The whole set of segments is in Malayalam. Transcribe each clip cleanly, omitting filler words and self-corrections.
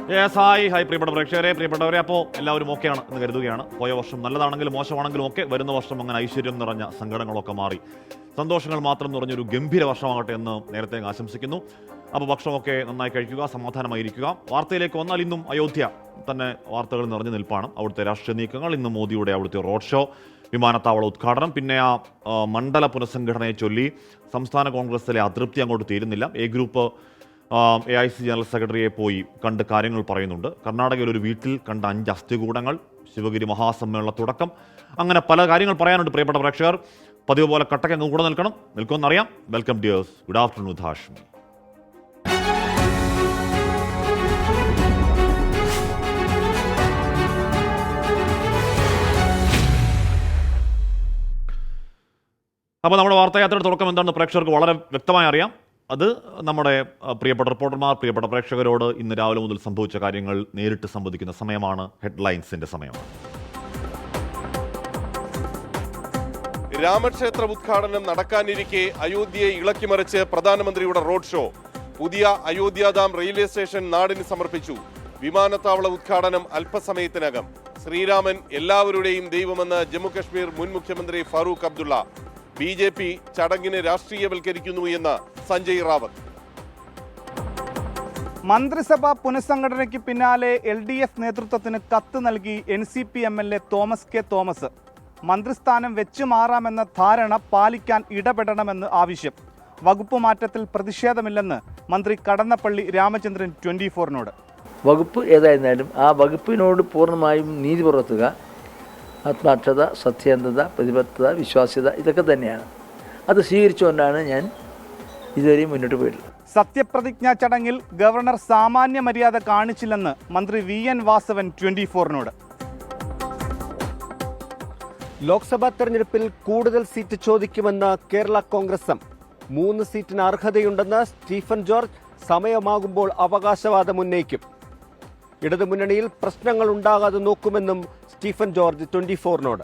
ഹായ് പ്രിയപ്പെട്ട പ്രേക്ഷകരെ, പ്രിയപ്പെട്ടവരെ. അപ്പോൾ എല്ലാവരും ഓക്കെയാണ് എന്ന് കരുതുകയാണ്. പോയ വർഷം നല്ലതാണെങ്കിലും മോശമാണെങ്കിലും ഒക്കെ വരുന്ന വർഷം അങ്ങനെ ഐശ്വര്യം നിറഞ്ഞ സങ്കടങ്ങളൊക്കെ മാറി സന്തോഷങ്ങൾ മാത്രം നിറഞ്ഞൊരു ഗംഭീര വർഷമാകട്ടെ എന്ന് നേരത്തെ ആശംസിക്കുന്നു. അപ്പോൾ ഭക്ഷണമൊക്കെ നന്നായി കഴിക്കുക, സമാധാനമായിരിക്കുക. വാർത്തയിലേക്ക് വന്നാൽ ഇന്നും അയോധ്യ തന്നെ വാർത്തകൾ നിറഞ്ഞു നിൽപ്പാണ്. അവിടുത്തെ രാഷ്ട്രീയ നീക്കങ്ങൾ, ഇന്ന് മോദിയുടെ അവിടുത്തെ റോഡ് ഷോ, വിമാനത്താവള ഉദ്ഘാടനം, പിന്നെ ആ മണ്ഡല പുനഃസംഘടനയെ ചൊല്ലി സംസ്ഥാന കോൺഗ്രസിലെ അതൃപ്തി അങ്ങോട്ട് തീരുന്നില്ല. എ ഗ്രൂപ്പ് AIC ജനറൽ സെക്രട്ടറിയെ പോയി കണ്ട് കാര്യങ്ങൾ പറയുന്നുണ്ട്. കർണാടകയിൽ ഒരു വീട്ടിൽ കണ്ട 5 അസ്ഥികൂടങ്ങൾ, ശിവഗിരി മഹാസമ്മേളന തുടക്കം, അങ്ങനെ പല കാര്യങ്ങൾ പറയാനുണ്ട്. പ്രിയപ്പെട്ട പ്രേക്ഷകർ, പതിവ് പോലെ കട്ടക്കങ്ങ് കൂടെ നിൽക്കുമെന്നറിയാം. വെൽക്കം ഡിയേഴ്സ്, ഗുഡ് ആഫ്റ്റർനൂൺ വിത്ത് ഹാഷ്മി. അപ്പോൾ നമ്മുടെ വാർത്തായാത്രയുടെ തുടക്കം എന്താണെന്ന് പ്രേക്ഷകർക്ക് വളരെ വ്യക്തമായി അറിയാം. അത് നമ്മുടെ പ്രിയപ്പെട്ട റിപ്പോർട്ടർമാർ, പ്രിയപ്പെട്ട പ്രേക്ഷകരോട് ഇന്ന് രാവിലെ മുതൽ സംഭവിച്ച കാര്യങ്ങൾ നേരിട്ട് സംവദിക്കുന്ന സമയമാണ്. ഹെഡ്ലൈൻസിന്റെ സമയമാണ്. രാമക്ഷേത്ര ഉദ്ഘാടനം നടക്കാനിരിക്കെ അയോധ്യയെ ഇളക്കിമറിച്ച് പ്രധാനമന്ത്രിയുടെ റോഡ് ഷോ. പുതിയ അയോധ്യാധാം റെയിൽവേ സ്റ്റേഷൻ നാടിന് സമർപ്പിച്ചു. വിമാനത്താവള ഉദ്ഘാടനം അല്പസമയത്തിനകം. ശ്രീരാമൻ എല്ലാവരുടെയും ദൈവമെന്ന് ജമ്മുകശ്മീർ മുൻ മുഖ്യമന്ത്രി ഫാറൂഖ് അബ്ദുള്ള. BJP ചടങ്ങിനെ രാഷ്ട്രീയവൽക്കരിക്കുന്നു എന്ന് സഞ്ജയ് റാവത്ത്. മന്ത്രിസഭാ പുനഃസംഘടനയ്ക്ക് പിന്നാലെ LDF നേതൃത്വത്തിന് കത്ത് നൽകി NCP MLA Thomas K Thomas. മന്ത്രിസ്ഥാനം വെച്ചു മാറാമെന്ന ധാരണ പാലിക്കാൻ ഇടപെടണമെന്ന് ആവശ്യം. വകുപ്പ് മാറ്റത്തിൽ പ്രതിഷേധമില്ലെന്ന് മന്ത്രി കടന്നപ്പള്ളി രാമചന്ദ്രൻ 24-നോട്. വകുപ്പ് ഏതായിരുന്നാലും ആ വകുപ്പിനോട് പൂർണ്ണമായും നീതി പുലർത്തുക, ആത്മാർത്ഥത, സത്യസന്ധത, പ്രതിബദ്ധത, വിശ്വാസ്യത, ഇതൊക്കെ തന്നെയാണ്. അത് സ്വീകരിച്ചുകൊണ്ടാണ് ഞാൻ ഇതുവരെയും മുന്നോട്ട് പോയിട്ടുള്ളത്. സത്യപ്രതിജ്ഞാ ചടങ്ങിൽ ഗവർണർ സാമാന്യ മര്യാദ കാണിച്ചില്ലെന്ന് മന്ത്രി VN വാസവൻ 24-നോട്. ലോക്സഭാ തെരഞ്ഞെടുപ്പിൽ കൂടുതൽ സീറ്റ് ചോദിക്കുമെന്ന് കേരള കോൺഗ്രസ്. 3 സീറ്റിന് അർഹതയുണ്ടെന്ന് സ്റ്റീഫൻ ജോർജ് സമയമാകുമ്പോൾ അവകാശവാദം ഉന്നയിക്കും. ഇടതുമുന്നണിയിൽ പ്രശ്നങ്ങൾ ഉണ്ടാകാതെ നോക്കുമെന്നും സ്റ്റീഫൻ ജോർജ് 24-നോട്.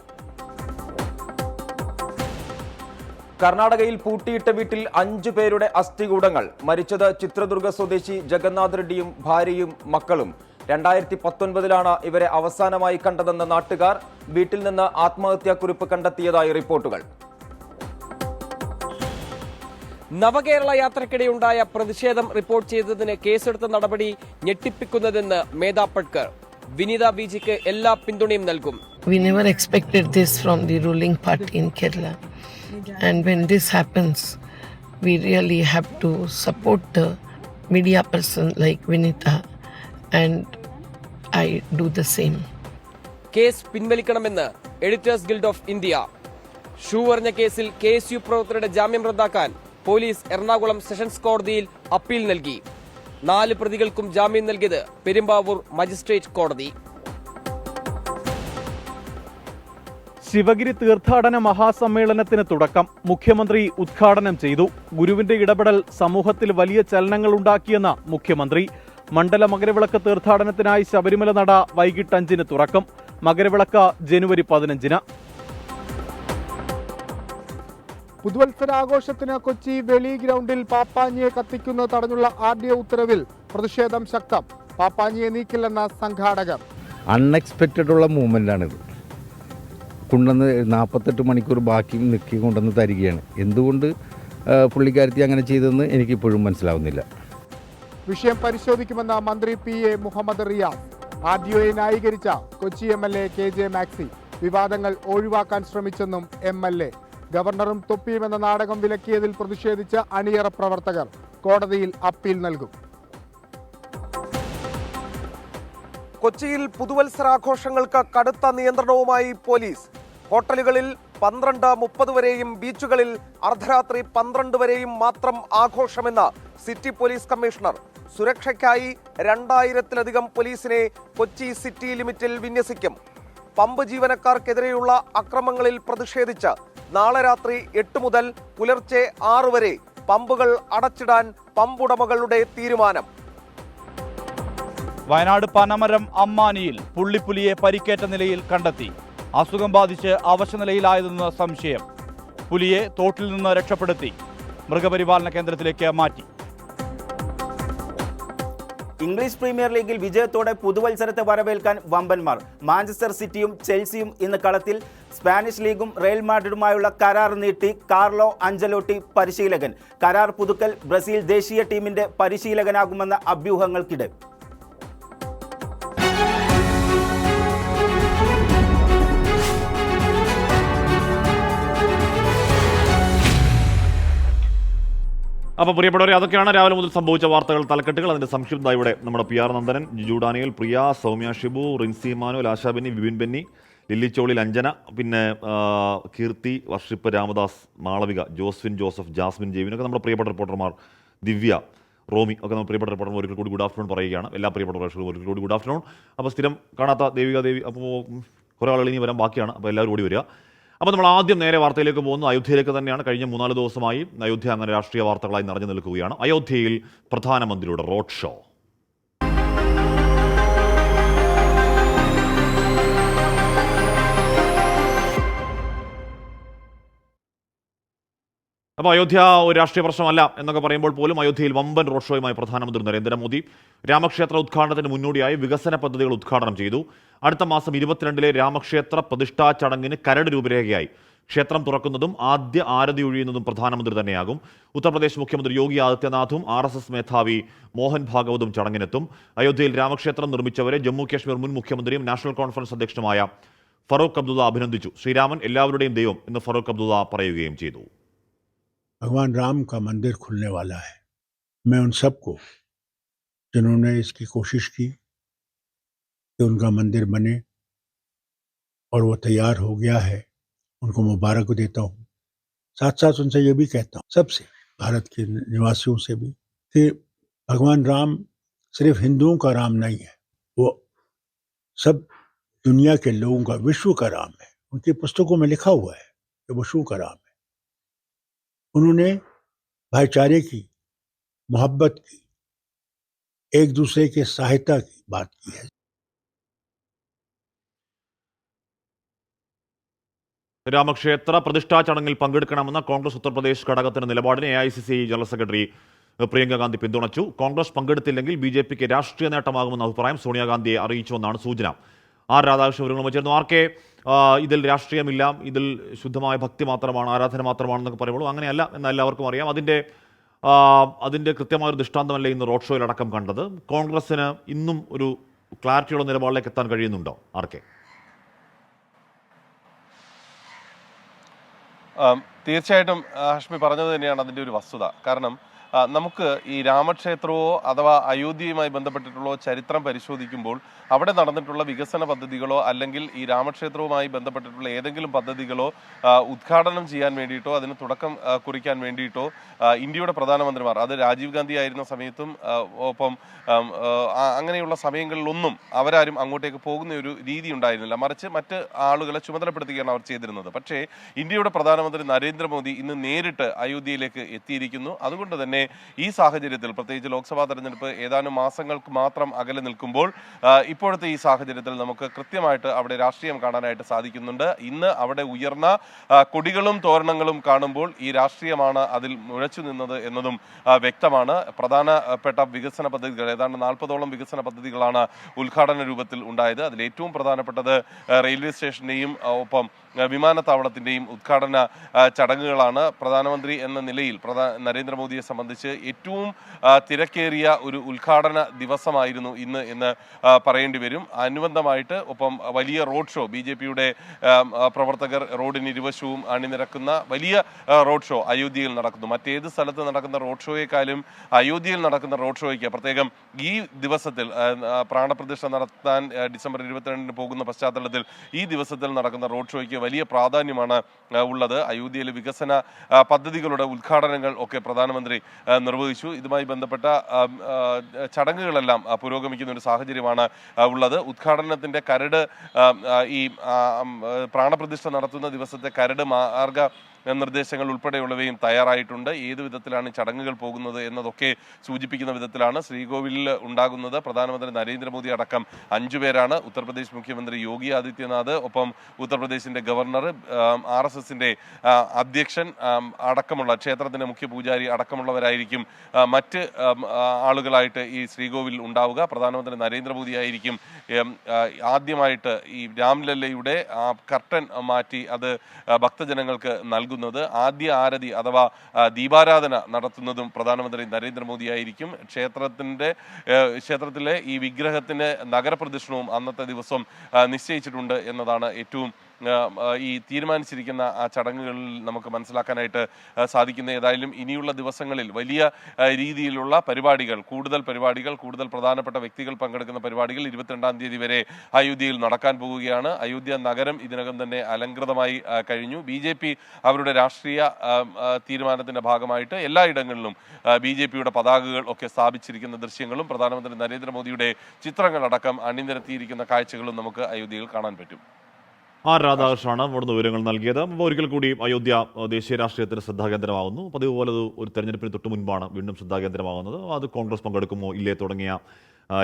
കർണാടകയിൽ പൂട്ടിയിട്ട വീട്ടിൽ 5 പേരുടെ അസ്ഥികൂടങ്ങൾ. മരിച്ചത് ചിത്രദുർഗ സ്വദേശി ജഗന്നാഥ് റെഡ്ഡിയും ഭാര്യയും മക്കളും. 2019 ഇവരെ അവസാനമായി കണ്ടതെന്ന നാട്ടുകാർ. വീട്ടിൽ നിന്ന് ആത്മഹത്യാക്കുറിപ്പ് കണ്ടെത്തിയതായി റിപ്പോർട്ടുകൾ. നവകേരള യാത്രക്കിടെയുണ്ടായ പ്രതിഷേധം റിപ്പോർട്ട് ചെയ്തതിന് കേസെടുത്ത നടപടി ഞെട്ടിപ്പിക്കുന്നതെന്ന് മേധാ പട്കർ. വിനീത ബിജിക്ക് എല്ലാ പിന്തുണയും നൽകും. We never expected this from the ruling party in Kerala. And when this happens, we really have to support the media person like Vinita, and I do the same. Case പിൻവലിക്കണമെന്ന് editors guild of India. Shoe എറിഞ്ഞ കേസിൽ KSU പ്രവർത്തകരുടെ ജാമ്യം റദ്ദാക്കാൻ പോലീസ് എറണാകുളം സെഷൻസ് കോടതിയിൽ അപ്പീൽ നൽകി. 4 പ്രതികൾക്കും ജാമ്യം നൽകിയത് പെരുമ്പാവൂർ മജിസ്ട്രേറ്റ് കോടതി. ശിവഗിരി തീർത്ഥാടന മഹാസമ്മേളനത്തിന് തുടക്കം. മുഖ്യമന്ത്രി ഉദ്ഘാടനം ചെയ്തു. ഗുരുവിന്റെ ഇടപെടൽ സമൂഹത്തിൽ വലിയ ചലനങ്ങൾ ഉണ്ടാക്കിയെന്ന മുഖ്യമന്ത്രി. മണ്ഡല മകരവിളക്ക് തീർത്ഥാടനത്തിനായി ശബരിമല നട വൈകിട്ട് 5-ന് തുറക്കും. മകരവിളക്ക് ജനുവരി 15-ന്. പുതുവത്സരാഘോഷത്തിന് കൊച്ചി വെളി ഗ്രൗണ്ടിൽ പാപ്പാഞ്ഞിയെ കത്തിക്കുന്നത് തടഞ്ഞുള്ള RDO ഉത്തരവിൽ പ്രതിഷേധം ശക്തം. പാപ്പാഞ്ഞിയെ നീക്കില്ലെന്ന സംഘാടകർ. അൺഎക്സ്പെക്റ്റഡുള്ള മൂവ്മെൻ്റാണിത്. കൊണ്ടുവന്ന് 48 മണിക്കൂർ ബാക്കി നിൽക്കി കൊണ്ടുവന്ന് തരികയാണ്. എന്തുകൊണ്ട് പുള്ളിക്കാരത്തി അങ്ങനെ ചെയ്തതെന്ന് എനിക്കിപ്പോഴും മനസ്സിലാവുന്നില്ല. വിഷയം പരിശോധിക്കുമെന്ന മന്ത്രി PA മുഹമ്മദ് റിയാസ്. RDOയെ ന്യായീകരിച്ച കൊച്ചി MLA KJ മാക്സി. വിവാദങ്ങൾ ഒഴിവാക്കാൻ ശ്രമിച്ചെന്നും MLA. ഗവർണറും തൊപ്പിയുമെന്ന നാടകം വിലക്കിയതിൽ പ്രതിഷേധിച്ച് അണിയറ പ്രവർത്തകർ കോടതിയിൽ അപ്പീൽ നൽകും. കൊച്ചിയിൽ പുതുവത്സരാഘോഷങ്ങൾക്ക് കടുത്ത നിയന്ത്രണവുമായി പോലീസ്. ഹോട്ടലുകളിൽ 12:30 വരെയും ബീച്ചുകളിൽ അർദ്ധരാത്രി 12 വരെയും മാത്രം ആഘോഷമെന്ന് സിറ്റി പോലീസ് കമ്മീഷണർ. സുരക്ഷയ്ക്കായി 2000-ലധികം പോലീസിനെ കൊച്ചി സിറ്റി ലിമിറ്റിൽ വിന്യസിക്കും. പമ്പ് ജീവനക്കാർക്കെതിരെയുള്ള അക്രമങ്ങളിൽ പ്രതിഷേധിച്ച് നാളെ രാത്രി 8 മുതൽ പുലർച്ചെ 6 വരെ പമ്പുകൾ അടച്ചിടാൻ പമ്പുടമകളുടെ തീരുമാനം. വയനാട് പനമരം അമ്മാനിയിൽ പുള്ളിപ്പുലിയെ പരിക്കേറ്റ നിലയിൽ കണ്ടെത്തി. അസുഖം ബാധിച്ച് അവശനിലയിലായതെന്ന് സംശയം. പുലിയെ തോട്ടിൽ നിന്ന് രക്ഷപ്പെടുത്തി മൃഗപരിപാലന കേന്ദ്രത്തിലേക്ക് മാറ്റി. ഇംഗ്ലീഷ് പ്രീമിയർ ലീഗിൽ വിജയത്തോടെ പുതുവത്സരത്തെ വരവേൽക്കാൻ വമ്പന്മാർ. മാഞ്ചസ്റ്റർ സിറ്റിയും ചെൽസിയും ഇന്ന് കളത്തിൽ. സ്പാനിഷ് ലീഗും റയൽ മാഡ്രിഡുമായുള്ള കരാർ നീട്ടി കാർലോ അഞ്ചലോട്ടി പരിശീലകൻ. കരാർ പുതുക്കൽ ബ്രസീൽ ദേശീയ ടീമിന്റെ പരിശീലകനാകുമെന്ന അഭ്യൂഹങ്ങൾക്കിടെ. അപ്പോൾ പ്രിയപ്പെട്ടവരെ, അതൊക്കെയാണ് രാവിലെ മുതൽ സംഭവിച്ച വാർത്തകൾ, തലക്കെട്ടുകൾ. അതിന്റെ സംക്ഷിപ്ത ഇവിടെ നമ്മുടെ PR നന്ദനൻ, ജിജു ഡാനിയൽ, പ്രിയ, സൗമ്യ ഷിബു, റിൻസി മാനുവൽ, ആശാ ബെന്നി, വിപിൻ ബെന്നി, ലില്ലി ചോളിൽ അഞ്ജന, പിന്നെ കീർത്തി, വർഷിപ്പ്, രാമദാസ്, മാളവിക, ജോസ്ഫിൻ ജോസഫ്, ജാസ്മിൻ ജെവിനൊക്കെ നമ്മുടെ പ്രിയപ്പെട്ട റിപ്പോർട്ടർമാർ, ദിവ്യ, റോമി ഒക്കെ നമ്മുടെ പ്രിയപ്പെട്ട റിപ്പോർട്ടർമാർ ഒരിക്കൽ കൂടി ഗുഡ് ആഫ്റ്റർനൂൺ പറയുകയാണ്. എല്ലാ പ്രിയപ്പെട്ട പ്രേക്ഷകർക്കും ഒരിക്കൽ കൂടി ഗുഡ് ആഫ്റ്റർനൂൺ. അപ്പോൾ സ്ഥിരം കാണാത്ത ദേവി, അപ്പോൾ കുറേ ആളുകൾ ഇനി വരാൻ ബാക്കിയാണ്. അപ്പോൾ എല്ലാവരും കൂടി വരിക. അപ്പോൾ നമ്മൾ ആദ്യം നേരെ വാർത്തയിലേക്ക് പോകുന്നു. അയോധ്യയിലേക്ക് തന്നെയാണ്. കഴിഞ്ഞ 3-4 ദിവസമായി അയോധ്യ അങ്ങനെ രാഷ്ട്രീയ വാർത്തകളായി നിറഞ്ഞു നിൽക്കുകയാണ്. അയോധ്യയിൽ പ്രധാനമന്ത്രിയുടെ റോഡ് ഷോ. അപ്പോൾ അയോധ്യ ഒരു രാഷ്ട്രീയ പ്രശ്നമല്ല എന്നൊക്കെ പറയുമ്പോൾ പോലും അയോധ്യയിൽ വമ്പൻ റോഡ് ഷോയുമായി പ്രധാനമന്ത്രി നരേന്ദ്രമോദി. രാമക്ഷേത്ര ഉദ്ഘാടനത്തിന് മുന്നോടിയായി വികസന പദ്ധതികൾ ഉദ്ഘാടനം ചെയ്തു. അടുത്ത മാസം 22-ലെ രാമക്ഷേത്ര പ്രതിഷ്ഠാ ചടങ്ങിന് കരട് രൂപരേഖയായി. ക്ഷേത്രം തുറക്കുന്നതും ആദ്യ ആരതി ഒഴിയുന്നതും പ്രധാനമന്ത്രി തന്നെയാകും. ഉത്തർപ്രദേശ് മുഖ്യമന്ത്രി യോഗി ആദിത്യനാഥും RSS മേധാവി മോഹൻ ഭാഗവതും ചടങ്ങിനെത്തും. അയോധ്യയിൽ രാമക്ഷേത്രം നിർമ്മിച്ചവരെ ജമ്മു കാശ്മീർ മുൻ മുഖ്യമന്ത്രിയും നാഷണൽ കോൺഫറൻസ് അധ്യക്ഷനുമായ ഫറൂഖ് അബ്ദുള്ള അഭിനന്ദിച്ചു. ശ്രീരാമൻ എല്ലാവരുടെയും ദൈവം എന്ന് ഫറൂഖ് അബ്ദുള്ള പറയുകയും ചെയ്തു. भगवान राम का मंदिर खुलने वाला है. मैं उन सबको जिन्होंने इसकी कोशिश की कि उनका मंदिर बने और वो तैयार हो गया है, उनको मुबारक देता हूँ. साथ साथ उनसे ये भी कहता हूँ, सबसे, भारत के निवासियों से भी, कि भगवान राम सिर्फ हिंदुओं का राम नहीं है, वो सब दुनिया के लोगों का, विश्व का राम है. उनकी पुस्तकों में लिखा हुआ है कि विश्व का राम है. उन्होंने भाईचारे की, मोहब्बत की, एक दूसरे के सहायता की बात की है. രാമക്ഷേത്ര പ്രതിഷ്ഠാ ചടങ്ങിൽ പങ്കെടുക്കണമെന്ന കോൺഗ്രസ് ഉത്തർപ്രദേശ് ഘടകത്തിന്റെ നിലപാടിനെ AICC general secretary Priyanka Gandhi പിന്തുണച്ചു. കോൺഗ്രസ് പങ്കെടുത്തില്ലെങ്കിൽ BJPക്ക് രാഷ്ട്രീയ നേട്ടമാകുമെന്ന അഭിപ്രായം സോണിയാഗാന്ധിയെ അറിയിച്ചുവെന്നാണ് സൂചന. രാധാകൃഷ്ണൻ വിവരങ്ങളുമായി ചേർന്നു. ഇതിൽ രാഷ്ട്രീയമില്ല, ഇതിൽ ശുദ്ധമായ ഭക്തി മാത്രമാണ്, ആരാധന മാത്രമാണെന്നൊക്കെ പറയുമ്പോൾ അങ്ങനെയല്ല എന്ന് എല്ലാവർക്കും അറിയാം. അതിൻ്റെ കൃത്യമായൊരു ദൃഷ്ടാന്തമല്ല ഇന്ന് റോഡ് ഷോയിൽ അടക്കം കണ്ടത്. കോൺഗ്രസിന് ഇന്നും ഒരു ക്ലാരിറ്റിയുള്ള നിലപാടിലേക്ക് എത്താൻ കഴിയുന്നുണ്ടോ? തീർച്ചയായിട്ടും ഹാഷ്മി പറഞ്ഞത് തന്നെയാണ് അതിൻ്റെ ഒരു വസ്തുത. കാരണം നമുക്ക് ഈ രാമക്ഷേത്രമോ അഥവാ അയോധ്യയുമായി ബന്ധപ്പെട്ടിട്ടുള്ള ചരിത്രം പരിശോധിക്കുമ്പോൾ അവിടെ നടന്നിട്ടുള്ള വികസന പദ്ധതികളോ അല്ലെങ്കിൽ ഈ രാമക്ഷേത്രവുമായി ബന്ധപ്പെട്ടിട്ടുള്ള ഏതെങ്കിലും പദ്ധതികളോ ഉദ്ഘാടനം ചെയ്യാൻ വേണ്ടിയിട്ടോ അതിന് തുടക്കം കുറിക്കാൻ വേണ്ടിയിട്ടോ ഇന്ത്യയുടെ പ്രധാനമന്ത്രിമാർ, അത് രാജീവ് ഗാന്ധി ആയിരുന്ന സമയത്തും ഒപ്പം അങ്ങനെയുള്ള സമയങ്ങളിലൊന്നും അവരാരും അങ്ങോട്ടേക്ക് പോകുന്ന ഒരു രീതി ഉണ്ടായിരുന്നില്ല. മറിച്ച് മറ്റ് ആളുകളെ ചുമതലപ്പെടുത്തുകയാണ് അവർ ചെയ്തിരുന്നത്. പക്ഷേ ഇന്ത്യയുടെ പ്രധാനമന്ത്രി നരേന്ദ്രമോദി ഇന്ന് നേരിട്ട് അയോധ്യയിലേക്ക് എത്തിയിരിക്കുന്നു. അതുകൊണ്ട് തന്നെ ഈ സാഹചര്യത്തിൽ, പ്രത്യേകിച്ച് ലോക്സഭാ തെരഞ്ഞെടുപ്പ് ഏതാനും മാസങ്ങൾക്ക് മാത്രം അകലെ നിൽക്കുമ്പോൾ ഇപ്പോഴത്തെ ഈ സാഹചര്യത്തിൽ നമുക്ക് കൃത്യമായിട്ട് അവിടെ രാഷ്ട്രീയം കാണാനായിട്ട് സാധിക്കുന്നുണ്ട്. ഇന്ന് അവിടെ ഉയർന്ന കൊടികളും തോരണങ്ങളും കാണുമ്പോൾ ഈ രാഷ്ട്രീയമാണ് അതിൽ മുഴച്ചു നിന്നത് എന്നതും വ്യക്തമാണ്. പ്രധാനപ്പെട്ട വികസന പദ്ധതികൾ, ഏതാണ്ട് 40ഓളം വികസന പദ്ധതികളാണ് ഉദ്ഘാടന രൂപത്തിൽ ഉണ്ടായത്. അതിൽ ഏറ്റവും പ്രധാനപ്പെട്ടത് റെയിൽവേ സ്റ്റേഷന്റെയും ഒപ്പം വിമാനത്താവളത്തിന്റെയും ഉദ്ഘാടന ചടങ്ങുകളാണ്. പ്രധാനമന്ത്രി എന്ന നിലയിൽ നരേന്ദ്രമോദിയെ സംബന്ധിച്ച് ഏറ്റവും തിരക്കേറിയ ഒരു ഉദ്ഘാടന ദിവസമായിരുന്നു ഇന്ന് എന്ന് പറയേണ്ടി വരും. അനുബന്ധമായിട്ട് ഒപ്പം വലിയ റോഡ് ഷോ, BJPയുടെ പ്രവർത്തകർ റോഡിന് ഇരുവശവും അണിനിരക്കുന്ന വലിയ റോഡ് ഷോ അയോധ്യയിൽ നടക്കുന്നു. മറ്റേത് സ്ഥലത്ത് നടക്കുന്ന റോഡ് ഷോയെക്കാളും അയോധ്യയിൽ നടക്കുന്ന റോഡ് ഷോയ്ക്ക് പ്രത്യേകം ഈ ദിവസത്തിൽ പ്രാണപ്രതിഷ്ഠ നടത്താൻ ഡിസംബർ 22-ന് പോകുന്ന പശ്ചാത്തലത്തിൽ ഈ ദിവസത്തിൽ നടക്കുന്ന റോഡ് ഷോയ്ക്ക് വലിയ പ്രാധാന്യമാണ് ഉള്ളത്. അയോധ്യയിലെ വികസന പദ്ധതികളുടെ ഉദ്ഘാടനങ്ങൾ ഒക്കെ പ്രധാനമന്ത്രി നിർവഹിച്ചു. ഇതുമായി ബന്ധപ്പെട്ട ചടങ്ങുകളെല്ലാം പുരോഗമിക്കുന്ന ഒരു സാഹചര്യമാണ് ഉള്ളത്. ഉദ്ഘാടനത്തിന്റെ കരട്, ഈ പ്രാണപ്രതിഷ്ഠ നടത്തുന്ന ദിവസത്തെ കരട് മാർഗ നിർദ്ദേശങ്ങൾ ഉൾപ്പെടെയുള്ളവയും തയ്യാറായിട്ടുണ്ട്. ഏത് വിധത്തിലാണ് ചടങ്ങുകൾ പോകുന്നത് എന്നതൊക്കെ സൂചിപ്പിക്കുന്ന വിധത്തിലാണ് ശ്രീകോവിലിൽ ഉണ്ടാകുന്നത്. പ്രധാനമന്ത്രി നരേന്ദ്രമോദി അടക്കം 5 പേരാണ്. ഉത്തർപ്രദേശ് മുഖ്യമന്ത്രി യോഗി ആദിത്യനാഥ്, ഒപ്പം ഉത്തർപ്രദേശിന്റെ ഗവർണർ, RSSന്റെ അധ്യക്ഷൻ അടക്കമുള്ള ക്ഷേത്രത്തിന്റെ മുഖ്യ പൂജാരി അടക്കമുള്ളവരായിരിക്കും മറ്റ് ആളുകളായിട്ട് ഈ ശ്രീകോവിൽ ഉണ്ടാവുക. പ്രധാനമന്ത്രി നരേന്ദ്രമോദി ആയിരിക്കും ആദ്യമായിട്ട് ഈ രാംലല്ലയുടെ കർട്ടൻ മാറ്റി അത് ഭക്തജനങ്ങൾക്ക് നൽകുന്നത്. ആദ്യ ആരതി അഥവാ ദീപാരാധന നടത്തുന്നതും പ്രധാനമന്ത്രി നരേന്ദ്രമോദി ആയിരിക്കും. ക്ഷേത്രത്തിലെ ഈ വിഗ്രഹത്തിന് നഗരപ്രദക്ഷിണവും അന്നത്തെ ദിവസം നിശ്ചയിച്ചിട്ടുണ്ട് എന്നതാണ് ഏറ്റവും ഈ തീരുമാനിച്ചിരിക്കുന്ന ആ ചടങ്ങുകളിൽ നമുക്ക് മനസ്സിലാക്കാനായിട്ട് സാധിക്കുന്ന. ഏതായാലും ഇനിയുള്ള ദിവസങ്ങളിൽ വലിയ രീതിയിലുള്ള പരിപാടികൾ, കൂടുതൽ പ്രധാനപ്പെട്ട വ്യക്തികൾ പങ്കെടുക്കുന്ന പരിപാടികൾ 22-ാം തീയതി വരെ അയോധ്യയിൽ നടക്കാൻ പോവുകയാണ്. അയോധ്യ നഗരം ഇതിനകം തന്നെ അലങ്കൃതമായി കഴിഞ്ഞു. BJP അവരുടെ രാഷ്ട്രീയ തീരുമാനത്തിന്റെ ഭാഗമായിട്ട് എല്ലായിടങ്ങളിലും BJPയുടെ പതാകകൾ ഒക്കെ സ്ഥാപിച്ചിരിക്കുന്ന ദൃശ്യങ്ങളും പ്രധാനമന്ത്രി നരേന്ദ്രമോദിയുടെ ചിത്രങ്ങളടക്കം അണിനിരത്തിയിരിക്കുന്ന കാഴ്ചകളും നമുക്ക് അയോധ്യയിൽ കാണാൻ പറ്റും. രാധാകൃഷ്ണനാണ് ഇവിടുന്ന് വിവരങ്ങൾ നൽകിയത്. അപ്പോൾ ഒരിക്കൽ കൂടി അയോധ്യ ദേശീയ രാഷ്ട്രീയത്തിന് ശ്രദ്ധാകേന്ദ്രമാകുന്നു. പതിവ് പോലെ ഒരു തെരഞ്ഞെടുപ്പിന് തൊട്ട് മുൻപാണ് വീണ്ടും ശ്രദ്ധാകേന്ദ്രമാകുന്നത്. അത് കോൺഗ്രസ് പങ്കെടുക്കുമോ ഇല്ലേ തുടങ്ങിയ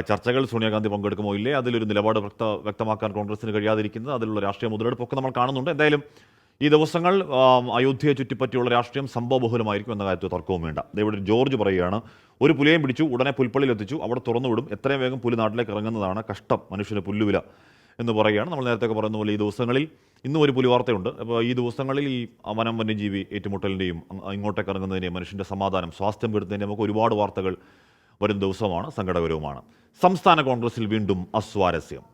ചർച്ചകൾ, സോണിയാഗാന്ധി പങ്കെടുക്കുമോ ഇല്ലേ, അതിലൊരു നിലപാട് വ്യക്തമാക്കാൻ കോൺഗ്രസിന് കഴിയാതിരിക്കുന്നത്, അതിലുള്ള രാഷ്ട്രീയ മുതലെടുപ്പൊക്കെ നമ്മൾ കാണുന്നുണ്ട്. എന്തായാലും ഈ ദിവസങ്ങൾ അയോധ്യയെ ചുറ്റിപ്പറ്റിയുള്ള രാഷ്ട്രീയം സംഭവബഹുലമായിരിക്കും എന്ന കാര്യത്തിൽ തർക്കവും വേണ്ട. ഇവിടെ ജോർജ് പറയുകയാണ്, ഒരു പുലിയെയും പിടിച്ചു, ഉടനെ പുൽപ്പള്ളിയിൽ എത്തിച്ചു, അവിടെ തുറന്നുവിടും, എത്രയും വേഗം പുലി നാട്ടിലേക്ക് ഇറങ്ങുന്നതാണ് കഷ്ടം, മനുഷ്യന് പുല്ലുവില എന്ന് പറയുകയാണ്. നമ്മൾ നേരത്തെ പറയുന്ന പോലെ ഈ ദിവസങ്ങളിൽ ഇന്നും ഒരു പുലി വാർത്തയുണ്ട്. അപ്പോൾ ഈ ദിവസങ്ങളിൽ ഈ വനം വന്യജീവി ഏറ്റുമുട്ടലിൻ്റെയും ഇങ്ങോട്ടേക്ക് ഇറങ്ങുന്നതിൻ്റെയും മനുഷ്യൻ്റെ സമാധാനം, സ്വാസ്ഥ്യം കെടുത്തുന്നതിൻ്റെയും ഒക്കെ ഒരുപാട് വാർത്തകൾ വരുന്ന ദിവസമാണ്, സങ്കടകരവുമാണ്. സംസ്ഥാന കോൺഗ്രസിൽ വീണ്ടും അസ്വാരസ്യം.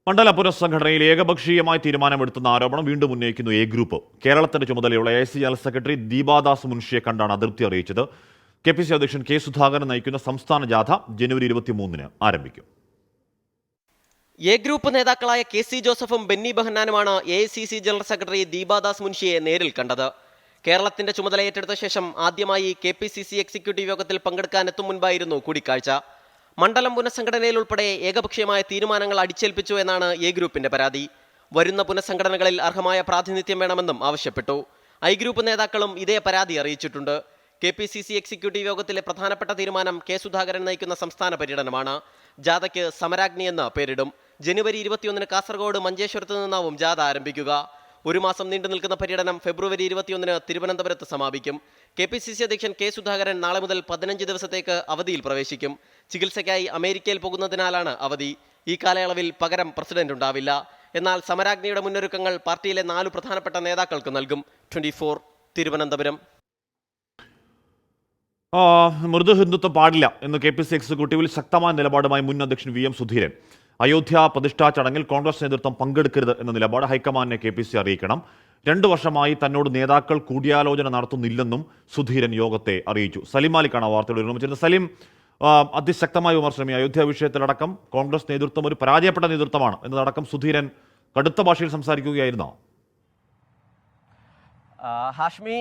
മണ്ഡല പുനഃസംഘടനയിൽ ഏകപക്ഷീയമായി തീരുമാനമെടുത്തുന്ന ആരോപണം വീണ്ടും ഉന്നയിക്കുന്നു എ ഗ്രൂപ്പ്. കേരളത്തിന്റെ ചുമതലയുള്ള AIC ജനറൽ സെക്രട്ടറി ദീപാദാസ് മുൻഷിയെ കണ്ടാണ് അതൃപ്തി അറിയിച്ചത്. KPC അധ്യക്ഷൻ K സുധാകരൻ നയിക്കുന്ന സംസ്ഥാന ജാഥ ജനുവരി 23-ന് ആരംഭിക്കും. എ ഗ്രൂപ്പ് നേതാക്കളായ KC ജോസഫും ബെന്നി ബെഹന്നാനുമാണ് AICC ജനറൽ സെക്രട്ടറി ദീപാദാസ് മുൻഷിയെ നേരിൽ കണ്ടത്. കേരളത്തിന്റെ ചുമതല ഏറ്റെടുത്ത ശേഷം ആദ്യമായി KPCC എക്സിക്യൂട്ടീവ് യോഗത്തിൽ പങ്കെടുക്കാനെത്തും മുൻപായിരുന്നു കൂടിക്കാഴ്ച. മണ്ഡലം പുനഃസംഘടനയിൽ ഉൾപ്പെടെ ഏകപക്ഷീയമായ തീരുമാനങ്ങൾ അടിച്ചേൽപ്പിച്ചു എന്നാണ് എ ഗ്രൂപ്പിന്റെ പരാതി. വരുന്ന പുനഃസംഘടനകളിൽ അർഹമായ പ്രാതിനിധ്യം വേണമെന്നും ആവശ്യപ്പെട്ടു. ഐ ഗ്രൂപ്പ് നേതാക്കളും ഇതേ പരാതി അറിയിച്ചിട്ടുണ്ട്. KPCC എക്സിക്യൂട്ടീവ് യോഗത്തിലെ പ്രധാനപ്പെട്ട തീരുമാനം K സുധാകരൻ നയിക്കുന്ന സംസ്ഥാന പര്യടനമാണ്. ജാഥയ്ക്ക് സമരാഗ്നി എന്ന് പേരിടും. ജനുവരി 21-ന് കാസർഗോഡ് മഞ്ചേശ്വരത്ത് നിന്നാവും ജാഥ ആരംഭിക്കുക. ഒരു മാസം നീണ്ടു നിൽക്കുന്ന പര്യടനം ഫെബ്രുവരി 21-ന് തിരുവനന്തപുരത്ത് സമാപിക്കും. KPCC അധ്യക്ഷൻ K സുധാകരൻ നാളെ മുതൽ 15 ദിവസത്തേക്ക് അവധിയിൽ പ്രവേശിക്കും. ചികിത്സയ്ക്കായി അമേരിക്കയിൽ പോകുന്നതിനാലാണ് അവധി. ഈ കാലയളവിൽ പകരം പ്രസിഡന്റ് ഉണ്ടാവില്ല. എന്നാൽ സമരാഗ്നിയുടെ മുന്നൊരുക്കങ്ങൾ പാർട്ടിയിലെ 4 പ്രധാനപ്പെട്ട നേതാക്കൾക്ക് നൽകും. 24 തിരുവനന്തപുരം. മൃദുഹിന്ദുത്വം പാടില്ല എന്ന് KPC എക്സിക്യൂട്ടീവിൽ ശക്തമായ നിലപാടുമായി മുൻ അധ്യക്ഷൻ VM സുധീരൻ. അയോധ്യ പ്രതിഷ്ഠാ ചടങ്ങിൽ കോൺഗ്രസ് നേതൃത്വം പങ്കെടുക്കരുത് എന്ന നിലപാട് ഹൈക്കമാൻഡിനെ KPC അറിയിക്കണം. 2 വർഷമായി തന്നോട് നേതാക്കൾ കൂടിയാലോചന നടത്തുന്നില്ലെന്നും സുധീരൻ യോഗത്തെ അറിയിച്ചു. സലിം മാലിക്കാണ് വാർത്തകൾ നിർമ്മിച്ചിരുന്നത്. സലിം, അതിശക്തമായ വിമർശനം ഈ അയോധ്യ വിഷയത്തിലടക്കം കോൺഗ്രസ് നേതൃത്വം ഒരു പരാജയപ്പെട്ട നേതൃത്വമാണ് എന്നതടക്കം സുധീരൻ കടുത്ത ഭാഷയിൽ സംസാരിക്കുകയായിരുന്നോ? ഹാഷ്മി,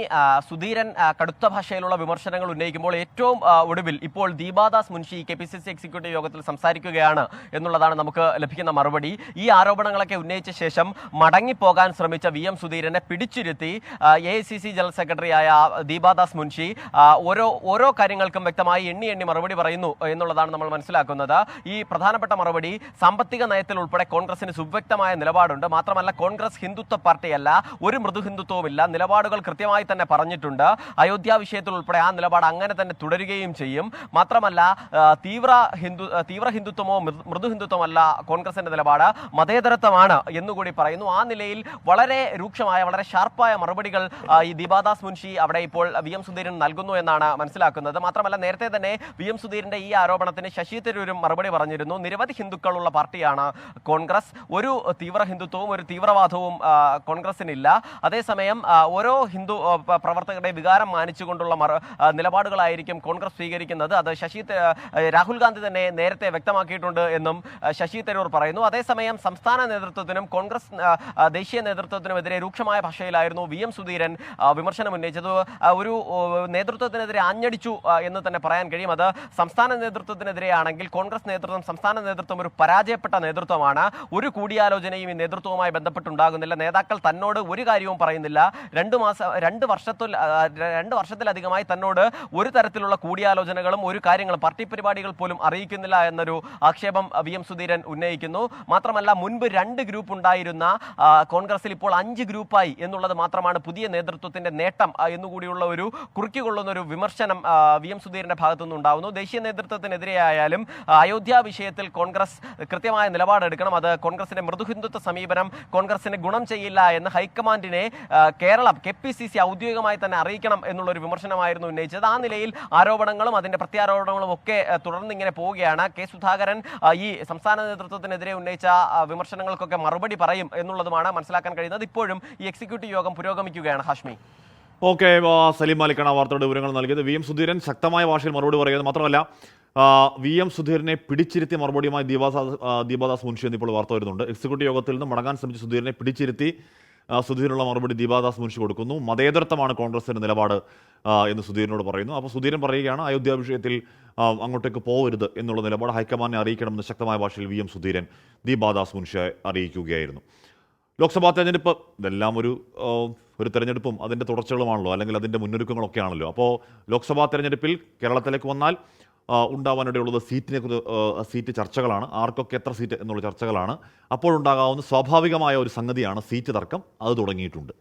സുധീരൻ കടുത്ത ഭാഷയിലുള്ള വിമർശനങ്ങൾ ഉന്നയിക്കുമ്പോൾ ഏറ്റവും ഒടുവിൽ ഇപ്പോൾ ദീപാദാസ് മുൻഷി KPCC എക്സിക്യൂട്ടീവ് യോഗത്തിൽ സംസാരിക്കുകയാണ് എന്നുള്ളതാണ് നമുക്ക് ലഭിക്കുന്ന മറുപടി. ഈ ആരോപണങ്ങളൊക്കെ ഉന്നയിച്ച ശേഷം മടങ്ങിപ്പോകാൻ ശ്രമിച്ച VM സുധീരനെ പിടിച്ചിരുത്തി AICC ജനറൽ സെക്രട്ടറിയായ ദീപാദാസ് മുൻഷി ഓരോ കാര്യങ്ങൾക്കും വ്യക്തമായി എണ്ണി മറുപടി പറയുന്നു എന്നുള്ളതാണ് നമ്മൾ മനസ്സിലാക്കുന്നത്. ഈ പ്രധാനപ്പെട്ട മറുപടി, സാമ്പത്തിക നയത്തിൽ ഉൾപ്പെടെ കോൺഗ്രസിന് സുവ്യക്തമായ നിലപാടുണ്ട്. മാത്രമല്ല, കോൺഗ്രസ് ഹിന്ദുത്വ പാർട്ടിയല്ല, ഒരു മൃദുഹിന്ദുത്വവുമില്ല, നിലപാടുകൾ കൃത്യമായി തന്നെ പറഞ്ഞിട്ടുണ്ട്. അയോധ്യ വിഷയത്തിൽ ഉൾപ്പെടെ ആ നിലപാട് അങ്ങനെ തന്നെ തുടരുകയും ചെയ്യും. മാത്രമല്ല, തീവ്ര ഹിന്ദുത്വമോ മൃദുഹിന്ദുത്വമല്ല കോൺഗ്രസിന്റെ നിലപാട്, മതേതരത്വമാണ് എന്നുകൂടി പറയുന്നു. ആ നിലയിൽ വളരെ രൂക്ഷമായ, വളരെ ഷാർപ്പായ മറുപടികൾ ഈ ദീപാദാസ് മുൻഷി അവിടെ ഇപ്പോൾ VM സുധീരൻ നൽകുന്നു എന്നാണ് മനസ്സിലാക്കുന്നത്. മാത്രമല്ല, നേരത്തെ തന്നെ VM സുധീരന്റെ ഈ ആരോപണത്തിന് ശശി തരൂരും മറുപടി പറഞ്ഞിരുന്നു. നിരവധി ഹിന്ദുക്കളുള്ള പാർട്ടിയാണ് കോൺഗ്രസ്, ഒരു തീവ്ര ഹിന്ദുത്വവും ഒരു തീവ്രവാദവും കോൺഗ്രസിനില്ല. അതേസമയം ഓരോ ഹിന്ദു പ്രവർത്തകരുടെ വികാരം മാനിച്ചുകൊണ്ടുള്ള നിലപാടുകളായിരിക്കും കോൺഗ്രസ് സ്വീകരിക്കുന്നത്. അത് രാഹുൽ ഗാന്ധി തന്നെ നേരത്തെ വ്യക്തമാക്കിയിട്ടുണ്ട് എന്നും ശശി തരൂർ പറയുന്നു. അതേസമയം സംസ്ഥാന നേതൃത്വത്തിനും കോൺഗ്രസ് ദേശീയ നേതൃത്വത്തിനുമെതിരെ രൂക്ഷമായ ഭാഷയിലായിരുന്നു VM സുധീരൻ വിമർശനം ഉന്നയിച്ചത്. ഒരു നേതൃത്വത്തിനെതിരെ ആഞ്ഞടിച്ചു എന്ന് തന്നെ പറയാൻ കഴിയും. അത് സംസ്ഥാന നേതൃത്വത്തിനെതിരെയാണെങ്കിൽ കോൺഗ്രസ് നേതൃത്വം, സംസ്ഥാന നേതൃത്വം ഒരു പരാജയപ്പെട്ട നേതൃത്വമാണ്. ഒരു കൂടിയാലോചനയും ഈ നേതൃത്വവുമായി ബന്ധപ്പെട്ടുണ്ടാകുന്നില്ല. നേതാക്കൾ തന്നോട് ഒരു കാര്യവും പറയുന്നില്ല. 2 വർഷത്തിലധികമായി തന്നോട് ഒരു തരത്തിലുള്ള കൂടിയാലോചനകളും ഒരു കാര്യങ്ങളും പാർട്ടി പരിപാടികൾ പോലും അറിയിക്കുന്നില്ല എന്നൊരു ആക്ഷേപം VM സുധീരൻ ഉന്നയിക്കുന്നു. മാത്രമല്ല, മുൻപ് 2 ഗ്രൂപ്പ് ഉണ്ടായിരുന്ന കോൺഗ്രസിൽ ഇപ്പോൾ 5 ഗ്രൂപ്പായി എന്നുള്ളത് മാത്രമാണ് പുതിയ നേതൃത്വത്തിന്റെ നേട്ടം എന്നുകൂടിയുള്ള ഒരു കുറിക്കുകൊള്ളുന്ന ഒരു വിമർശനം VM സുധീരന്റെ ഭാഗത്തുനിന്ന് ഉണ്ടാവുന്നു. ദേശീയ നേതൃത്വത്തിനെതിരെയായാലും അയോധ്യ വിഷയത്തിൽ കോൺഗ്രസ് കൃത്യമായ നിലപാടെടുക്കണം. അത് കോൺഗ്രസിന്റെ മൃദുഹിന്ദുത്വ സമീപനം കോൺഗ്രസിന് ഗുണം ചെയ്യില്ല എന്ന് ഹൈക്കമാൻഡിനെ കേരളം KPCC ഔദ്യോഗികമായി തന്നെ അറിയിക്കണം എന്നുള്ളൊരു വിമർശനമായിരുന്നു ഉന്നയിച്ചത്. ആ നിലയിൽ ആരോപണങ്ങളും അതിന്റെ പ്രത്യാരോപണങ്ങളും ഒക്കെ തുടർന്ന് ഇങ്ങനെ പോവുകയാണ്. K. സുധാകരൻ ഈ സംസ്ഥാന നേതൃത്വത്തിനെതിരെ ഉന്നയിച്ച വിമർശനങ്ങൾക്കൊക്കെ മറുപടി പറയും എന്നുള്ളതുമാണ് മനസ്സിലാക്കാൻ കഴിയുന്നത്. ഇപ്പോഴും ഈ എക്സിക്യൂട്ടീവ് യോഗം പുരോഗമിക്കുകയാണ്. ഹാഷ്മി. ഓക്കെ, സലീം മാലിക്കാണ് വാർത്തയുടെ വിവരങ്ങൾ നൽകിയത്. VM സുധീരൻ ശക്തമായ ഭാഷയിൽ മറുപടി പറയുന്നത് മാത്രമല്ല, VM സുധീരനെ പിടിച്ചിരുത്തി മറുപടിയുമായി ദീപാദാസ് മുൻഷി എന്നിപ്പോൾ വാർത്ത വരുന്നുണ്ട്. എക്സിക്യൂട്ടീവ് യോഗത്തിൽ നിന്ന് മടങ്ങാൻ ശ്രമിച്ച സുധീരനെ പിടിച്ചിരുത്തി സുധീരനുള്ള മറുപടി ദീപാദാസ് മുൻഷി കൊടുക്കുന്നു. മതേതരത്വമാണ് കോൺഗ്രസിന്റെ നിലപാട് എന്ന് സുധീരനോട് പറയുന്നു. അപ്പോൾ സുധീരൻ പറയുകയാണ്, അയോധ്യ വിഷയത്തിൽ അങ്ങോട്ടേക്ക് പോകരുത് എന്നുള്ള നിലപാട് ഹൈക്കമാൻഡിനെ അറിയിക്കണമെന്ന് ശക്തമായ ഭാഷയിൽ VM സുധീരൻ ദീപാദാസ് മുൻഷിയെ അറിയിക്കുകയായിരുന്നു. ലോക്സഭാ തെരഞ്ഞെടുപ്പ് ഇതെല്ലാം ഒരു തെരഞ്ഞെടുപ്പും അതിൻ്റെ തുടർച്ചകളുമാണല്ലോ, അല്ലെങ്കിൽ അതിൻ്റെ മുന്നൊരുക്കങ്ങളൊക്കെ ആണല്ലോ. അപ്പോൾ ലോക്സഭാ തെരഞ്ഞെടുപ്പിൽ കേരളത്തിലേക്ക് വന്നാൽ ഉണ്ടാവാനിടയുള്ളത് സീറ്റ് ചർച്ചകളാണ്. ആർക്കൊക്കെ എത്ര സീറ്റ് എന്നുള്ള ചർച്ചകളാണ്. അപ്പോഴുണ്ടാകാവുന്ന സ്വാഭാവികമായ ഒരു സംഗതിയാണ് സീറ്റ് തർക്കം. അത് തുടങ്ങിയിട്ടുണ്ട്.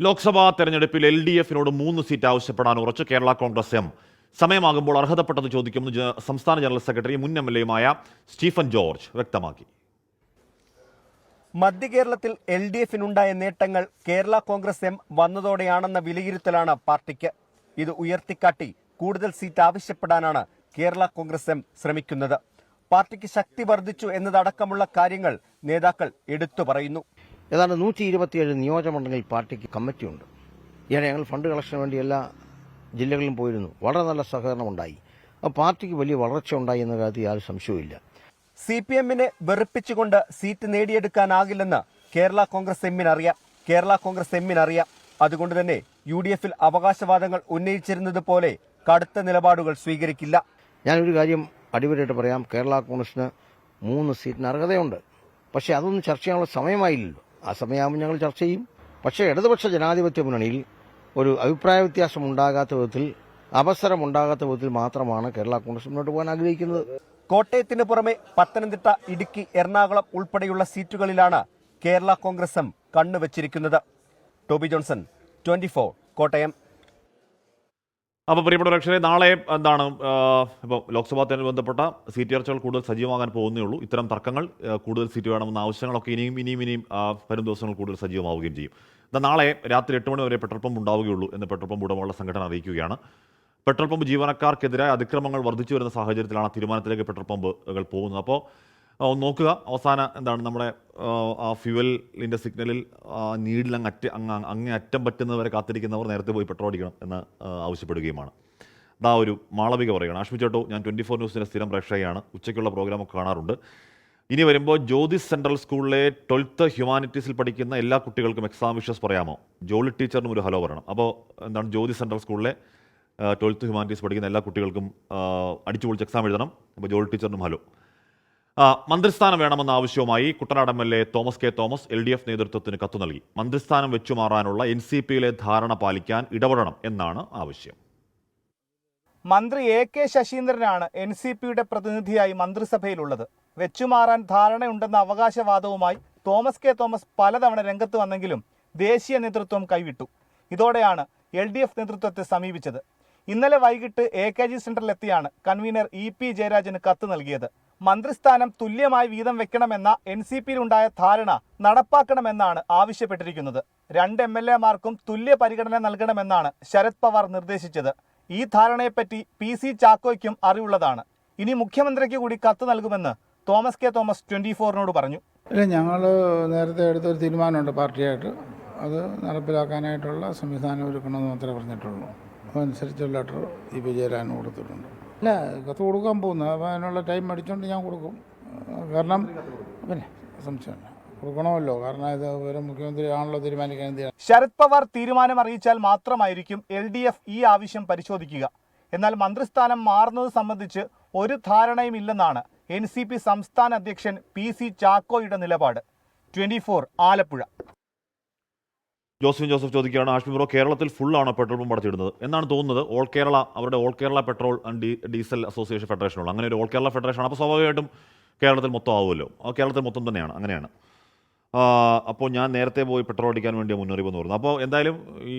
ലോക്സഭാ തെരഞ്ഞെടുപ്പിൽ LDFിനോട് 3 സീറ്റ് ആവശ്യപ്പെടാൻ ഉറച്ച് കേരള കോൺഗ്രസ് എം. സമയമാകുമ്പോൾ അർഹതപ്പെട്ടത് ചോദിക്കുമെന്ന് സംസ്ഥാന ജനറൽ സെക്രട്ടറി മുൻ MLAയുമായ സ്റ്റീഫൻ ജോർജ് വ്യക്തമാക്കി. മധ്യ കേരളത്തിൽ LDFിനുണ്ടായ നേട്ടങ്ങൾ കേരള കോൺഗ്രസ് എം വന്നതോടെയാണെന്ന വിലയിരുത്തലാണ് പാർട്ടിക്ക്. ഇത് ഉയർത്തിക്കാട്ടി കൂടുതൽ സീറ്റ് ആവശ്യപ്പെടാനാണ് കേരള കോൺഗ്രസ് എം ശ്രമിക്കുന്നത്. പാർട്ടിക്ക് ശക്തി വർദ്ധിച്ചു എന്നതടക്കമുള്ള കാര്യങ്ങൾ നേതാക്കൾ എടുത്തു പറയുന്നു. ഏതാണ്ട് 127 നിയോജകമണ്ഡലങ്ങളിൽ പാർട്ടിക്ക് കമ്മിറ്റിയുണ്ട്. ഈയിടെ ഞങ്ങൾ ഫണ്ട് കളക്ഷന് വേണ്ടി എല്ലാ ജില്ലകളിലും പോയിരുന്നു. വളരെ നല്ല സഹകരണം ഉണ്ടായി. ആ പാർട്ടിക്ക് വലിയ വളർച്ച ഉണ്ടായി എന്ന കാര്യത്തിൽ യാതൊരു സംശയവുമില്ല. CPMനെ വെറുപ്പിച്ചുകൊണ്ട് സീറ്റ് നേടിയെടുക്കാനാകില്ലെന്ന് കേരള കോൺഗ്രസ് എമ്മിനറിയാം. അതുകൊണ്ട് തന്നെ UDFിൽ അവകാശവാദങ്ങൾ ഉന്നയിച്ചിരുന്നത് പോലെ കടുത്ത നിലപാടുകൾ സ്വീകരിക്കില്ല. ഞാനൊരു കാര്യം അടിവരായിട്ട് പറയാം. കേരള കോൺഗ്രസിന് 3 സീറ്റിന് അർഹതയുണ്ട്. പക്ഷേ അതൊന്നും ചർച്ച ചെയ്യാനുള്ള സമയമായില്ലല്ലോ. ആ സമയമാകുമ്പോൾ ഞങ്ങൾ ചർച്ച ചെയ്യും. പക്ഷേ ഇടതുപക്ഷ ജനാധിപത്യ മുന്നണിയിൽ ഒരു അഭിപ്രായ വ്യത്യാസം ഉണ്ടാകാത്ത വിധത്തിൽ, അവസരമുണ്ടാകാത്ത വിധത്തിൽ മാത്രമാണ് കേരള കോൺഗ്രസ് മുന്നോട്ട് പോകാൻ ആഗ്രഹിക്കുന്നത്. കോട്ടയത്തിന് പുറമെ പത്തനംതിട്ട, ഇടുക്കി, എറണാകുളം ഉൾപ്പെടെയുള്ള സീറ്റുകളിലാണ് കേരള കോൺഗ്രസ് എം കണ്ണുവച്ചിരിക്കുന്നത്. ടോബി ജോൺസൺ, 24 കോട്ടയം. അപ്പോൾ പ്രിയപ്പെട്ട പ്രേക്ഷകരെ, നാളെ എന്താണ് ഇപ്പോൾ ലോക്സഭാ തെരഞ്ഞെടുപ്പ് ബന്ധപ്പെട്ട സീറ്റ് ചർച്ചകൾ കൂടുതൽ സജീവമാകാൻ പോകുന്നേ ഉള്ളൂ. ഇത്തരം തർക്കങ്ങൾ, കൂടുതൽ സീറ്റ് വേണമെന്ന ആവശ്യങ്ങളൊക്കെ ഇനിയും വരും ദിവസങ്ങൾ കൂടുതൽ സജീവമാവുകയും ചെയ്യും. നാളെ രാത്രി 8 മണി വരെ പെട്രോൾ പമ്പ് ഉണ്ടാവുകയുള്ളൂ എന്ന് പെട്രോൾ പമ്പ് ഉടമകളുടെ സംഘടന അറിയിക്കുകയാണ്. പെട്രോൾ പമ്പ് ജീവനക്കാർക്കെതിരായ അതിക്രമങ്ങൾ വർദ്ധിച്ചു വരുന്ന സാഹചര്യത്തിലാണ് തീരുമാനത്തിലേക്ക് പെട്രോൾ പമ്പുകൾ പോകുന്നത്. അപ്പോൾ നോക്കുക, അവസാനം എന്താണ് നമ്മുടെ ഫ്യൂവലിൻ്റെ സിഗ്നലിൽ നീഡിൽ അങ്ങേ അറ്റം പറ്റുന്നവരെ കാത്തിരിക്കുന്നവർ നേരത്തെ പോയി പെട്രോൾ അടിക്കണം എന്ന് ആവശ്യപ്പെടുകയുമാണ്. ഒരു മാളവിക പറയുകയാണ്. ആഷ്മി ചേട്ടോ, ഞാൻ 24 ന്യൂസിൻ്റെ സ്ഥിരം പ്രേക്ഷകയാണ്. ഉച്ചയ്ക്കുള്ള പ്രോഗ്രാമൊക്കെ കാണാറുണ്ട്. ഇനി വരുമ്പോൾ ജ്യോതിസ് സെൻട്രൽ സ്കൂളിലെ 12th ഹ്യൂമാനിറ്റീസിൽ പഠിക്കുന്ന എല്ലാ കുട്ടികൾക്കും എക്സാം വിഷസ് പറയാമോ? ജോളി ടീച്ചറിനും ഒരു ഹലോ പറയണം. അപ്പോൾ എന്താണ്, ജ്യോതിസ് സെൻട്രൽ സ്കൂളിലെ 12th ഹ്യൂമാനിറ്റീസ് പഠിക്കുന്ന എല്ലാ കുട്ടികൾക്കും അടിച്ചു പൊളിച്ച് എക്സാം എഴുതണം. അപ്പോൾ ജോളി ടീച്ചറിനും ഹലോ. മന്ത്രിസ്ഥാനം വേണമെന്ന ആവശ്യവുമായി Kuttanad MLA Thomas K Thomas LDF നേതൃത്വത്തിന് കത്ത് നൽകി. മന്ത്രിസ്ഥാനം വെച്ചുമാറാനുള്ള NCPയിലെ ധാരണ പാലിക്കാൻ ഇടപെടണം എന്നാണ് ആവശ്യം. മന്ത്രി AK ശശീന്ദ്രനാണ് NCPയുടെ പ്രതിനിധിയായി മന്ത്രിസഭയിലുള്ളത്. വെച്ചുമാറാൻ ധാരണയുണ്ടെന്ന അവകാശവാദവുമായി തോമസ് കെ തോമസ് പലതവണ രംഗത്ത് വന്നെങ്കിലും ദേശീയ നേതൃത്വം കൈവിട്ടു. ഇതോടെയാണ് LDF നേതൃത്വത്തെ സമീപിച്ചത്. ഇന്നലെ വൈകിട്ട് AKG സെന്ററിലെത്തിയാണ് കൺവീനർ EP ജയരാജന് കത്ത് നൽകിയത്. മന്ത്രിസ്ഥാനം തുല്യമായി വീതം വെക്കണമെന്ന NCPയിലുണ്ടായ ധാരണ നടപ്പാക്കണമെന്നാണ് ആവശ്യപ്പെട്ടിരിക്കുന്നത്. 2 MLAമാർക്കും തുല്യ പരിഗണന നൽകണമെന്നാണ് ശരത് പവാർ നിർദ്ദേശിച്ചത്. ഈ ധാരണയെപ്പറ്റി PC ചാക്കോയ്ക്കും അറിവുള്ളതാണ്. ഇനി മുഖ്യമന്ത്രിക്ക് കൂടി കത്ത് നൽകുമെന്ന് തോമസ് കെ തോമസ് 24-നോട് പറഞ്ഞു. ഇല്ല, ഞങ്ങൾ നേരത്തെ എടുത്തൊരു തീരുമാനമുണ്ട് പാർട്ടിയായിട്ട്. അത് നടപ്പിലാക്കാനായിട്ടുള്ള സംവിധാനം ഒരുക്കണമെന്ന് മാത്രമേ പറഞ്ഞിട്ടുള്ളൂ. അതനുസരിച്ച് ലെറ്റർ ഇ.പി. ജയരാജന് കൊടുത്തിട്ടുണ്ട്. ഇല്ല, കത്ത് കൊടുക്കാൻ പോകുന്നു. അപ്പോൾ അതിനുള്ള ടൈം മേടിച്ചുകൊണ്ട് ഞാൻ കൊടുക്കും. കാരണം പിന്നെ സംശയമില്ല, കൊടുക്കണമല്ലോ. കാരണം ഇത് ഒരു മുഖ്യമന്ത്രി ആണല്ലോ തീരുമാനിക്കാൻ. ശരത് പവാർ തീരുമാനം അറിയിച്ചാൽ മാത്രമായിരിക്കും LDF ഈ ആവശ്യം പരിശോധിക്കുക. എന്നാൽ മന്ത്രിസ്ഥാനം മാറുന്നത് സംബന്ധിച്ച് ഒരു ധാരണയും ഇല്ലെന്നാണ് NCP സംസ്ഥാന അധ്യക്ഷൻ PC ചാക്കോയുടെ നിലപാട്. 24 ആലപ്പുഴ. ജോസഫ് ചോദിക്കുകയാണ്, ആഷ്മി ബ്രോ, കേരളത്തിൽ ഫുള്ളാണ് പെട്രോൾ പമ്പ് അടച്ചിടുന്നത് എന്നാണ് തോന്നുന്നത്. അവരുടെ all Kerala petrol and diesel association ഫെഡറേഷനുള്ള അങ്ങനെ ഒരു ഓൾ കേരള ഫെഡറേഷൻ. അപ്പോൾ സ്വാഭാവികമായിട്ടും കേരളത്തിൽ മൊത്തം ആവുമല്ലോ. കേരളത്തിൽ മൊത്തം തന്നെയാണ്, അങ്ങനെയാണ്. അപ്പോൾ ഞാൻ നേരത്തെ പോയി പെട്രോൾ അടിക്കാൻ വേണ്ടി മുന്നറിയിപ്പ് എന്ന് പറയുന്നത്. അപ്പോൾ എന്തായാലും ഈ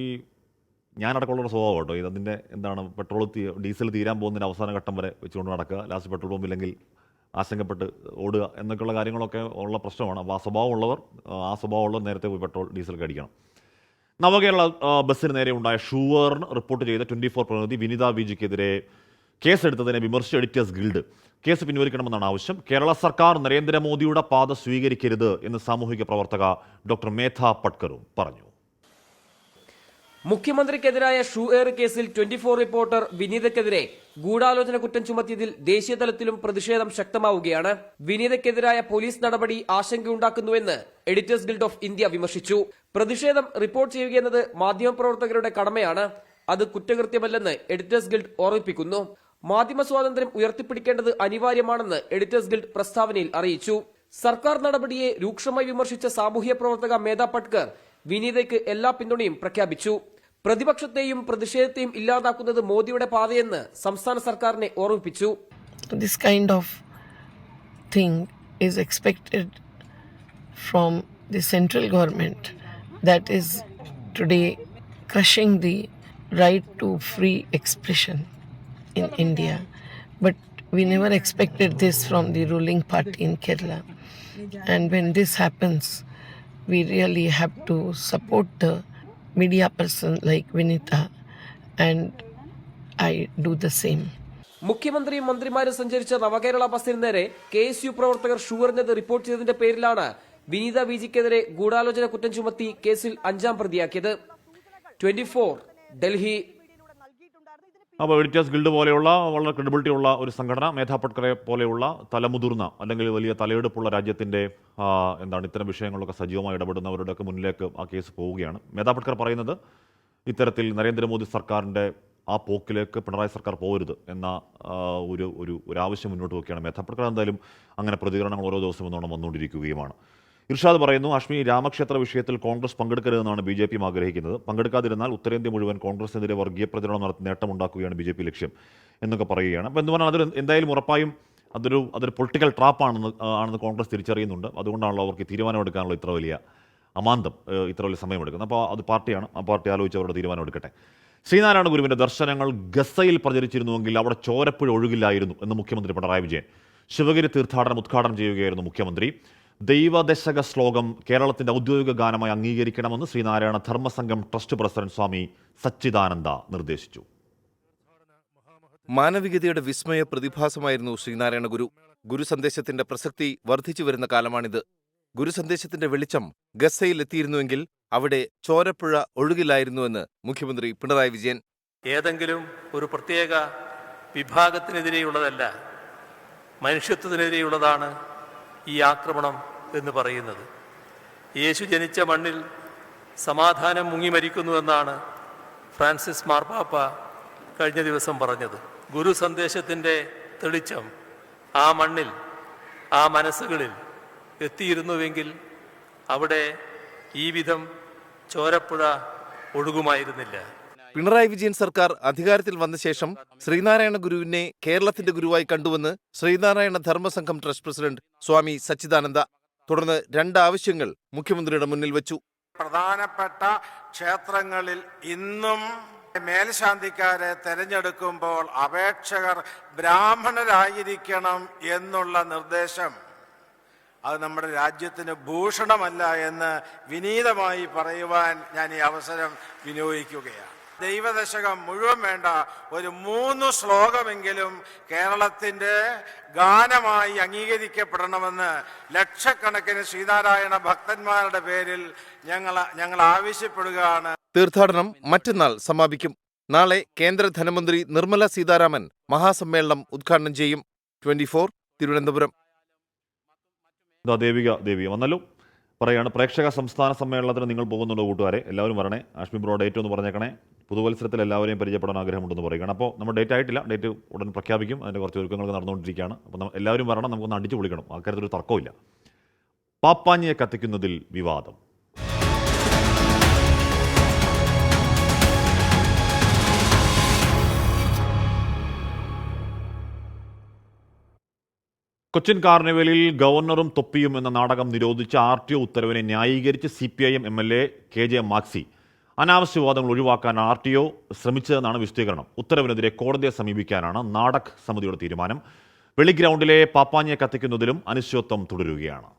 ഞാനടക്കമുള്ള സ്വഭാവം കേട്ടോ, അതിൻ്റെ എന്താണ് പെട്രോൾ ഡീസൽ തീരാൻ പോകുന്നതിൻ്റെ അവസാന ഘട്ടം വരെ വെച്ചുകൊണ്ട് നടക്കുക, ലാസ്റ്റ് പെട്രോൾ പമ്പില്ലെങ്കിൽ ആശങ്കപ്പെട്ട് ഓടുക എന്നൊക്കെയുള്ള കാര്യങ്ങളൊക്കെ ഉള്ള പ്രശ്നമാണ്. അപ്പോൾ ആ സ്വഭാവമുള്ളവർ നേരത്തെ പോയി പെട്രോൾ ഡീസലൊക്കെ അടിക്കണം. നവകേരള ബസ്സിന് നേരെ ഉണ്ടായ ഷൂവറിന് റിപ്പോർട്ട് ചെയ്ത 24 പ്രതിനിധി വിനിത വിജിക്കെതിരെ കേസെടുത്തതിനെ വിമർശിച്ച എഡിറ്റേഴ്സ് ഗിൽഡ് കേസ് പിൻവലിക്കണമെന്നാണ് ആവശ്യം. കേരള സർക്കാർ നരേന്ദ്രമോദിയുടെ പാത സ്വീകരിക്കരുത് എന്ന് സാമൂഹിക പ്രവർത്തക ഡോക്ടർ മേധ പട്കറും പറഞ്ഞു. മുഖ്യമന്ത്രിക്കെതിരായ ഷൂ എയർ കേസിൽ 24 റിപ്പോർട്ടർ വിനീതയ്ക്കെതിരെ ഗൂഢാലോചന കുറ്റം ചുമത്തിയതിൽ ദേശീയ തലത്തിലും പ്രതിഷേധം ശക്തമാവുകയാണ്. വിനീതയ്ക്കെതിരായ പോലീസ് നടപടി ആശങ്കയുണ്ടാക്കുന്നുവെന്ന് എഡിറ്റേഴ്സ് ഗിൽഡ് ഓഫ് ഇന്ത്യ വിമർശിച്ചു. പ്രതിഷേധം റിപ്പോർട്ട് ചെയ്യുകയെന്നത് മാധ്യമപ്രവർത്തകരുടെ കടമയാണ്, അത് കുറ്റകൃത്യമല്ലെന്ന് എഡിറ്റേഴ്സ് ഗിൽഡ് ഓർമ്മിപ്പിക്കുന്നു. മാധ്യമ സ്വാതന്ത്ര്യം ഉയർത്തിപ്പിടിക്കേണ്ടത് അനിവാര്യമാണെന്ന് എഡിറ്റേഴ്സ് ഗിൽഡ് പ്രസ്താവനയിൽ അറിയിച്ചു. സർക്കാർ നടപടിയെ രൂക്ഷമായി വിമർശിച്ച സാമൂഹ്യ പ്രവർത്തക മേധ പട്കർ വിനീതയ്ക്ക് എല്ലാ പിന്തുണയും പ്രഖ്യാപിച്ചു. പ്രതിപക്ഷത്തെയും പ്രതിഷേധത്തെയും ഇല്ലാതാക്കുന്നത് മോദിയുടെ പാതയെന്ന് സംസ്ഥാന സർക്കാരിനെ ഓർമ്മിപ്പിച്ചു. This kind of thing is expected from the central government that is today crushing the right to free expression in India. But we never expected this from the ruling party in Kerala. And when this happens, we really have to support the media person like Vinita, and I do the same. മുഖ്യമന്ത്രിയും മന്ത്രിമാരും സഞ്ചരിച്ച നവകേരള ബസ്സിന് നേരെ KSU പ്രവർത്തകർ ഷൂവറിനെത് റിപ്പോർട്ട് ചെയ്തതിന്റെ പേരിലാണ് വിനീത വിജിക്കെതിരെ ഗൂഢാലോചന കുറ്റം ചുമത്തി കേസിൽ 5ാം പ്രതിയാക്കിയത്. 24 ഡൽഹി. അപ്പോൾ എഡിറ്റേഴ്സ് ഗിൽഡ് പോലെയുള്ള വളരെ ക്രെഡിബിലിറ്റി ഉള്ള ഒരു സംഘടന, മേധ പട്കറെ പോലെയുള്ള തലമുതിർന്ന അല്ലെങ്കിൽ വലിയ തലയെടുപ്പുള്ള രാജ്യത്തിൻ്റെ ഇത്തരം വിഷയങ്ങളൊക്കെ സജീവമായി ഇടപെടുന്നവരുടെയൊക്കെ മുന്നിലേക്ക് ആ കേസ് പോവുകയാണ്. മേധ പട്കർ പറയുന്നത് ഇത്തരത്തിൽ നരേന്ദ്രമോദി സർക്കാരിൻ്റെ ആ പോക്കിലേക്ക് പിണറായി സർക്കാർ പോകരുത് എന്ന ഒരു ആവശ്യം മുന്നോട്ട് വയ്ക്കുകയാണ് മേധ പട്കർ. എന്തായാലും അങ്ങനെ പ്രതികരണങ്ങൾ ഓരോ ദിവസവും എന്നോണം വന്നുകൊണ്ടിരിക്കുകയുമാണ്. ഇർഷാദ് പറയുന്നു, അഷ്മി, രാമക്ഷേത്ര വിഷയത്തിൽ കോൺഗ്രസ് പങ്കെടുക്കരുതെന്നാണ് BJP ആഗ്രഹിക്കുന്നത്. പങ്കെടുക്കാതിരുന്നാൽ ഉത്തരേന്ത്യ മുഴുവൻ കോൺഗ്രസിനെതിരെ വർഗീയ പ്രചരണം നടത്തി നേട്ടമുണ്ടാക്കുകയാണ് BJP ലക്ഷ്യം എന്നൊക്കെ പറയുകയാണ്. അപ്പോൾ എന്ന് പറഞ്ഞാൽ എന്തായാലും ഉറപ്പായും അതൊരു പൊളിറ്റിക്കൽ ട്രാപ്പാണെന്ന് കോൺഗ്രസ് തിരിച്ചറിയുന്നുണ്ട്. അതുകൊണ്ടാണല്ലോ അവർക്ക് തീരുമാനമെടുക്കാനുള്ള ഇത്ര വലിയ അമാന്തം, ഇത്ര വലിയ സമയമെടുക്കുന്നത്. അപ്പോൾ അത് പാർട്ടിയാണ്, ആ പാർട്ടി ആലോചിച്ച് അവരുടെ തീരുമാനം എടുക്കട്ടെ. ശ്രീനാരായണ ഗുരുവിൻ്റെ ദർശനങ്ങൾ ഗസയിൽ പ്രചരിച്ചിരുന്നുവെങ്കിൽ അവിടെ ചോരപ്പുഴ ഒഴുകില്ലായിരുന്നു എന്ന് മുഖ്യമന്ത്രി പിണറായി വിജയൻ. ശിവഗിരി തീർത്ഥാടനം ഉദ്ഘാടനം ചെയ്യുകയായിരുന്നു മുഖ്യമന്ത്രി. ദൈവദശക ശ്ലോകം കേരളത്തിന്റെ ഔദ്യോഗിക ഗാനമായി അംഗീകരിക്കണമെന്ന് ശ്രീനാരായണ ധർമ്മസംഘം ട്രസ്റ്റ് പ്രസിഡന്റ് സ്വാമി സച്ചിദാനന്ദ നിർദ്ദേശിച്ചു. മാനവികതയുടെ വിസ്മയ പ്രതിഭാസമായിരുന്നു ശ്രീനാരായണ ഗുരു. ഗുരു സന്ദേശത്തിന്റെ പ്രസക്തി വർദ്ധിച്ചു വരുന്ന കാലമാണിത്. ഗുരു സന്ദേശത്തിന്റെ വെളിച്ചം ഗസയിൽ എത്തിയിരുന്നുവെങ്കിൽ അവിടെ ചോരപ്പുഴ ഒഴുകില്ലായിരുന്നുവെന്ന് മുഖ്യമന്ത്രി പിണറായി വിജയൻ. ഏതെങ്കിലും ഒരു പ്രത്യേക വിഭാഗത്തിനെതിരെയുള്ളതല്ല, മനുഷ്യത്വത്തിനെതിരെയുള്ളതാണ് ഈ ആക്രമണം എന്ന് പറയുന്നത്. യേശു ജനിച്ച മണ്ണിൽ സമാധാനം മുങ്ങിമരിക്കുന്നുവെന്നാണ് ഫ്രാൻസിസ് മാർപ്പാപ്പ കഴിഞ്ഞ ദിവസം പറഞ്ഞത്. ഗുരു സന്ദേശത്തിൻ്റെ തെളിച്ചം ആ മണ്ണിൽ, ആ മനസ്സുകളിൽ എത്തിയിരുന്നുവെങ്കിൽ അവിടെ ഈ വിധം ചോരപ്പുഴ ഒഴുകുമായിരുന്നില്ല. പിണറായി വിജയൻ സർക്കാർ അധികാരത്തിൽ വന്ന ശേഷം ശ്രീനാരായണ ഗുരുവിനെ കേരളത്തിന്റെ ഗുരുവായി കണ്ടുവെന്ന് ശ്രീനാരായണ ധർമ്മസംഘം ട്രസ്റ്റ് പ്രസിഡന്റ് സ്വാമി സച്ചിദാനന്ദ. തുടർന്ന് 2 ആവശ്യങ്ങൾ മുഖ്യമന്ത്രിയുടെ മുന്നിൽ വെച്ചു. പ്രധാനപ്പെട്ട ക്ഷേത്രങ്ങളിൽ ഇന്നും മേൽശാന്തിക്കാരെ തെരഞ്ഞെടുക്കുമ്പോൾ അപേക്ഷകർ ബ്രാഹ്മണരായിരിക്കണം എന്നുള്ള നിർദ്ദേശം അത് നമ്മുടെ രാജ്യത്തിന് ഭൂഷണമല്ല എന്ന് വിനീതമായി പറയുവാൻ ഞാൻ ഈ അവസരം വിനിയോഗിക്കുകയാണ്. ദൈവദശകം മുഴുവൻ വേണ്ട, ഒരു 3 ശ്ലോകമെങ്കിലും കേരളത്തിന്റെ ഗാനമായി അംഗീകരിക്കപ്പെടണമെന്ന് ലക്ഷക്കണക്കിന് ശ്രീനാരായണ ഭക്തന്മാരുടെ പേരിൽ ഞങ്ങൾ ആവശ്യപ്പെടുകയാണ്. തീർത്ഥാടനം മറ്റന്നാൾ സമാപിക്കും. നാളെ കേന്ദ്ര ധനമന്ത്രി നിർമ്മല സീതാരാമൻ മഹാസമ്മേളനം ഉദ്ഘാടനം ചെയ്യും. 24 തിരുവനന്തപുരം. ദേവിക വന്നല്ലോ പറയാണ്, പ്രേക്ഷക സംസ്ഥാന സമ്മേളനത്തിന് നിങ്ങൾ പോകുന്നുണ്ടോ കൂട്ടുകാരെ? എല്ലാവരും വരണേ. ആഷ്മി ബ്രോ ഡേറ്റ് ഒന്ന് പറഞ്ഞേക്കണേ. പുതുവത്സരത്തിൽ എല്ലാവരെയും പരിചയപ്പെടാൻ ആഗ്രഹമുണ്ടെന്ന് പറയുകയാണ്. അപ്പോൾ നമ്മൾ ഡേറ്റ് ആയിട്ടില്ല, ഡേറ്റ് ഉടൻ പ്രഖ്യാപിക്കും. അതിൻ്റെ കുറച്ച് ഒരുക്കങ്ങൾ നടന്നുകൊണ്ടിരിക്കുകയാണ്. അപ്പോൾ എല്ലാവരും വരണം, നമുക്കൊന്ന് അടിച്ചു പൊളിക്കണം. അക്കാര്യത്തിലൊരു തർക്കമില്ല. പാപ്പാഞ്ഞിയെ കത്തിക്കുന്നതിൽ വിവാദം. കൊച്ചിൻ കാർണിവലിൽ ഗവർണറും തൊപ്പിയും എന്ന നാടകം നിരോധിച്ച RTO ഉത്തരവിനെ ന്യായീകരിച്ച് CPIM MLA KJ മാക്സി. അനാവശ്യ വിവാദങ്ങൾ ഒഴിവാക്കാൻ RTO ശ്രമിച്ചതെന്നാണ് വിശദീകരണം. ഉത്തരവിനെതിരെ കോടതിയെ സമീപിക്കാനാണ് നാടക് സമിതിയുടെ തീരുമാനം. വെളിഗ്രൗണ്ടിലെ പാപ്പാഞ്ഞിയെ കത്തിക്കുന്നതിലും അനിശ്ചിതത്വം തുടരുകയാണ്.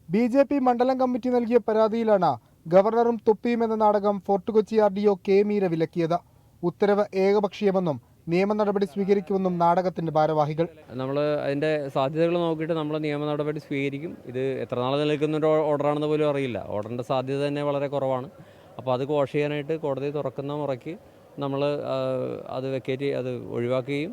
BJP മണ്ഡലം കമ്മിറ്റി നൽകിയ പരാതിയിലാണ് ഗവർണറും തൊപ്പിയും എന്ന നാടകം ഫോർട്ട് കൊച്ചി RDO K മീര വിലക്കിയത്. ഉത്തരവ് ഏകപക്ഷീയമെന്നും നിയമ നടപടി സ്വീകരിക്കുമെന്നും നാടകത്തിന്റെ ഭാരവാഹികൾ. നമ്മൾ അതിന്റെ സാധ്യതകൾ നോക്കിയിട്ട് നമ്മൾ നിയമ നടപടി സ്വീകരിക്കും. ഇത് എത്ര നാൾ നിൽക്കുന്ന ഒരു ഓർഡറാണെന്ന് പോലും അറിയില്ല. ഓർഡറിന്റെ സാധ്യത തന്നെ വളരെ കുറവാണ്. അപ്പോൾ അത് കോഷ് ചെയ്യാനായിട്ട് കോടതി തുറക്കുന്ന മുറയ്ക്ക് നമ്മൾ അത് വെക്കേറ്റ് അത് ഒഴിവാക്കുകയും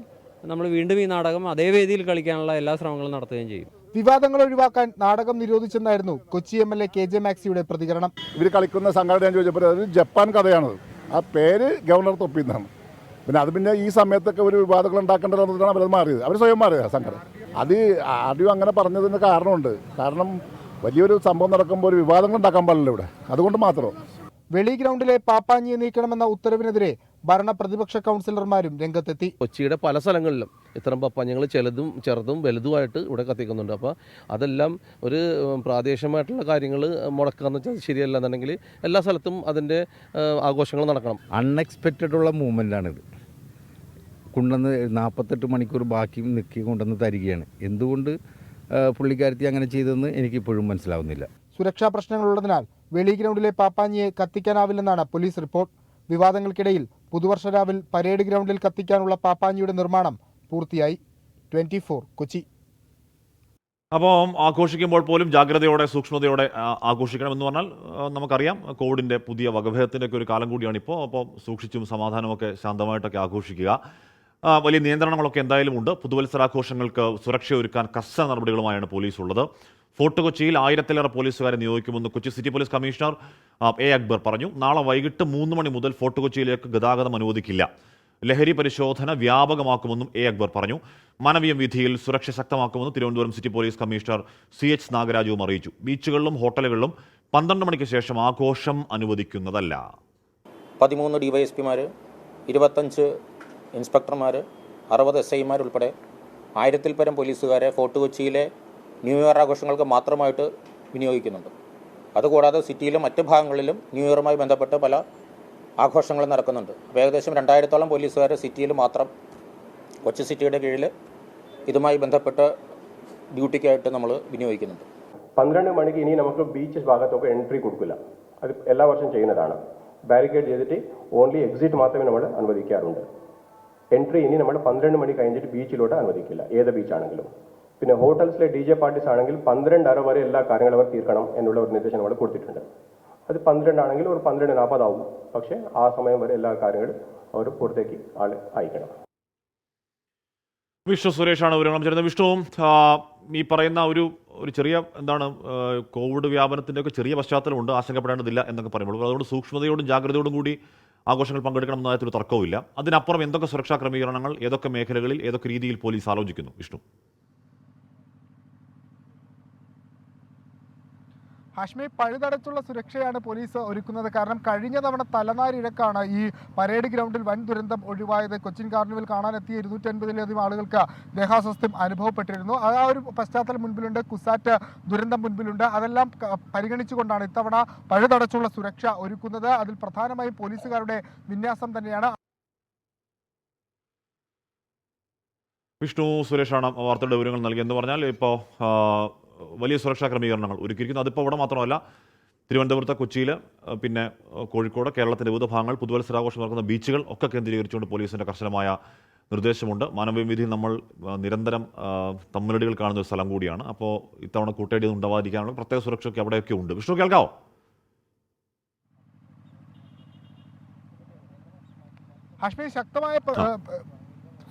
നമ്മൾ വീണ്ടും ഈ നാടകം അതേ വേദിയിൽ കളിക്കാനുള്ള എല്ലാ ശ്രമങ്ങളും നടത്തുകയും ചെയ്യും. വിവാദങ്ങൾ ഒഴിവാക്കാൻ നാടകം നിരോധിച്ചെന്നായിരുന്നു കൊച്ചി MLA KJ മാക്സിയുടെ പ്രതികരണം. ഇവർ കളിക്കുന്ന സംഘടന ചോദിച്ചപ്പോൾ അത് ജപ്പാൻ കഥയാണത്. ആ പേര് ഗവർണർ തൊപ്പി എന്നാണ്. പിന്നെ ഈ സമയത്തൊക്കെ ഒരു വിവാദങ്ങൾ ഉണ്ടാക്കേണ്ടത് എന്നതാണ് അവരത് മാറിയത്. അവർ സ്വയം മാറിയത് സംഘടന. അത് ആദ്യം അങ്ങനെ പറഞ്ഞതിന് കാരണമുണ്ട്. കാരണം വലിയൊരു സംഭവം നടക്കുമ്പോൾ ഒരു വിവാദങ്ങൾ ഉണ്ടാക്കാൻ പാടില്ല ഇവിടെ. അതുകൊണ്ട് മാത്രം. വെളി ഗ്രൗണ്ടിലെ പാപ്പാഞ്ഞിയെ നീക്കണമെന്ന ഉത്തരവിനെതിരെ ഭരണ പ്രതിപക്ഷ കൗൺസിലർമാരും രംഗത്തെത്തി. കൊച്ചിയുടെ പല സ്ഥലങ്ങളിലും ഇത്തരം പപ്പാഞ്ഞങ്ങൾ ചെറുതും വലുതുമായിട്ട് ഇവിടെ കത്തിക്കുന്നുണ്ട്. അപ്പോൾ അതെല്ലാം ഒരു പ്രാദേശികമായിട്ടുള്ള കാര്യങ്ങൾ മുടക്കാന്ന് വെച്ചാൽ ശരിയല്ല. എന്നുണ്ടെങ്കിൽ എല്ലാ സ്ഥലത്തും അതിൻ്റെ ആഘോഷങ്ങൾ നടക്കണം. അൺഎക്സ്പെക്റ്റഡുള്ള മൂവ്മെൻ്റാണിത്. കൊണ്ടുവന്ന് 48 മണിക്കൂർ ബാക്കിയും നിൽക്കി കൊണ്ടുവന്ന് തരികയാണ്. എന്തുകൊണ്ട് പുള്ളിക്കാരത്തി അങ്ങനെ ചെയ്തതെന്ന് എനിക്കിപ്പോഴും മനസ്സിലാവുന്നില്ല. സുരക്ഷാ പ്രശ്നങ്ങളുള്ളതിനാൽ വെളി ഗ്രൗണ്ടിലെ പാപ്പാഞ്ഞിയെ കത്തിക്കാനാവില്ലെന്നാണ് പോലീസ് റിപ്പോർട്ട്. വിവാദങ്ങൾക്കിടയിൽ പുതുവർഷ രാവിൽ പരേഡ് ഗ്രൗണ്ടിൽ കത്തിക്കാനുള്ള പാപ്പാഞ്ഞിയുടെ നിർമ്മാണം പൂർത്തിയായി. 24 കൊച്ചി. അപ്പോൾ ആഘോഷിക്കുമ്പോൾ പോലും ജാഗ്രതയോടെ സൂക്ഷ്മതയോടെ ആഘോഷിക്കണമെന്ന് പറഞ്ഞാൽ നമുക്കറിയാം കോവിഡിൻ്റെ പുതിയ വകഭേദത്തിൻ്റെ ഒക്കെ ഒരു കാലം കൂടിയാണ് ഇപ്പോൾ. അപ്പോൾ സൂക്ഷിച്ചും സമാധാനമൊക്കെ ശാന്തമായിട്ടൊക്കെ ആഘോഷിക്കുക. വലിയ നിയന്ത്രണങ്ങളൊക്കെ എന്തായാലും ഉണ്ട്. പുതുവത്സരാഘോഷങ്ങൾക്ക് സുരക്ഷയൊരുക്കാൻ കർശന നടപടികളുമായാണ് പോലീസ് ഉള്ളത്. ഫോർട്ട് കൊച്ചിയിൽ 1000-ലേറെ പോലീസുകാരെ നിയോഗിക്കുമെന്ന് Kochi city police commissioner A Akbar പറഞ്ഞു. നാളെ വൈകിട്ട് 3 മണി മുതൽ ഫോർട്ട് കൊച്ചിയിലേക്ക് ഗതാഗതം അനുവദിക്കില്ല. ലഹരി പരിശോധന വ്യാപകമാക്കുമെന്നും A അക്ബർ പറഞ്ഞു. മാനവീയം വീഥിയിൽ സുരക്ഷ ശക്തമാക്കുമെന്ന് Thiruvananthapuram city police commissioner CH നാഗരാജുവും അറിയിച്ചു. ബീച്ചുകളിലും ഹോട്ടലുകളിലും 12 മണിക്ക് ശേഷം ആഘോഷം അനുവദിക്കുന്നതല്ല. 13 DYSPമാർ, 25 ഇൻസ്പെക്ടർമാർ, 60 SIമാർ ഉൾപ്പെടെ 1000-ൽ പരം പോലീസുകാരെ ഫോർട്ട് കൊച്ചിയിലെ ന്യൂ ഇയർ ആഘോഷങ്ങൾക്ക് മാത്രമായിട്ട് വിനിയോഗിക്കുന്നുണ്ട്. അതുകൂടാതെ സിറ്റിയിലും മറ്റ് ഭാഗങ്ങളിലും ന്യൂ ഇയറുമായി ബന്ധപ്പെട്ട് പല ആഘോഷങ്ങളും നടക്കുന്നുണ്ട്. അപ്പോൾ ഏകദേശം 2000-ഓളം പോലീസുകാർ സിറ്റിയിൽ മാത്രം കൊച്ചി സിറ്റിയുടെ കീഴിൽ ഇതുമായി ബന്ധപ്പെട്ട് ഡ്യൂട്ടിക്കായിട്ട് നമ്മൾ വിനിയോഗിക്കുന്നുണ്ട്. 12 മണിക്ക് ഇനി നമുക്ക് ബീച്ച് ഭാഗത്തൊക്കെ എൻട്രി കൊടുക്കില്ല. അത് എല്ലാ വർഷം ചെയ്യുന്നതാണ്. ബാരിക്കേഡ് ചെയ്തിട്ട് ഓൺലി എക്സിറ്റ് മാത്രമേ നമ്മൾ അനുവദിക്കാറുണ്ട്. എൻട്രി ഇനി നമ്മൾ 12 മണി കഴിഞ്ഞിട്ട് ബീച്ചിലോട്ട് അനുവദിക്കില്ല, ഏത് ബീച്ചാണെങ്കിലും. പിന്നെ ഹോട്ടൽസിലെ DJ പാർട്ടീസ് ആണെങ്കിൽ 12:30 വരെ എല്ലാ കാര്യങ്ങളും അവർ തീർക്കണം എന്നുള്ള ഒരു നിർദ്ദേശം നമ്മൾ കൊടുത്തിട്ടുണ്ട്. അത് 12 ആണെങ്കിൽ ഒരു 12:40 ആവും. പക്ഷേ ആ സമയം വരെ എല്ലാ കാര്യങ്ങളും അവർ പുറത്തേക്ക് അയക്കണം. വിഷ്ണു സുരേഷാണ് വിവരങ്ങൾ ചേരുന്നത്. വിഷ്ണു, ഈ പറയുന്ന ഒരു ചെറിയ കോവിഡ് വ്യാപനത്തിൻ്റെ ഒക്കെ ചെറിയ പശ്ചാത്തലമുണ്ട്, ആശങ്കപ്പെടേണ്ടതില്ല എന്നൊക്കെ പറയുമ്പോൾ അതുകൊണ്ട് സൂക്ഷ്മതയോടും ജാഗ്രതയോടും കൂടി ആഘോഷങ്ങൾ പങ്കെടുക്കണം എന്നൊരു തർക്കവുമില്ല. അതിനപ്പുറം എന്തൊക്കെ സുരക്ഷാ ക്രമീകരണങ്ങൾ ഏതൊക്കെ മേഖലകളിൽ ഏതൊക്കെ രീതിയിൽ പോലീസ് ആലോചിക്കുന്നു? വിഷ്ണു. ഹാഷ്മി, പഴുതടച്ചുള്ള സുരക്ഷയാണ് പോലീസ് ഒരുക്കുന്നത്. കാരണം കഴിഞ്ഞ തവണ തലനാരിഴക്കാണ് ഈ പരേഡ് ഗ്രൗണ്ടിൽ വൻ ദുരന്തം ഒഴിവായത്. കൊച്ചിൻ കാർണിവൽ കാണാനെത്തിയ 250-ലധികം ആളുകൾക്ക് ദേഹാസ്വാസ്ഥ്യം അനുഭവപ്പെട്ടിരുന്നു. ആ ഒരു പശ്ചാത്തലം മുൻപിലുണ്ട്, കുസാറ്റ് ദുരന്തം മുൻപിലുണ്ട്. അതെല്ലാം പരിഗണിച്ചുകൊണ്ടാണ് ഇത്തവണ പഴുതടച്ചുള്ള സുരക്ഷ ഒരുക്കുന്നത്. അതിൽ പ്രധാനമായും പോലീസുകാരുടെ വിന്യാസം തന്നെയാണ്. വിഷ്ണു സുരേഷാണ് വാർത്തയുടെ വിവരങ്ങൾ നൽകിയെന്ന് പറഞ്ഞാൽ ഇപ്പോൾ വലിയ സുരക്ഷാ ക്രമീകരണങ്ങൾ ഒരുക്കിയിരിക്കുന്നു. അതിപ്പോൾ ഇവിടെ മാത്രമല്ല, തിരുവനന്തപുരത്ത്, കൊച്ചിയിൽ, പിന്നെ കോഴിക്കോട്, കേരളത്തിൻ്റെ വിവിധ ഭാഗങ്ങൾ പുതുവത്സരാഘോഷം നടക്കുന്ന ബീച്ചുകൾ ഒക്കെ കേന്ദ്രീകരിച്ചുകൊണ്ട് പോലീസിൻ്റെ കർശനമായ നിർദ്ദേശമുണ്ട്. മാനവവിധിയിൽ നമ്മൾ നിരന്തരം തമ്മിലടികൾ കാണുന്ന ഒരു സ്ഥലം കൂടിയാണ്. അപ്പോൾ ഇത്തവണ കൂട്ടയടി ഉണ്ടാവാതിരിക്കാനുള്ള പ്രത്യേക സുരക്ഷയൊക്കെ അവിടെയൊക്കെ ഉണ്ട്. വിഷ്ണു, കേൾക്കാവോ? ഹാഷ്മി, ശക്തമായ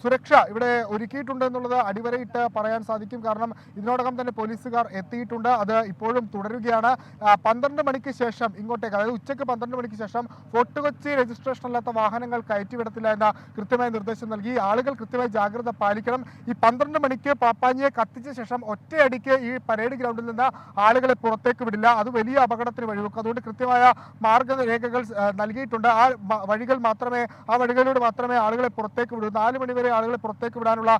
സുരക്ഷ ഇവിടെ ഒരുക്കിയിട്ടുണ്ട് എന്നുള്ളത് അടിവരയിട്ട് പറയാൻ സാധിക്കും. കാരണം ഇതിനോടകം തന്നെ പോലീസുകാർ എത്തിയിട്ടുണ്ട്. അത് ഇപ്പോഴും തുടരുകയാണ്. 12 മണിക്ക് ശേഷം ഇങ്ങോട്ടേക്ക്, അതായത് ഉച്ചയ്ക്ക് 12 മണിക്ക് ശേഷം ഫോർട്ട് കൊച്ചി രജിസ്ട്രേഷൻ അല്ലാത്ത വാഹനങ്ങൾ കയറ്റിവിടത്തില്ല എന്ന കൃത്യമായ നിർദ്ദേശം നൽകി. ആളുകൾ കൃത്യമായി ജാഗ്രത പാലിക്കണം. ഈ 12 മണിക്ക് പാപ്പാഞ്ഞിയെ കത്തിച്ച ശേഷം ഒറ്റയടിക്ക് ഈ പരേഡ് ഗ്രൗണ്ടിൽ നിന്ന് ആളുകളെ പുറത്തേക്ക് വിടില്ല. അത് വലിയ അപകടത്തിന് വഴിവെക്കും. അതുകൊണ്ട് കൃത്യമായ മാർഗരേഖകൾ നൽകിയിട്ടുണ്ട്. ആ വഴികളിലൂടെ മാത്രമേ ആളുകളെ പുറത്തേക്ക് വിടൂ. 4 മണിവരെ ആളുകളെ പുറത്തേക്ക് വിടാനുള്ള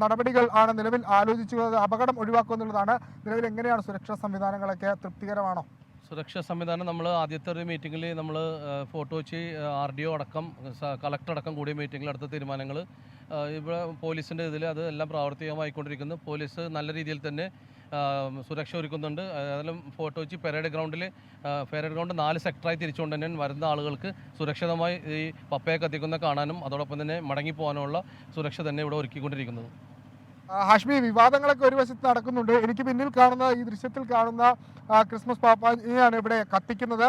നടപടികൾ ആണ് നിലവിൽ ആലോചിച്ചുള്ളത്. അപകടം ഒഴിവാക്കുക എന്നുള്ളതാണ്. നിലവിൽ എങ്ങനെയാണ് സുരക്ഷാ സംവിധാനങ്ങളൊക്കെ? തൃപ്തികരമാണോ? സുരക്ഷാ സംവിധാനം നമ്മൾ ആദ്യത്തെ ഒരു മീറ്റിങ്ങിൽ നമ്മൾ ഫോർട്ട് കൊച്ചി RDO അടക്കം കളക്ടർ അടക്കം കൂടിയ മീറ്റിങ്ങിൽ എടുത്ത തീരുമാനങ്ങൾ ഇവിടെ പോലീസിൻ്റെ ഇതിൽ അത് എല്ലാം പ്രാവർത്തികമായിക്കൊണ്ടിരിക്കുന്നു. പോലീസ് നല്ല രീതിയിൽ തന്നെ സുരക്ഷ ഒരുക്കുന്നുണ്ട്. ഏതായാലും ഫോർട്ട് കൊച്ചി പരേഡ് ഗ്രൗണ്ട് 4 സെക്ടറായി തിരിച്ചുകൊണ്ട് തന്നെ വരുന്ന ആളുകൾക്ക് സുരക്ഷിതമായി ഈ പപ്പയെ കത്തിക്കുന്ന കാണാനും അതോടൊപ്പം തന്നെ മടങ്ങിപ്പോകാനുള്ള സുരക്ഷ തന്നെ ഇവിടെ ഒരുക്കിക്കൊണ്ടിരിക്കുന്നത്. ഹാഷ്മി, വിവാദങ്ങളൊക്കെ ഒരു വശത്ത് നടക്കുന്നുണ്ട്. എനിക്ക് പിന്നിൽ കാണുന്ന ഈ ദൃശ്യത്തിൽ കാണുന്ന ക്രിസ്മസ് പാപ്പായാണ് ഇവിടെ കത്തിക്കുന്നത്.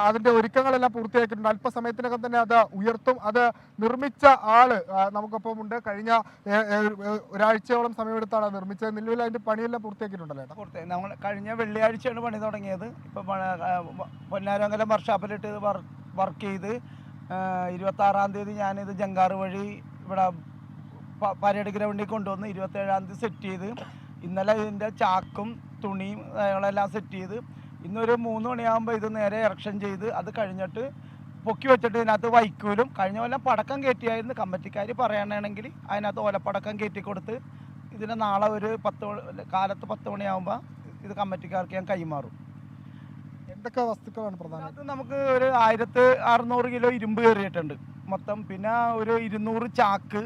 അതിന്റെ ഒരുക്കങ്ങളെല്ലാം പൂർത്തിയാക്കിയിട്ടുണ്ട്. അല്പസമയത്തിനകം തന്നെ അത് ഉയർത്തും. അത് നിർമ്മിച്ച ആള് നമുക്കൊപ്പം ഉണ്ട്. കഴിഞ്ഞ ഒരാഴ്ചയോളം സമയമെടുത്താണ് നിർമ്മിച്ചത്. നിലവിൽ അതിന്റെ പണിയെല്ലാം പൂർത്തിയാക്കിയിട്ടുണ്ടല്ലോ? നമ്മൾ കഴിഞ്ഞ വെള്ളിയാഴ്ചയാണ് പണി തുടങ്ങിയത്. ഇപ്പം പൊന്നാരമംഗലം വർക്ക്ഷോപ്പിലിട്ട് വർക്ക് ചെയ്ത് 26-ാം തീയതി ഞാനിത് ജങ്കാറ് വഴി ഇവിടെ പരേഡ് ഗ്രൗണ്ടിൽ കൊണ്ടുവന്ന് 27-ാം തീയതി സെറ്റ് ചെയ്ത് ഇന്നലെ ഇതിൻ്റെ ചാക്കും തുണിയും അതെല്ലാം സെറ്റ് ചെയ്ത് ഇന്നൊരു 3 മണിയാകുമ്പോൾ ഇത് നേരെ ഇറക്ഷൻ ചെയ്ത് അത് കഴിഞ്ഞിട്ട് പൊക്കി വെച്ചിട്ട് ഇതിനകത്ത് വൈക്കോലും കഴിഞ്ഞ കൊല്ലം പടക്കം കയറ്റിയായിരുന്നു. കമ്മിറ്റിക്കാർ പറയുകയാണെങ്കിൽ അതിനകത്ത് ഓലപ്പടക്കം കയറ്റിക്കൊടുത്ത് ഇതിന് നാളെ ഒരു കാലത്ത് 10 മണിയാകുമ്പോൾ ഇത് കമ്മിറ്റിക്കാർക്ക് ഞാൻ കൈമാറും. എന്തൊക്കെ വസ്തുക്കളാണ് പ്രധാനം? അത് നമുക്ക് ഒരു 1600 കിലോ ഇരുമ്പ് കയറിയിട്ടുണ്ട് മൊത്തം. പിന്നെ ഒരു 200 ചാക്ക്,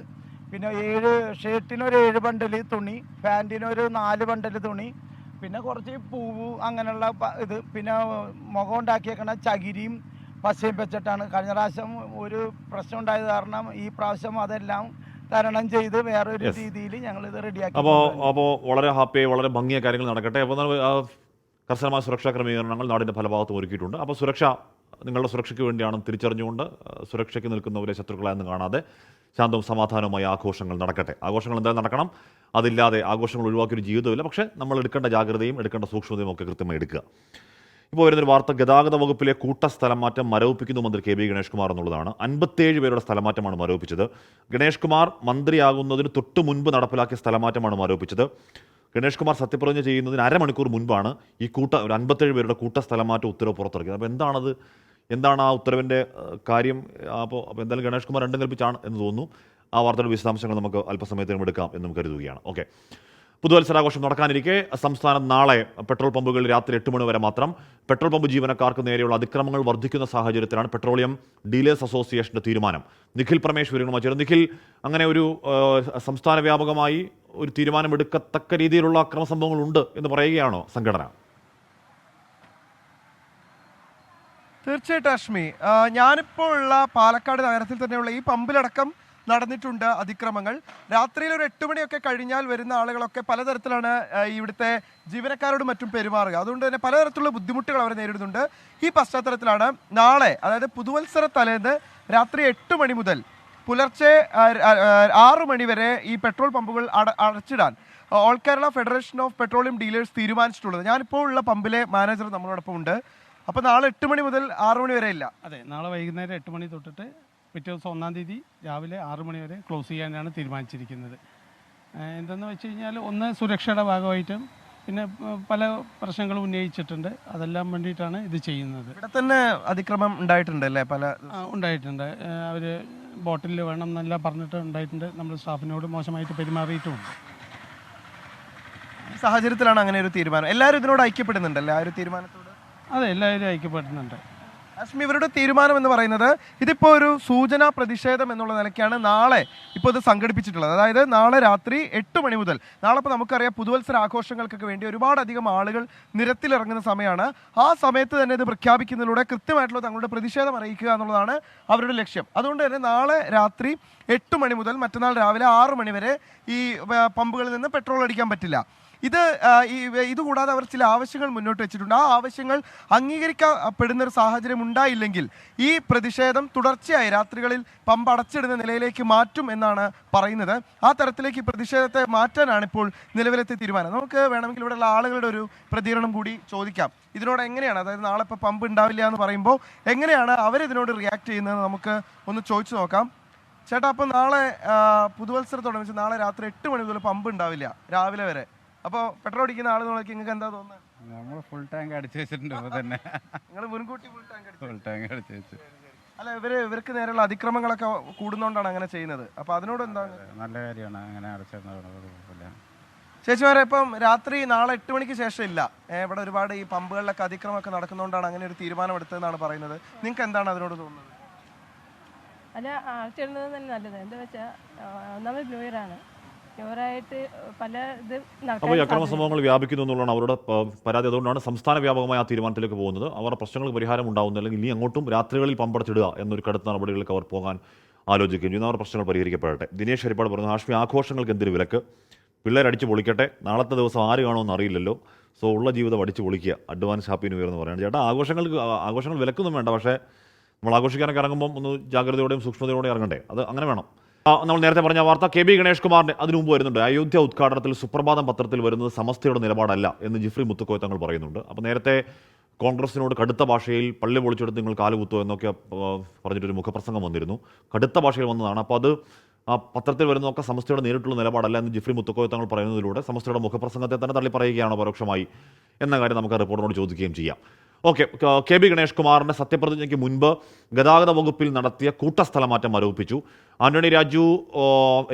പിന്നെ 7 ഷർട്ടിനൊരു 7 ബണ്ടൽ തുണി, പാൻറ്റിനൊരു 4 ബണ്ടൽ തുണി, പിന്നെ കുറച്ച് പൂവ് അങ്ങനെയുള്ള ഇത്, പിന്നെ മുഖം ഉണ്ടാക്കിയേക്കണ ചകിരിയും പശയും വെച്ചിട്ടാണ്. കഴിഞ്ഞ പ്രാവശ്യം ഒരു പ്രശ്നം ഉണ്ടായത് കാരണം ഈ പ്രാവശ്യം അതെല്ലാം തരണം ചെയ്ത് വേറൊരു രീതിയിൽ ഞങ്ങൾ ഇത് റെഡിയാക്കി. അപ്പോൾ വളരെ ഹാപ്പിയായി വളരെ ഭംഗിയ കാര്യങ്ങൾ നടക്കട്ടെ. അപ്പോൾ കർശനമായ സുരക്ഷാ ക്രമീകരണങ്ങൾ നാടിൻ്റെ ഫലഭാഗത്തും ഒരുക്കിയിട്ടുണ്ട്. അപ്പോൾ സുരക്ഷ നിങ്ങളുടെ സുരക്ഷയ്ക്ക് വേണ്ടിയാണെന്ന് തിരിച്ചറിഞ്ഞുകൊണ്ട് സുരക്ഷയ്ക്ക് നിൽക്കുന്നവരെ ശത്രുക്കളായെന്ന് കാണാതെ ശാന്തവും സമാധാനവുമായ ആഘോഷങ്ങൾ നടക്കട്ടെ. ആഘോഷങ്ങൾ എന്തായാലും നടക്കണം. അതില്ലാതെ ആഘോഷങ്ങൾ ഒഴിവാക്കിയൊരു ജീവിതമില്ല. പക്ഷേ നമ്മൾ എടുക്കേണ്ട ജാഗ്രതയും എടുക്കേണ്ട സൂക്ഷ്മതയും ഒക്കെ കൃത്യമായി എടുക്കുക. ഇപ്പോൾ വരുന്നൊരു വാർത്ത, ഗതാഗത വകുപ്പിലെ കൂട്ട സ്ഥലമാറ്റം മരവിപ്പിക്കുന്നു മന്ത്രി KB ഗണേഷ് കുമാർ എന്നുള്ളതാണ്. 57 പേരുടെ സ്ഥലമാറ്റമാണ് മരവിപ്പിച്ചത്. ഗണേഷ് കുമാർ മന്ത്രിയാകുന്നതിന് തൊട്ട് മുൻപ് നടപ്പിലാക്കിയ സ്ഥലമാറ്റമാണ് മരവിപ്പിച്ചത്. ഗണേഷ് കുമാർ സത്യപ്രതിജ്ഞ ചെയ്യുന്നതിന് അരമണിക്കൂർ മുൻപാണ് ഈ ഒരു 57 പേരുടെ കൂട്ട സ്ഥലമാറ്റ ഉത്തരവ് പുറത്തിറക്കിയത്. അപ്പോൾ എന്താണ് ആ ഉത്തരവിൻ്റെ കാര്യം? അപ്പോൾ എന്തായാലും ഗണേഷ് കുമാർ രണ്ടും കൽപ്പിച്ചാണ് എന്ന് തോന്നുന്നു. ആ വാർത്തയുടെ വിശദാംശങ്ങൾ നമുക്ക് അല്പസമയത്തിനും എടുക്കാം എന്നും കരുതുകയാണ്. ഓക്കെ, പുതുവത്സരാഘോഷം നടക്കാനിരിക്കെ സംസ്ഥാനം നാളെ പെട്രോൾ പമ്പുകളിൽ രാത്രി 8 മണി വരെ മാത്രം. പെട്രോൾ പമ്പ് ജീവനക്കാർക്ക് നേരെയുള്ള അതിക്രമങ്ങൾ വർദ്ധിക്കുന്ന സാഹചര്യത്തിലാണ് പെട്രോളിയം ഡീലേഴ്സ് അസോസിയേഷന്റെ തീരുമാനം. നിഖിൽ പ്രമേഷ് വിവരങ്ങളുമായി ചേർന്നു. നിഖിൽ, അങ്ങനെ ഒരു സംസ്ഥാന വ്യാപകമായി ഒരു തീരുമാനമെടുക്കത്തക്ക രീതിയിലുള്ള അക്രമ സംഭവങ്ങളുണ്ട് എന്ന് പറയുകയാണോ സംഘടന? തീർച്ചയായിട്ടും അശ്മി, ഞാനിപ്പോൾ ഉള്ള പാലക്കാട് നഗരത്തിൽ തന്നെയുള്ള ഈ പമ്പിലടക്കം നടന്നിട്ടുണ്ട് അതിക്രമങ്ങൾ. രാത്രിയിൽ ഒരു 8 മണിയൊക്കെ കഴിഞ്ഞാൽ വരുന്ന ആളുകളൊക്കെ പലതരത്തിലാണ് ഇവിടുത്തെ ജീവനക്കാരോടും മറ്റും പെരുമാറുക. അതുകൊണ്ട് തന്നെ പലതരത്തിലുള്ള ബുദ്ധിമുട്ടുകൾ അവർ നേരിടുന്നുണ്ട്. ഈ പശ്ചാത്തലത്തിലാണ് നാളെ, അതായത് പുതുവത്സര തലേന്ന് രാത്രി 8 മണി മുതൽ പുലർച്ചെ 6 മണി വരെ ഈ പെട്രോൾ പമ്പുകൾ അടച്ചിടാൻ all Kerala federation of petroleum dealers തീരുമാനിച്ചിട്ടുള്ളത്. ഞാനിപ്പോൾ ഉള്ള പമ്പിലെ മാനേജർ നമ്മളോടൊപ്പം ഉണ്ട്. അപ്പോൾ നാളെ 8 മണി മുതൽ 6 മണി വരെ ഇല്ല. അതെ, നാളെ വൈകുന്നേരം 8 മണി തൊട്ടിട്ട് പിറ്റേ ദിവസം 1-ാം തീയതി രാവിലെ 6 മണി വരെ ക്ലോസ് ചെയ്യാനാണ് തീരുമാനിച്ചിരിക്കുന്നത്. എന്തെന്ന് വെച്ച് കഴിഞ്ഞാൽ, ഒന്ന് സുരക്ഷയുടെ ഭാഗമായിട്ടും പിന്നെ പല പ്രശ്നങ്ങളും ഉന്നയിച്ചിട്ടുണ്ട്. അതെല്ലാം വേണ്ടിയിട്ടാണ് ഇത് ചെയ്യുന്നത്. ഇവിടെ തന്നെ അതിക്രമം ഉണ്ടായിട്ടുണ്ടല്ലേ? ഉണ്ടായിട്ടുണ്ട്. അവർ ബോട്ടിൽ വേണം എന്നെല്ലാം പറഞ്ഞിട്ട് ഉണ്ടായിട്ടുണ്ട്. നമ്മൾ സ്റ്റാഫിനോട് മോശമായിട്ട് പെരുമാറിയിട്ടുമുണ്ട്. ഈ സാഹചര്യത്തിലാണ് അങ്ങനെ ഒരു തീരുമാനം. എല്ലാവരും ഇതിനോട് ഐക്യപ്പെടുന്നുണ്ടല്ലേ ആ ഒരു തീരുമാനത്തോട്? അതെ, എല്ലാവരും ഐക്യപ്പെടുന്നുണ്ട്. അശ്മി, ഇവരുടെ തീരുമാനം എന്ന് പറയുന്നത് ഇതിപ്പോൾ ഒരു സൂചനാ പ്രതിഷേധം എന്നുള്ള നിലയ്ക്കാണ് നാളെ ഇപ്പോൾ ഇത് സംഘടിപ്പിച്ചിട്ടുള്ളത്. അതായത് നാളെ രാത്രി 8 മണി മുതൽ, നാളെ ഇപ്പോൾ നമുക്കറിയാം പുതുവത്സര ആഘോഷങ്ങൾക്കൊക്കെ വേണ്ടി ഒരുപാടധികം ആളുകൾ നിരത്തിലിറങ്ങുന്ന സമയമാണ്. ആ സമയത്ത് തന്നെ ഇത് പ്രഖ്യാപിക്കുന്നതിലൂടെ കൃത്യമായിട്ടുള്ള തങ്ങളുടെ പ്രതിഷേധം അറിയിക്കുക എന്നുള്ളതാണ് അവരുടെ ലക്ഷ്യം. അതുകൊണ്ട് തന്നെ നാളെ രാത്രി 8 മണി മുതൽ മറ്റന്നാൾ രാവിലെ 6 മണി വരെ ഈ പമ്പുകളിൽ നിന്ന് പെട്രോൾ അടിക്കാൻ പറ്റില്ല. ഇതുകൂടാതെ അവർ ചില ആവശ്യങ്ങൾ മുന്നോട്ട് വെച്ചിട്ടുണ്ട്. ആ ആവശ്യങ്ങൾ അംഗീകരിക്കപ്പെടുന്ന ഒരു സാഹചര്യം ഉണ്ടായില്ലെങ്കിൽ ഈ പ്രതിഷേധം തുടർച്ചയായി രാത്രികളിൽ പമ്പ് അടച്ചിടുന്ന നിലയിലേക്ക് മാറ്റും എന്നാണ് പറയുന്നത്. ആ തരത്തിലേക്ക് ഈ പ്രതിഷേധത്തെ മാറ്റാനാണ് ഇപ്പോൾ നിലവിലത്തെ തീരുമാനം. നമുക്ക് വേണമെങ്കിൽ ഇവിടെയുള്ള ആളുകളുടെ ഒരു പ്രതികരണം കൂടി ചോദിക്കാം. ഇതിനോട് എങ്ങനെയാണ്, അതായത് നാളെ ഇപ്പോൾ പമ്പ് ഉണ്ടാവില്ല എന്ന് പറയുമ്പോൾ എങ്ങനെയാണ് അവരിതിനോട് റിയാക്ട് ചെയ്യുന്നത് നമുക്ക് ഒന്ന് ചോദിച്ചു നോക്കാം. ചേട്ടാ, അപ്പോൾ നാളെ പുതുവത്സരത്തോടനുബന്ധിച്ച് നാളെ രാത്രി 8 മണി മുതൽ പമ്പ് ഉണ്ടാവില്ല രാവിലെ വരെ. അപ്പോൾ പെട്രോൾ അടിക്കുന്ന ആളുകളൊക്കെ നിങ്ങൾക്ക് എന്താ തോന്നുന്നത്? നമ്മൾ ഫുൾ ടാങ്ക് അടിച്ചു വെച്ചിട്ടുണ്ട്. ഇപ്പോൾ തന്നെ നിങ്ങൾ മുൻകൂട്ടി ഫുൾ ടാങ്ക് അടിച്ചു വെച്ചു. അല്ല, ഇവർക്ക് നേരെയുള്ള അതിക്രമങ്ങളൊക്കെ കൂടുന്നോണ്ടാണ് അങ്ങനെ ചെയ്യുന്നത്. അപ്പോൾ അതിനോട് എന്താണ്? നല്ല കാര്യമാണ് അങ്ങനെ അടച്ചിടുന്നത്. ചേച്ചിമാരെ, ഇപ്പം രാത്രി നാളെ 8 മണിക്ക് ശേഷം ഇല്ല, ഇവിടെ ഒരുപാട് ഈ പമ്പുകളിലൊക്കെ അതിക്രമമൊക്കെ നടക്കുന്നതുകൊണ്ടാണ് അങ്ങനെ ഒരു തീരുമാനം എടുത്തതെന്നാണ് പറയുന്നത്. നിങ്ങൾക്ക് എന്താണ് അതിനോട് തോന്നുന്നത്? അല്ല, അടച്ചിടുന്നത് തന്നെ നല്ലത്. എന്താ വെച്ചാൽ ഒന്നാമത് ന്യൂ ഇയർ ആണ്. ന്യൂറായിട്ട് പല ഇത് അപ്പോൾ ഈ അക്രമ സംഭവങ്ങൾ വ്യാപിക്കുന്നു എന്നുള്ളതാണ് അവരുടെ പരാതി. അതുകൊണ്ടാണ് സംസ്ഥാന വ്യാപകമായ ആ തീരുമാനത്തിലേക്ക് പോകുന്നത്. അവരുടെ പ്രശ്നങ്ങൾക്ക് പരിഹാരം ഉണ്ടാവുന്നു, അല്ലെങ്കിൽ ഇനി അങ്ങോട്ടും രാത്രികളിൽ പമ്പടച്ചിടുക എന്നൊരു കടുത്ത നടപടികളിലേക്ക് അവർ പോകാൻ ആലോചിക്കുകയും ചെയ്യുന്നു. അവരുടെ പ്രശ്നങ്ങൾ പരിഹരിക്കപ്പെടട്ടെ. ദിനേശ് ഹരിപ്പാട് പറഞ്ഞു, ഹാഷ്മി, ആഘോഷങ്ങൾക്ക് എന്തിനു വിലക്ക്? പിള്ളേരടിച്ച് പൊളിക്കട്ടെ, നാളത്തെ ദിവസം ആര് കാണുമെന്ന് അറിയില്ലല്ലോ, സോ ഉള്ള ജീവിതം അടിച്ച് പൊളിക്കുക, അഡ്വാൻസ് ഹാപ്പി ന്യൂ ഇയർ എന്ന് പറയുന്നത്. ചേട്ടാ, ആഘോഷങ്ങൾ വിലക്കൊന്നും വേണ്ട, പക്ഷേ നമ്മൾ ആഘോഷിക്കാനൊക്കെ ഇറങ്ങുമ്പോൾ ഒന്ന് ജാഗ്രതയോടെയും സൂക്ഷ്മതയോടെയും ഇറങ്ങണ്ടേ, അത് അങ്ങനെ വേണം. നമ്മൾ നേരത്തെ പറഞ്ഞ വാർത്ത KB ഗണേഷ് കുമാറിന് അതിനു മുമ്പ് വരുന്നുണ്ട്. അയോധ്യ ഉദ്ഘാടനത്തിൽ സുപ്രഭാതം പത്രത്തിൽ വരുന്നത് സമസ്തയുടെ നിലപാടല്ല എന്ന് ജിഫ്രി മുത്തുക്കോയ തങ്ങൾ പറയുന്നുണ്ട്. അപ്പോൾ നേരത്തെ കോൺഗ്രസിനോട് കടുത്ത ഭാഷയിൽ പള്ളി പൊളിച്ചെടുത്ത് നിങ്ങൾ കാലുകുത്തോ എന്നൊക്കെ പറഞ്ഞിട്ടൊരു മുഖപ്രസംഗം വന്നിരുന്നു. കടുത്ത ഭാഷയിൽ വന്നതാണ്. അപ്പോൾ അത് ആ പത്രത്തിൽ വരുന്നതൊക്കെ സമസ്തയുടെ നേരിട്ടുള്ള നിലപാടല്ല എന്ന് ജിഫ്രി മുത്തുക്കോയ തങ്ങൾ പറയുന്നതിലൂടെ സമസ്തയുടെ മുഖപ്രസംഗത്തെ തന്നെ തള്ളി പറയുകയാണോ പരോക്ഷമായി എന്ന കാര്യം നമുക്ക് റിപ്പോർട്ടിനോട് ചോദിക്കുകയും ചെയ്യാം. ഓക്കെ, KB ഗണേഷ് കുമാറിൻ്റെ സത്യപ്രതിജ്ഞയ്ക്ക് മുൻപ് ഗതാഗത വകുപ്പിൽ നടത്തിയ കൂട്ടസ്ഥലമാറ്റം ആരോപിച്ചു. ആന്റണി രാജു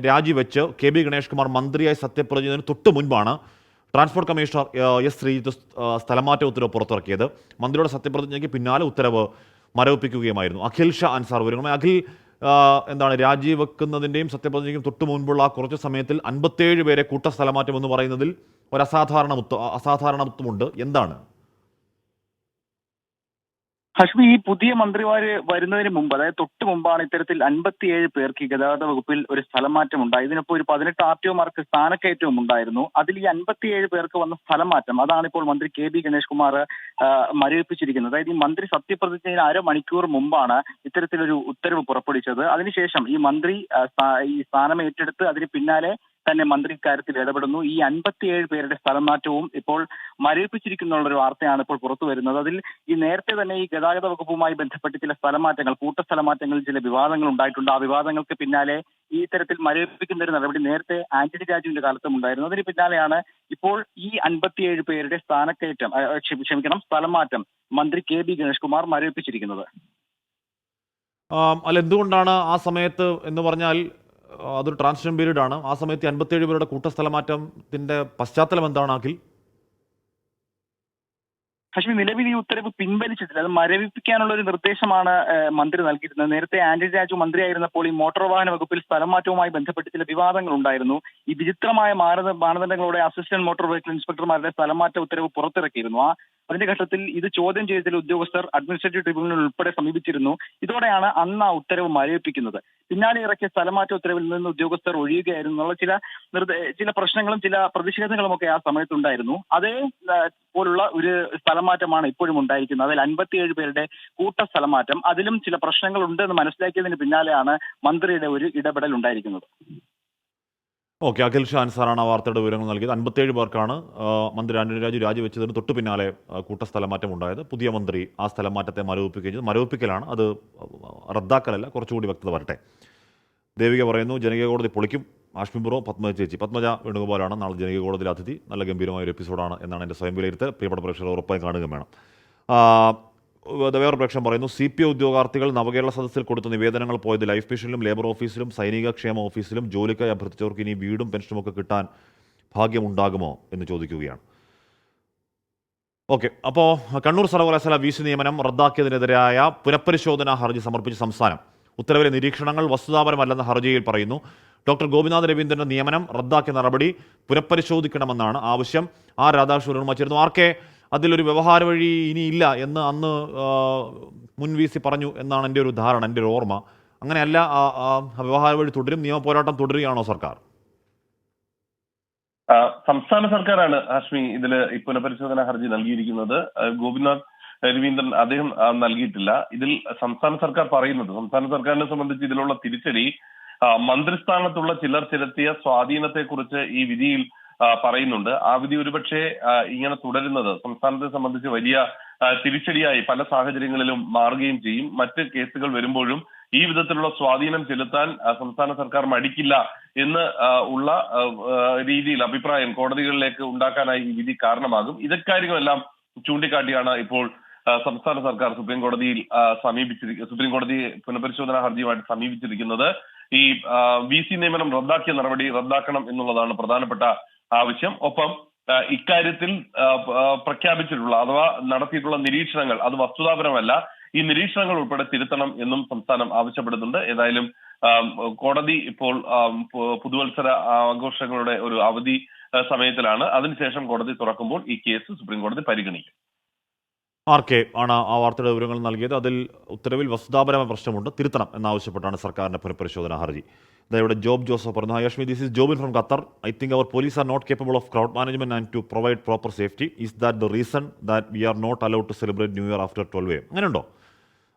രാജിവെച്ച് KB ഗണേഷ് കുമാർ മന്ത്രിയായി സത്യപ്രതിജ്ഞയ്ക്ക് തൊട്ട് മുൻപാണ് ട്രാൻസ്പോർട്ട് കമ്മീഷണർ S ശ്രീജിത്ത് സ്ഥലമാറ്റ ഉത്തരവ് പുറത്തിറക്കിയത്. മന്ത്രിയുടെ സത്യപ്രതിജ്ഞയ്ക്ക് പിന്നാലെ ഉത്തരവ് മരവിപ്പിക്കുകയുമായിരുന്നു. അഖിൽ ഷാ അൻസാർ വിവരങ്ങൾ. അഖിൽ, രാജിവെക്കുന്നതിൻ്റെയും സത്യപ്രതിജ്ഞയ്ക്കും തൊട്ട് മുൻപുള്ള കുറച്ച് സമയത്തിൽ 57 പേരെ കൂട്ടസ്ഥലമാറ്റം എന്ന് പറയുന്നതിൽ ഒരു അസാധാരണത്വമുണ്ട്. എന്താണ്? ഹഷ്മി, ഈ പുതിയ മന്ത്രിമാര് വരുന്നതിന് മുമ്പ്, അതായത് തൊട്ട് മുമ്പാണ് ഇത്തരത്തിൽ 57 പേർക്ക് ഈ ഗതാഗത വകുപ്പിൽ ഒരു സ്ഥലം മാറ്റം ഉണ്ടായി. ഇതിനൊപ്പം ഒരു 18 RTOമാർക്ക് സ്ഥാനക്കയറ്റവും ഉണ്ടായിരുന്നു. അതിൽ ഈ 57 പേർക്ക് വന്ന സ്ഥലം മാറ്റം, അതാണ് ഇപ്പോൾ മന്ത്രി KB ഗണേഷ് കുമാർ മരവിപ്പിച്ചിരിക്കുന്നത്. അതായത് ഈ മന്ത്രി സത്യപ്രതിജ്ഞയിൽ അരമണിക്കൂർ മുമ്പാണ് ഇത്തരത്തിലൊരു ഉത്തരവ് പുറപ്പെടുവിച്ചത്. അതിനുശേഷം ഈ മന്ത്രി ഈ സ്ഥാനം ഏറ്റെടുത്ത് അതിന് പിന്നാലെ തന്നെ മന്ത്രി ഇക്കാര്യത്തിൽ ഇടപെടുന്നു. ഈ 57 പേരുടെ സ്ഥലം മാറ്റവും ഇപ്പോൾ മരവിപ്പിച്ചിരിക്കുന്നുള്ളൊരു വാർത്തയാണ് ഇപ്പോൾ പുറത്തു വരുന്നത്. അതിൽ ഈ നേരത്തെ തന്നെ ഈ ഗതാഗത വകുപ്പുമായി ബന്ധപ്പെട്ട് ചില സ്ഥലമാറ്റങ്ങൾ, കൂട്ടസ്ഥലമാറ്റങ്ങളിൽ ചില വിവാദങ്ങൾ ഉണ്ടായിട്ടുണ്ട്. ആ വിവാദങ്ങൾക്ക് പിന്നാലെ ഈ തരത്തിൽ മരവിപ്പിക്കുന്ന ഒരു നടപടി നേരത്തെ ആന്റണി രാജുവിന്റെ കാലത്തും ഉണ്ടായിരുന്നു. അതിന് പിന്നാലെയാണ് ഇപ്പോൾ ഈ 57 പേരുടെ സ്ഥലം മാറ്റം മന്ത്രി KB ഗണേഷ് കുമാർ മരവിപ്പിച്ചിരിക്കുന്നത്. അല്ല, എന്തുകൊണ്ടാണ് ആ സമയത്ത് എന്ന് പറഞ്ഞാൽ അതൊരു ട്രാൻസിഷൻ പീരീഡ് ആണ്. ആ സമയത്ത് 57 പേരുടെ കൂട്ടസ്ഥലമാറ്റത്തിന്റെ പശ്ചാത്തലം എന്താണ് അഖിൽ? ഹഷ്മി, നിലവിൽ ഈ ഉത്തരവ് പിൻവലിച്ചിട്ടില്ല. അത് മരവിപ്പിക്കാനുള്ള ഒരു നിർദ്ദേശമാണ് മന്ത്രി നൽകിയിരുന്നത്. നേരത്തെ ആന്റണി രാജു മന്ത്രിയായിരുന്നപ്പോൾ ഈ മോട്ടോർ വാഹന വകുപ്പിൽ സ്ഥലം മാറ്റവുമായി ബന്ധപ്പെട്ട് ചില വിവാദങ്ങൾ ഉണ്ടായിരുന്നു. ഈ വിചിത്രമായ മാനദണ്ഡങ്ങളോടെ അസിസ്റ്റന്റ് മോട്ടോർ വെഹിക്കിൾ ഇൻസ്പെക്ടർമാരുടെ സ്ഥലം മാറ്റ ഉത്തരവ് പുറത്തിറക്കിയിരുന്നു. അതിന്റെ ഘട്ടത്തിൽ ഇത് ചോദ്യം ചെയ്ത ചില ഉദ്യോഗസ്ഥർ അഡ്മിനിസ്ട്രേറ്റീവ് ട്രിബ്യൂണൽ ഉൾപ്പെടെ സമീപിച്ചിരുന്നു. ഇതോടെയാണ് അന്ന് ആ ഉത്തരവ് മരവിപ്പിക്കുന്നത്. പിന്നാലെ ഇറക്കിയ സ്ഥലമാറ്റ ഉത്തരവിൽ നിന്ന് ഉദ്യോഗസ്ഥർ ഒഴിയുകയായിരുന്നു എന്നുള്ള ചില പ്രശ്നങ്ങളും ചില പ്രതിഷേധങ്ങളും ഒക്കെ ആ സമയത്തുണ്ടായിരുന്നു. അതേ പോലുള്ള ഒരു സ്ഥലമാറ്റമാണ് ഇപ്പോഴും ഉണ്ടായിരിക്കുന്നത്. അതിൽ 57 പേരുടെ കൂട്ട സ്ഥലമാറ്റം, അതിലും ചില പ്രശ്നങ്ങൾ ഉണ്ടെന്ന് മനസ്സിലാക്കിയതിന് പിന്നാലെയാണ് മന്ത്രിയുടെ ഒരു ഇടപെടൽ ഉണ്ടായിരിക്കുന്നത്. ഓക്കെ, അഖിൽ ഷാ അൻസാറാണ് ആ വാർത്തയുടെ വിവരങ്ങൾ നൽകിയത്. 57 പേർക്കാണ് മന്ത്രി ആന്റണി രാജു രാജിവെച്ചതിന് തൊട്ട് പിന്നാലെ കൂട്ടസ്ഥലമാറ്റം ഉണ്ടായത്. പുതിയ മന്ത്രി ആ സ്ഥലം മാറ്റത്തെ മരവിപ്പിക്കുകയും ചെയ്തു. മരവിപ്പിക്കലാണ്, അത് റദ്ദാക്കലല്ല. കുറച്ചുകൂടി വ്യക്തത വരട്ടെ. ദേവിക പറയുന്നു, ജനകീയ കോടതി പൊളിക്കും. ഹാഷ്മി ബ്രോ, പത്മജ വേണുഗോപാലാണ് നാളെ ജനകീയ കോടതിയിലെ അതിഥി. നല്ല ഗംഭീരമായ ഒരു എപ്പിസോഡാണ് എന്നാണ് എൻ്റെ സ്വയം വിലയിരുത്തൽ. പ്രിയപ്പെട്ട പ്രേക്ഷകർ ഉറപ്പായും കാണുകയും വേണം. വേറെ പ്രേക്ഷകൻ പറയുന്നു, CPI ഉദ്യോഗാർത്ഥികൾ നവകേരള സദസ്സിൽ കൊടുത്ത നിവേദനങ്ങൾ പോയത് ലൈഫ് മിഷനിലും ലേബർ ഓഫീസിലും സൈനിക ക്ഷേമ ഓഫീസിലും ജോലിക്കായി അഭ്യർത്ഥിച്ചവർക്ക് ഇനി വീടും പെൻഷനും ഒക്കെ കിട്ടാൻ ഭാഗ്യമുണ്ടാകുമോ എന്ന് ചോദിക്കുകയാണ്. ഓക്കെ, അപ്പോൾ കണ്ണൂർ സർവകലാശാല VC നിയമനം റദ്ദാക്കിയതിനെതിരായ പുനഃപരിശോധനാ ഹർജി സമർപ്പിച്ച സംസ്ഥാനം. ഉത്തരവിലെ നിരീക്ഷണങ്ങൾ വസ്തുതാപരമല്ലെന്ന ഹർജിയിൽ പറയുന്നു. ഡോക്ടർ ഗോപിനാഥ് രവീന്ദ്രന്റെ നിയമനം റദ്ദാക്കിയ നടപടി പുനഃപരിശോധിക്കണമെന്നാണ് ആവശ്യം. രാധാകൃഷ്ണൻ മാച്ചിരുന്നു. അതിലൊരു വ്യവഹാര വഴി ഇനിയില്ല എന്ന് അന്ന് മുൻ VC പറഞ്ഞു എന്നാണ് എൻ്റെ ഒരു ധാരണ, എൻ്റെ ഒരു ഓർമ്മ. അങ്ങനെയല്ല, വ്യവഹാര വഴി തുടരും, നിയമ പോരാട്ടം തുടരുകയാണോ സർക്കാർ? സംസ്ഥാന സർക്കാരാണ് ഹാഷ്മി ഇതിൽ പുനഃപരിശോധന ഹർജി നൽകിയിരിക്കുന്നത്. ഗോപിനാഥ് രവീന്ദ്രൻ അദ്ദേഹം നൽകിയിട്ടില്ല. ഇതിൽ സംസ്ഥാന സർക്കാർ പറയുന്നത്, സംസ്ഥാന സർക്കാരിനെ സംബന്ധിച്ച് ഇതിലുള്ള തിരിച്ചടി മന്ത്രിസ്ഥാനത്തുള്ള ചിലർ ചെലുത്തിയ സ്വാധീനത്തെക്കുറിച്ച് ഈ വിധിയിൽ പറയുന്നുണ്ട്. ആ വിധി ഒരുപക്ഷെ ഇങ്ങനെ തുടരുന്നത് സംസ്ഥാനത്തെ സംബന്ധിച്ച് വലിയ തിരിച്ചടിയായി പല സാഹചര്യങ്ങളിലും മാറുകയും ചെയ്യും. മറ്റ് കേസുകൾ വരുമ്പോഴും ഈ വിധത്തിലുള്ള സ്വാധീനം ചെലുത്താൻ സംസ്ഥാന സർക്കാർ മടിക്കില്ല എന്ന് ഉള്ള രീതിയിൽ അഭിപ്രായം കോടതികളിലേക്ക് ഉണ്ടാക്കാനായി ഈ വിധി കാരണമാകും. ഇതക്കാര്യങ്ങളെല്ലാം ചൂണ്ടിക്കാട്ടിയാണ് ഇപ്പോൾ സംസ്ഥാന സർക്കാർ സുപ്രീം കോടതി പുനഃപരിശോധനാ ഹർജിയുമായിട്ട് സമീപിച്ചിരിക്കുന്നത്. ഈ VC നിയമനം റദ്ദാക്കിയ നടപടി റദ്ദാക്കണം എന്നുള്ളതാണ് പ്രധാനപ്പെട്ട ആവശ്യം. ഒപ്പം ഇക്കാര്യത്തിൽ പ്രഖ്യാപിച്ചിട്ടുള്ള അഥവാ നടത്തിയിട്ടുള്ള നിരീക്ഷണങ്ങൾ അത് വസ്തുതാപരമല്ല, ഈ നിരീക്ഷണങ്ങൾ ഉൾപ്പെടെ തിരുത്തണം എന്നും സംസ്ഥാനം ആവശ്യപ്പെടുന്നുണ്ട്. ഏതായാലും കോടതി ഇപ്പോൾ പുതുവത്സര ആഘോഷങ്ങളുടെ ഒരു അവധി സമയത്തിലാണ്. അതിനുശേഷം കോടതി തുറക്കുമ്പോൾ ഈ കേസ് സുപ്രീം കോടതി പരിഗണിക്കും. RK ആണ് ആ വാർത്തയുടെ വിവരങ്ങൾ നൽകിയത്. അതിൽ ഉത്തരവിൽ വസ്തുതാപരമായ പ്രശ്നമുണ്ട്, തിരുത്തണം എന്നാവശ്യപ്പെട്ടാണ് സർക്കാരിന്റെ പുനഃപരിശോധനാ ഹർജി. ഇവിടെ ജോബ് ജോസഫ് പറഞ്ഞു. Hashmi, this is Jobin from Qatar. I think our police are not capable of crowd management and to provide proper safety. Is that the reason that we are not allowed to celebrate New Year after 12 AM? അങ്ങനെയുണ്ടോ?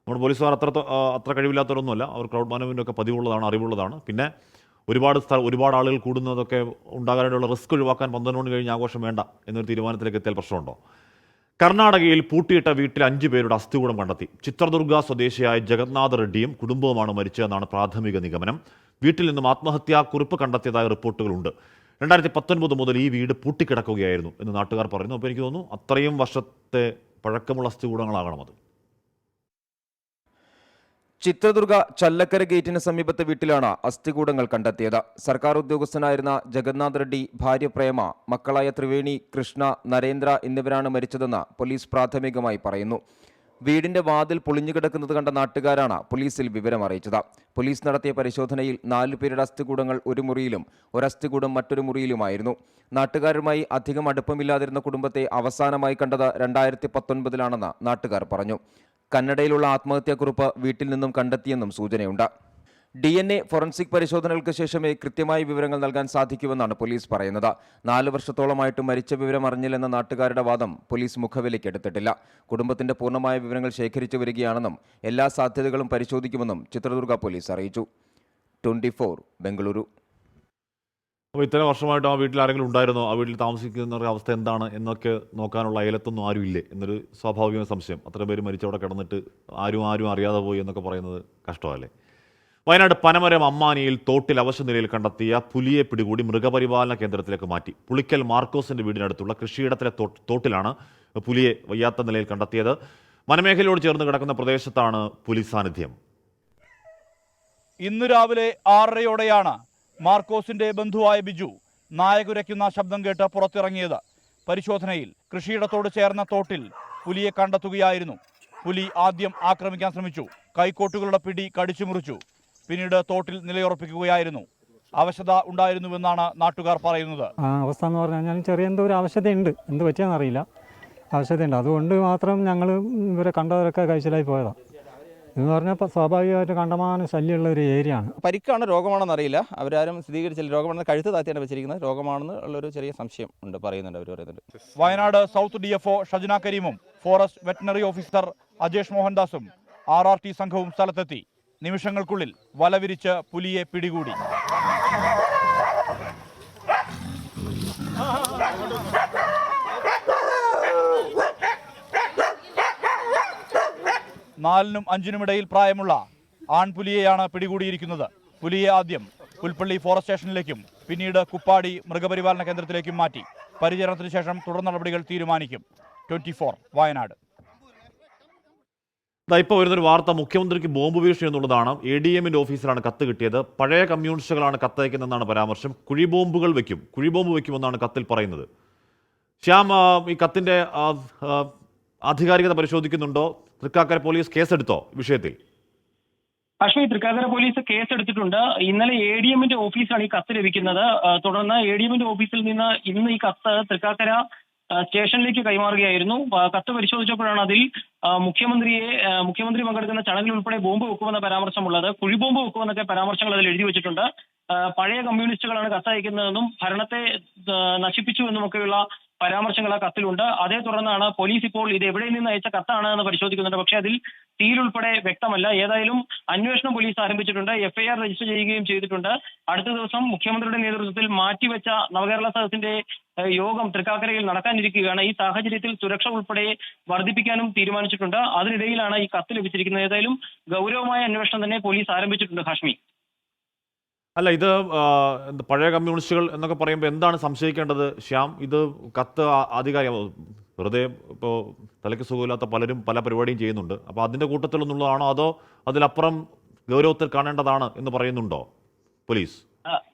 നമ്മുടെ പോലീസുകാർ അത്ര കഴിവില്ലാത്തവരൊന്നുമല്ല. അവർ ക്രൗഡ് മാനേജ്മെന്റ് ഒക്കെ പതിവുള്ളതാണ്, അറിവുള്ളതാണ്. പിന്നെ ഒരുപാട് ആളുകൾ കൂടുന്നതൊക്കെ ഉണ്ടാകാനുള്ള റിസ്ക് ഒഴിവാക്കാൻ 12 മണി കഴിഞ്ഞ് ആഘോഷം വേണ്ട എന്നൊരു തീരുമാനത്തിലേക്ക് എത്തിയാൽ പ്രശ്നമുണ്ടോ? കർണാടകയിൽ പൂട്ടിയിട്ട വീട്ടിൽ 5 പേരുടെ അസ്ഥികൂടം കണ്ടെത്തി. ചിത്രദുർഗ സ്വദേശിയായ ജഗന്നാഥ് റെഡ്ഡിയും കുടുംബവുമാണ് മരിച്ചതെന്നാണ് പ്രാഥമിക നിഗമനം. വീട്ടിൽ നിന്നും ആത്മഹത്യാക്കുറിപ്പ് കണ്ടെത്തിയതായ റിപ്പോർട്ടുകളുണ്ട്. 2019 മുതൽ ഈ വീട് പൂട്ടിക്കിടക്കുകയായിരുന്നു എന്ന് നാട്ടുകാർ പറയുന്നു. അപ്പോൾ എനിക്ക് തോന്നുന്നു അത്രയും വർഷത്തെ പഴക്കമുള്ള അസ്ഥികൂടങ്ങളാകണം അത്. ചിത്രദുർഗ ചല്ലക്കര ഗേറ്റിന് സമീപത്തെ വീട്ടിലാണ് അസ്ഥികൂടങ്ങൾ കണ്ടെത്തിയത്. സർക്കാർ ഉദ്യോഗസ്ഥനായിരുന്ന ജഗന്നാഥ് റെഡ്ഡി, ഭാര്യ പ്രേമ, മക്കളായ ത്രിവേണി, കൃഷ്ണ, നരേന്ദ്ര എന്നിവരാണ് മരിച്ചതെന്ന് പോലീസ് പ്രാഥമികമായി പറയുന്നു. വീടിന്റെ വാതിൽ പൊളിഞ്ഞുകിടക്കുന്നത് കണ്ട നാട്ടുകാരാണ് പോലീസിൽ വിവരം അറിയിച്ചത്. പോലീസ് നടത്തിയ പരിശോധനയിൽ 4 പേരുടെ അസ്ഥികൂടങ്ങൾ ഒരു മുറിയിലും ഒരസ്ഥികൂടം മറ്റൊരു മുറിയിലുമായിരുന്നു. നാട്ടുകാരുമായി അധികം അടുപ്പമില്ലാതിരുന്ന കുടുംബത്തെ അവസാനമായി കണ്ടത് 2019 നാട്ടുകാർ പറഞ്ഞു. കന്നഡയിലുള്ള ആത്മഹത്യാക്കുറിപ്പ് വീട്ടിൽ നിന്നും കണ്ടെത്തിയെന്നും സൂചനയുണ്ട്. DNA ഫോറൻസിക് പരിശോധനകൾക്ക് ശേഷമേ കൃത്യമായ വിവരങ്ങൾ നൽകാൻ സാധിക്കുമെന്നാണ് പോലീസ് പറയുന്നത്. 4 വർഷത്തോളമായിട്ട് മരിച്ച വിവരം അറിഞ്ഞില്ലെന്ന നാട്ടുകാരുടെ വാദം പോലീസ് മുഖവിലയ്ക്കെടുത്തിട്ടില്ല. കുടുംബത്തിന്റെ പൂർണ്ണമായ വിവരങ്ങൾ ശേഖരിച്ചു വരികയാണെന്നും എല്ലാ സാധ്യതകളും പരിശോധിക്കുമെന്നും ചിത്രദുർഗ പോലീസ് അറിയിച്ചു. 24 ബംഗളൂരു. അപ്പോൾ ഇത്രയും വർഷമായിട്ട് ആ വീട്ടിൽ ആരെങ്കിലും ഉണ്ടായിരുന്നോ? ആ വീട്ടിൽ താമസിക്കുന്നവരുടെ അവസ്ഥ എന്താണ് എന്നൊക്കെ നോക്കാനുള്ള അയലത്തൊന്നും ആരും ഇല്ലേ എന്നൊരു സ്വാഭാവിക സംശയം. അത്ര പേര് മരിച്ചവിടെ കിടന്നിട്ട് ആരും അറിയാതെ പോയി എന്നൊക്കെ പറയുന്നത് കഷ്ടമല്ലേ? വയനാട് പനമരം അമ്മാനിയിൽ തോട്ടിൽ അവശനിലയിൽ കണ്ടെത്തിയ പുലിയെ പിടികൂടി മൃഗപരിപാലന കേന്ദ്രത്തിലേക്ക് മാറ്റി. പുളിക്കൽ മാർക്കോസിന്റെ വീടിനടുത്തുള്ള കൃഷിയിടത്തിലെ തോട്ടിലാണ് പുലിയെ വയ്യാത്ത നിലയിൽ കണ്ടെത്തിയത്. വനമേഖലയോട് ചേർന്ന് കിടക്കുന്ന പ്രദേശത്താണ് പുലി സാന്നിധ്യം. ഇന്ന് രാവിലെ 6:30യോടെയാണ് മാർക്കോസിന്റെ ബന്ധുവായ ബിജു നായകുരയ്ക്കുന്ന ശബ്ദം കേട്ട് പുറത്തിറങ്ങിയത്. പരിശോധനയിൽ കൃഷിയിടത്തോട് ചേർന്ന തോട്ടിൽ പുലിയെ കണ്ടെത്തുകയായിരുന്നു. പുലി ആദ്യം ആക്രമിക്കാൻ ശ്രമിച്ചു. കൈക്കോട്ടുകളുടെ പിടി കടിച്ചു മുറിച്ചു. പിന്നീട് തോട്ടിൽ നിലയുറപ്പിക്കുകയായിരുന്നു. അവശത ഉണ്ടായിരുന്നുവെന്നാണ് നാട്ടുകാർ പറയുന്നത്. അവസ്ഥ എന്ന് പറഞ്ഞു കഴിഞ്ഞാൽ ചെറിയ എന്തോ ഒരു അവശതയുണ്ട്, എന്ത് പറ്റിയെന്നറിയില്ല, അവശതയുണ്ട്. അതുകൊണ്ട് മാത്രം ഞങ്ങൾ ഇവരെ കണ്ടവരൊക്കെ കഴിച്ചിലായി പോയതാണ്. എന്ന് പറഞ്ഞാൽ സ്വാഭാവികമായിട്ട് കണ്ടമാനം ശല്യമുള്ള ഒരു ഏരിയ ആണ്. പരിക്കാണ്, രോഗമാണെന്ന് അറിയില്ല. അവരാരും സ്ഥിരീകരിച്ചില്ല. രോഗമാണെന്ന് കഴുത്ത് താത്തിയാണ് വെച്ചിരിക്കുന്നത്. രോഗമാണെന്ന് ഉള്ളൊരു ചെറിയ സംശയം ഉണ്ട്, പറയുന്നുണ്ട്, അവർ പറയുന്നുണ്ട്. വയനാട് സൗത്ത് DFO ഷജന കരീമും ഫോറസ്റ്റ് വെറ്ററിനറി ഓഫീസർ അജേഷ് മോഹൻദാസും RRT സംഘവും സ്ഥലത്തെത്തി. നിമിഷങ്ങൾക്കുള്ളിൽ വലവിരിച്ച് പുലിയെ പിടികൂടി. നാലിനും 5-നും ഇടയിൽ പ്രായമുള്ള ആൺപുലിയെയാണ് പിടികൂടിയിരിക്കുന്നത്. പുലിയെ ആദ്യം പുൽപ്പള്ളി ഫോറസ്റ്റ് സ്റ്റേഷനിലേക്കും പിന്നീട് കുപ്പാടി മൃഗപരിപാലന കേന്ദ്രത്തിലേക്കും മാറ്റി. പരിചരണത്തിന് ശേഷം തുടർ നടപടികൾ തീരുമാനിക്കും. 24 വയനാട്. ഇപ്പോൾ വരുന്നൊരു വാർത്ത, മുഖ്യമന്ത്രിക്ക് ബോംബ് ഭീഷണി എന്നുള്ളതാണ്. ADMന്റെ ഓഫീസിലാണ് കത്ത് കിട്ടിയത്. പഴയ കമ്മ്യൂണിസ്റ്റുകളാണ് കത്തയക്കുന്നതെന്നാണ് പരാമർശം. കുഴിബോംബ് വയ്ക്കുമെന്നാണ് കത്തിൽ പറയുന്നത്. ശ്യാം, ഈ കത്തിന്റെ ആധികാരികത പരിശോധിക്കുന്നുണ്ടോ? തൃക്കാക്കര പോലീസ് കേസെടുത്തോ വിഷയത്തിൽ? അശ്വി, തൃക്കാക്കര പോലീസ് കേസെടുത്തിട്ടുണ്ട്. ഇന്നലെ ADM ഓഫീസിലാണ് ഈ കത്ത് ലഭിക്കുന്നത്. തുടർന്ന് ADM ഓഫീസിൽ നിന്ന് ഇന്ന് ഈ കത്ത് തൃക്കാക്കര സ്റ്റേഷനിലേക്ക് കൈമാറുകയായിരുന്നു. കത്ത് പരിശോധിച്ചപ്പോഴാണ് അതിൽ മുഖ്യമന്ത്രി പങ്കെടുക്കുന്ന ചടങ്ങിൽ ഉൾപ്പെടെ ബോംബ് വെക്കുമെന്ന പരാമർശമുള്ളത്. കുഴിബോംബ് വെക്കുമെന്നൊക്കെ പരാമർശങ്ങൾ അതിൽ എഴുതി വെച്ചിട്ടുണ്ട്. പഴയ കമ്മ്യൂണിസ്റ്റുകളാണ് കത്തയക്കുന്നതെന്നും ഭരണത്തെ നശിപ്പിച്ചു എന്നുമൊക്കെയുള്ള പരാമർശങ്ങൾ ആ കത്തിലുണ്ട്. അതേ തുടർന്നാണ് പോലീസ് ഇപ്പോൾ ഇത് എവിടെ നിന്ന് അയച്ച കത്താണ് എന്ന് പരിശോധിക്കുന്നുണ്ട്. പക്ഷേ അതിൽ സീൽ ഉൾപ്പെടെ വ്യക്തമല്ല. ഏതായാലും അന്വേഷണം പോലീസ് ആരംഭിച്ചിട്ടുണ്ട്. FIR രജിസ്റ്റർ ചെയ്യുകയും ചെയ്തിട്ടുണ്ട്. അടുത്ത ദിവസം മുഖ്യമന്ത്രിയുടെ നേതൃത്വത്തിൽ മാറ്റിവെച്ച നവകേരള സദസ്സിന്റെ യോഗം തൃക്കാക്കരയിൽ നടക്കാനിരിക്കുകയാണ്. ഈ സാഹചര്യത്തിൽ സുരക്ഷ ഉൾപ്പെടെ വർദ്ധിപ്പിക്കാനും തീരുമാനിച്ചിട്ടുണ്ട്. അതിനിടയിലാണ് ഈ കത്ത് ലഭിച്ചിരിക്കുന്നത്. ഏതായാലും ഗൗരവമായ അന്വേഷണം തന്നെ പോലീസ് ആരംഭിച്ചിട്ടുണ്ട്. ഹാഷ്മി, അല്ല, ഇത് പഴയ കമ്മ്യൂണിസ്റ്റുകൾ എന്നൊക്കെ പറയുമ്പോൾ എന്താണ് സംശയിക്കേണ്ടത് ശ്യാം? ഇത് കത്ത് ആധികാരിക വെറുതെ ഇപ്പോൾ തലയ്ക്ക് സുഖമില്ലാത്ത പലരും പല പരിപാടിയും ചെയ്യുന്നുണ്ട്. അപ്പോൾ അതിൻ്റെ കൂട്ടത്തിലൊന്നുള്ളതാണോ അതോ അതിലപ്പുറം ഗൗരവത്തിൽ കാണേണ്ടതാണ് എന്ന് പറയുന്നുണ്ടോ പോലീസ്?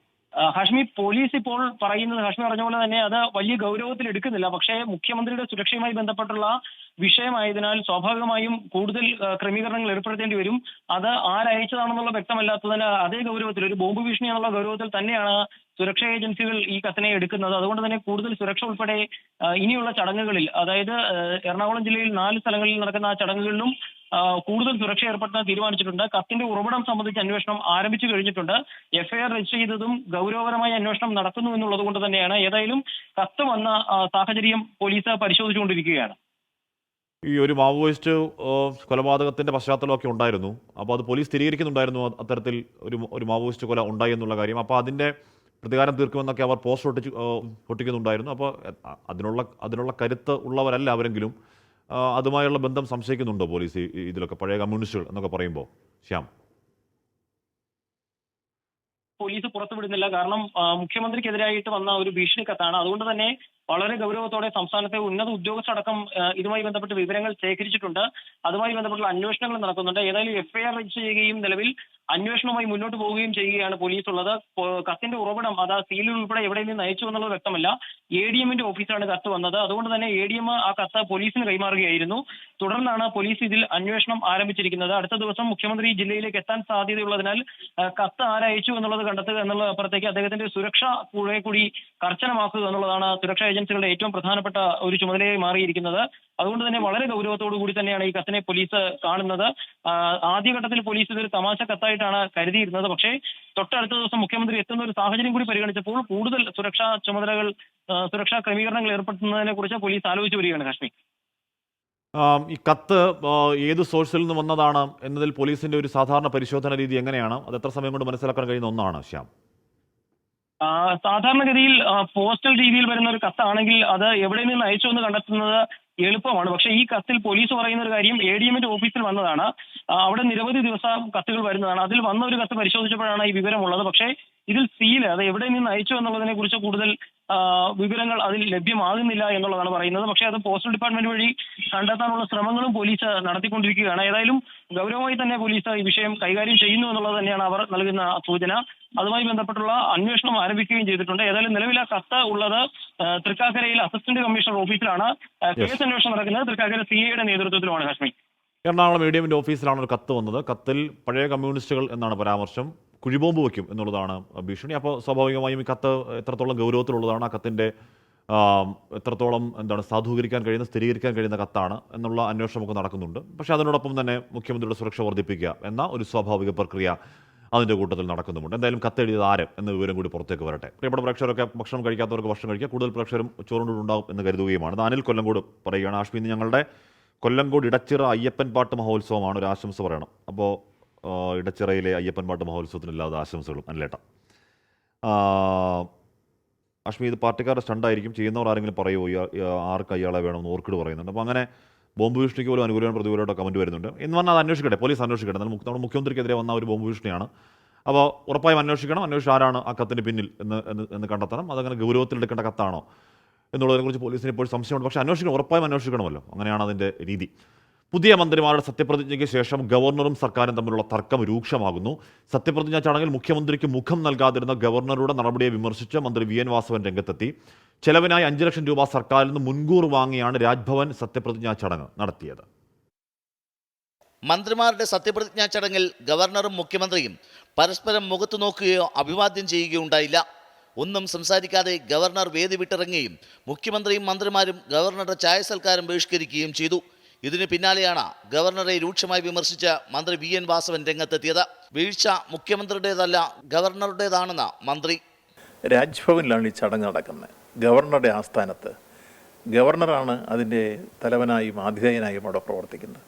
ഹാഷ്മി, പോലീസ് ഇപ്പോൾ പറയുന്നത് ഹാഷ്മി പറഞ്ഞ പോലെ തന്നെ അത് വലിയ ഗൗരവത്തിൽ എടുക്കുന്നില്ല. പക്ഷേ മുഖ്യമന്ത്രിയുടെ സുരക്ഷയുമായി ബന്ധപ്പെട്ടുള്ള വിഷയമായതിനാൽ സ്വാഭാവികമായും കൂടുതൽ ക്രമീകരണങ്ങൾ ഏർപ്പെടുത്തേണ്ടി വരും. അത് ആരയച്ചതാണെന്നുള്ള വ്യക്തമല്ലാത്തതിന് അതേ ഗൗരവത്തിൽ, ഒരു ബോംബ് ഭീഷണി എന്നുള്ള ഗൗരവത്തിൽ തന്നെയാണ് സുരക്ഷാ ഏജൻസികൾ ഈ കത്തിനെ എടുക്കുന്നത്. അതുകൊണ്ട് തന്നെ കൂടുതൽ സുരക്ഷ ഉൾപ്പെടെ ഇനിയുള്ള ചടങ്ങുകളിൽ, അതായത് എറണാകുളം ജില്ലയിൽ 4 സ്ഥലങ്ങളിൽ നടക്കുന്ന ആ ചടങ്ങുകളിലും കൂടുതൽ സുരക്ഷ ഏർപ്പെടുത്താൻ തീരുമാനിച്ചിട്ടുണ്ട്. കത്തിന്റെ ഉറവിടം സംബന്ധിച്ച് അന്വേഷണം ആരംഭിച്ചു കഴിഞ്ഞിട്ടുണ്ട്. FIR രജിസ്റ്റർ ചെയ്തതും ഗൗരവകരമായ അന്വേഷണം നടത്തുന്നു എന്നുള്ളത് കൊണ്ട് തന്നെയാണ്. ഏതായാലും കത്ത് വന്ന സാഹചര്യം പോലീസ് പരിശോധിച്ചുകൊണ്ടിരിക്കുകയാണ്. ഈ ഒരു മാവോയിസ്റ്റ് കൊലപാതകത്തിന്റെ പശ്ചാത്തലമൊക്കെ ഉണ്ടായിരുന്നു. അപ്പോൾ അത് പോലീസ് സ്ഥിരീകരിക്കുന്നുണ്ടായിരുന്നു അത്തരത്തിൽ ഒരു മാവോയിസ്റ്റ് കൊല ഉണ്ടായി എന്നുള്ള കാര്യം. അപ്പോൾ അതിന്റെ പ്രതികാരം തീർക്കുമെന്നൊക്കെ അവർ പോസ്റ്റർ ഒട്ടിക്കുന്നുണ്ടായിരുന്നു. അപ്പോൾ അതിനുള്ള കരുത്ത് ഉള്ളവരല്ല അവരെങ്കിലും. അതുമായുള്ള ബന്ധം സംശയിക്കുന്നുണ്ടോ പോലീസ് ഇതിലൊക്കെ, പഴയ കമ്മ്യൂണിസ്റ്റുകൾ എന്നൊക്കെ പറയുമ്പോൾ ശ്യാം? പോലീസ് പുറത്തുവിടുന്നില്ല. കാരണം മുഖ്യമന്ത്രിക്കെതിരായിട്ട് വന്ന ഒരു ഭീഷണി കത്താണ്. അതുകൊണ്ട് തന്നെ വളരെ ഗൗരവത്തോടെ സംസ്ഥാനത്തെ ഉന്നത ഉദ്യോഗസ്ഥരടക്കം ഇതുമായി ബന്ധപ്പെട്ട് വിവരങ്ങൾ ശേഖരിച്ചിട്ടുണ്ട്. അതുമായി ബന്ധപ്പെട്ടുള്ള അന്വേഷണങ്ങൾ നടക്കുന്നുണ്ട്. ഏതായാലും FIR രജിസ്റ്റർ ചെയ്യുകയും നിലവിൽ അന്വേഷണവുമായി മുന്നോട്ട് പോവുകയും ചെയ്യുകയാണ് പോലീസ് ഉള്ളത്. കത്തിന്റെ ഉറവിടം, അത് സീലിൽ ഉൾപ്പെടെ എവിടെ നിന്ന് അയച്ചു എന്നുള്ളത് വ്യക്തമല്ല. ADM ഓഫീസിലാണ് കത്ത് വന്നത്. അതുകൊണ്ട് തന്നെ ADM ആ കത്ത് പോലീസിന് കൈമാറുകയായിരുന്നു. തുടർന്നാണ് പോലീസ് ഇതിൽ അന്വേഷണം ആരംഭിച്ചിരിക്കുന്നത്. അടുത്ത ദിവസം മുഖ്യമന്ത്രി ജില്ലയിലേക്ക് എത്താൻ സാധ്യതയുള്ളതിനാൽ കത്ത് ആരയച്ചു എന്നുള്ളത് കണ്ടെത്തുക എന്നുള്ള അപ്പുറത്തേക്ക് അദ്ദേഹത്തിന്റെ സുരക്ഷ കൂടി കർശനമാക്കുക എന്നുള്ളതാണ് സുരക്ഷാ ഏജൻസികളുടെ ഏറ്റവും പ്രധാനപ്പെട്ട ഒരു ചുമതലയായി മാറിയിരിക്കുന്നത്. അതുകൊണ്ട് തന്നെ വളരെ ഗൗരവത്തോടു കൂടി തന്നെയാണ് ഈ കത്തിനെ പോലീസ് കാണുന്നത്. ആദ്യഘട്ടത്തിൽ പോലീസ് ഇതൊരു തമാശ കത്തായിട്ടാണ് കരുതിയിരുന്നത്. പക്ഷേ തൊട്ടടുത്ത ദിവസം മുഖ്യമന്ത്രി എത്തുന്ന ഒരു സാഹചര്യം കൂടി പരിഗണിച്ചപ്പോൾ കൂടുതൽ സുരക്ഷാ ക്രമീകരണങ്ങൾ ഏർപ്പെടുത്തുന്നതിനെ കുറിച്ച് പോലീസ് ആലോചിച്ചു വരികയാണ്. കാശ്മീർ, ഈ കത്ത് ഏത് സോഴ്സിൽ നിന്ന് വന്നതാണ് എന്നതിൽ പോലീസിന്റെ ഒരു സാധാരണ പരിശോധന രീതി എങ്ങനെയാണ്? അത് എത്ര സമയം കൊണ്ട് മനസ്സിലാക്കാൻ കഴിയുന്ന ഒന്നാണ് ശ്യാം? സാധാരണഗതിയിൽ പോസ്റ്റൽ രീതിയിൽ വരുന്ന ഒരു കത്താണെങ്കിൽ അത് എവിടെ നിന്ന് അയച്ചു എന്ന് കണ്ടെത്തുന്നത് എളുപ്പമാണ്. പക്ഷേ ഈ കത്തിൽ പോലീസ് പറയുന്ന ഒരു കാര്യം ADM ഓഫീസിൽ വന്നതാണ്. അവിടെ നിരവധി ദിവസം കത്തുകൾ വരുന്നതാണ്. അതിൽ വന്ന ഒരു കത്ത് പരിശോധിച്ചപ്പോഴാണ് ഈ വിവരമുള്ളത്. പക്ഷേ ഇതിൽ സീൽ, അത് എവിടെ നിന്ന് അയച്ചു എന്നുള്ളതിനെ കുറിച്ച് കൂടുതൽ വിവരങ്ങൾ അതിൽ ലഭ്യമാകുന്നില്ല എന്നുള്ളതാണ് പറയുന്നത്. പക്ഷേ അത് പോസ്റ്റൽ ഡിപ്പാർട്ട്മെന്റ് വഴി കണ്ടെത്താനുള്ള ശ്രമങ്ങളും പോലീസ് നടത്തിക്കൊണ്ടിരിക്കുകയാണ്. ഏതായാലും ഗൗരവമായി തന്നെ പോലീസ് ഈ വിഷയം കൈകാര്യം ചെയ്യുന്നു എന്നുള്ളത് തന്നെയാണ് അവർ നൽകുന്ന സൂചന. അതുമായി ബന്ധപ്പെട്ടുള്ള അന്വേഷണം ആരംഭിക്കുകയും ചെയ്തിട്ടുണ്ട്. ഏതായാലും നിലവിൽ ആ കത്ത് ഉള്ളത് തൃക്കാക്കരയിൽ അസിസ്റ്റന്റ് കമ്മീഷണർ ഓഫീസിലാണ്. കേസ് അന്വേഷണം നടക്കുന്നത് തൃക്കാക്കര CIയുടെ നേതൃത്വത്തിലുമാണ്. കാശ്മീർ, എറണാകുളം ADM ഓഫീസിലാണ് ഒരു കത്ത് വന്നത്. കത്തിൽ പഴയ കമ്മ്യൂണിസ്റ്റുകൾ എന്നാണ് പരാമർശം. കുഴിബോംബ് വയ്ക്കും എന്നുള്ളതാണ് ഭീഷണി. അപ്പോൾ സ്വാഭാവികമായും ഈ കത്ത് എത്രത്തോളം ഗൗരവത്തിലുള്ളതാണ്, ആ കത്തിൻ്റെ എത്രത്തോളം സാധൂകരിക്കാൻ കഴിയുന്ന, സ്ഥിരീകരിക്കാൻ കഴിയുന്ന കത്താണ് എന്നുള്ള അന്വേഷണമൊക്കെ നടക്കുന്നുണ്ട്. പക്ഷേ അതിനോടൊപ്പം തന്നെ മുഖ്യമന്ത്രിയുടെ സുരക്ഷ വർദ്ധിപ്പിക്കുക എന്ന ഒരു സ്വാഭാവിക പ്രക്രിയ അതിൻ്റെ കൂട്ടത്തിൽ നടക്കുന്നുമുണ്ട്. എന്തായാലും കത്തെഴുതിയത് ആര് എന്ന വിവരം കൂടി പുറത്തേക്ക് വരട്ടെ. പ്രിയപ്പെട്ട പ്രേക്ഷകരൊക്കെ ഭക്ഷണം കഴിക്കാത്തവർക്ക് ഭക്ഷണം കഴിക്കുക. കൂടുതൽ പ്രേക്ഷകരും ചോറുണ്ടാകും എന്ന് കരുതുകയുമാണ്. അനിൽ കൊല്ലങ്കോട് പറയുകയാണ്, ആഷ്മി, ഞങ്ങളുടെ കൊല്ലങ്കോട് ഇടച്ചിറ അയ്യപ്പൻ പാട്ട് മഹോത്സവമാണ്, ഒരു ആശംസ പറയണം. അപ്പോൾ ഇടച്ചിറയിലെ അയ്യപ്പൻ പാട്ട് മഹോത്സവത്തിനില്ലാതെ ആശംസകളും അനിലേട്ട. ആഷ്മി, ഇത് പാർട്ടിക്കാരുടെ സ്റ്റണ്ടായിരിക്കും, ചെയ്യുന്നവർ ആരെങ്കിലും പറയുമോ ആർക്ക് അയാളെ വേണമെന്ന് ഓർക്കിഡ് പറയുന്നുണ്ട്. അപ്പോൾ അങ്ങനെ ബോംബ് ഭീഷണിക്ക് പോലും അനുകൂലം പ്രതികൂലമായിട്ട് കമൻറ്റ് വരുന്നുണ്ട്. എന്ന് പറഞ്ഞാൽ അത് അന്വേഷിക്കട്ടെ, പോലീസ് അന്വേഷിക്കട്ടെ. എന്നാൽ നമ്മുടെ മുഖ്യമന്ത്രിക്കെതിരെ വന്ന ഒരു ബോംബ് ഭീഷണിയാണ്. അപ്പോൾ ഉറപ്പായും അന്വേഷിക്കണം. അന്വേഷിച്ച് ആരാണ് ആ കത്തിന് പിന്നിൽ എന്ന് കണ്ടെത്തണം. അതങ്ങനെ ഗൗരവത്തിലെടുക്കേണ്ട കത്താണോ എന്നുള്ളതിനെക്കുറിച്ച് പോലീസിന് ഇപ്പോൾ സംശയമുണ്ട്. പക്ഷേ ഉറപ്പായും അന്വേഷിക്കണമല്ലോ. അങ്ങനെയാണ് അതിൻ്റെ രീതി. പുതിയ മന്ത്രിമാരുടെ സത്യപ്രതിജ്ഞയ്ക്ക് ശേഷം ഗവർണറും സർക്കാരും തമ്മിലുള്ള തർക്കം രൂക്ഷമാകുന്നു. സത്യപ്രതിജ്ഞാ ചടങ്ങിൽ മുഖ്യമന്ത്രിക്ക് മുഖം നൽകാതിരുന്ന ഗവർണറുടെ നടപടിയെ വിമർശിച്ച് മന്ത്രി VN വാസവൻ രംഗത്തെത്തി. ചെലവിനായി 5 ലക്ഷം രൂപ സർക്കാരിൽ നിന്ന് മുൻകൂർ വാങ്ങിയാണ് രാജ്ഭവൻ സത്യപ്രതിജ്ഞാ ചടങ്ങ് നടത്തിയത്. മന്ത്രിമാരുടെ സത്യപ്രതിജ്ഞാ ചടങ്ങിൽ ഗവർണറും മുഖ്യമന്ത്രിയും പരസ്പരം മുഖത്തു നോക്കുകയോ അഭിവാദ്യം ചെയ്യുകയോ ഉണ്ടായില്ല. ഒന്നും സംസാരിക്കാതെ ഗവർണർ വേദി വിട്ടിറങ്ങുകയും മുഖ്യമന്ത്രിയും മന്ത്രിമാരും ഗവർണറുടെ ചായ സൽക്കാരം ബഹിഷ്കരിക്കുകയും ചെയ്തു. ഇതിന് പിന്നാലെയാണ് ഗവർണറെ രൂക്ഷമായി വിമർശിച്ച മന്ത്രി VN വാസവൻ രംഗത്തെത്തിയത്. വീഴ്ച മുഖ്യമന്ത്രിയുടേതല്ല, ഗവർണറുടേതാണെന്ന് മന്ത്രി. രാജ്ഭവനിലാണ് ഈ ചടങ്ങ് നടക്കുന്നത്. ഗവർണറുടെ ആസ്ഥാനത്ത് ഗവർണറാണ് അതിൻ്റെ തലവനായും ആതിഥേയനായും അവിടെ പ്രവർത്തിക്കുന്നത്.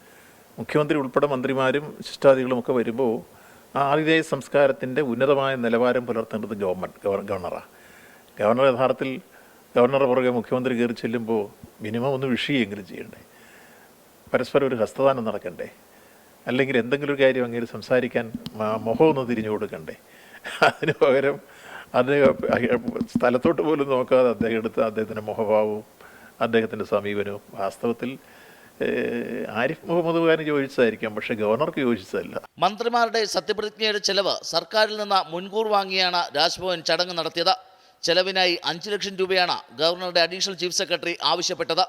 മുഖ്യമന്ത്രി ഉൾപ്പെടെ മന്ത്രിമാരും ശിഷ്ടാദികളും ഒക്കെ വരുമ്പോൾ ആ ആതിഥേയ സംസ്കാരത്തിൻ്റെ ഉന്നതമായ നിലവാരം പുലർത്തേണ്ടത് ഗവർണറാണ്. ഗവർണർ യഥാർത്ഥത്തിൽ ഗവർണറുടെ പുറകെ മുഖ്യമന്ത്രി കയറി ചെല്ലുമ്പോൾ മിനിമം ഒന്ന് വിഷയെങ്കിലും ചെയ്യണ്ടേ, പരസ്പരം ഒരു ഹസ്തദാനം നടക്കണ്ടേ, അല്ലെങ്കിൽ എന്തെങ്കിലും ഒരു കാര്യം അങ്ങനെ സംസാരിക്കാൻ മുഖം ഒന്ന് തിരിഞ്ഞു കൊടുക്കണ്ടേ. അതിന് പകരം അദ്ദേഹം സ്ഥലത്തോട്ട് പോലും നോക്കാതെ അദ്ദേഹം എടുത്ത് അദ്ദേഹത്തിൻ്റെ മുഖഭാവവും അദ്ദേഹത്തിൻ്റെ സമീപനവും വാസ്തവത്തിൽ ആരിഫ് മുഹമ്മദ് ഖാന് യോജിച്ചതായിരിക്കാം, പക്ഷേ ഗവർണർക്ക് യോജിച്ചതല്ല. മന്ത്രിമാരുടെ സത്യപ്രതിജ്ഞയുടെ ചെലവ് സർക്കാരിൽ നിന്ന് മുൻകൂർ വാങ്ങിയാണ് രാജ്ഭവൻ ചടങ്ങ് നടത്തിയത്. ചെലവിനായി 5 ലക്ഷം രൂപയാണ് ഗവർണറുടെ അഡീഷണൽ ചീഫ് സെക്രട്ടറി ആവശ്യപ്പെട്ടത്.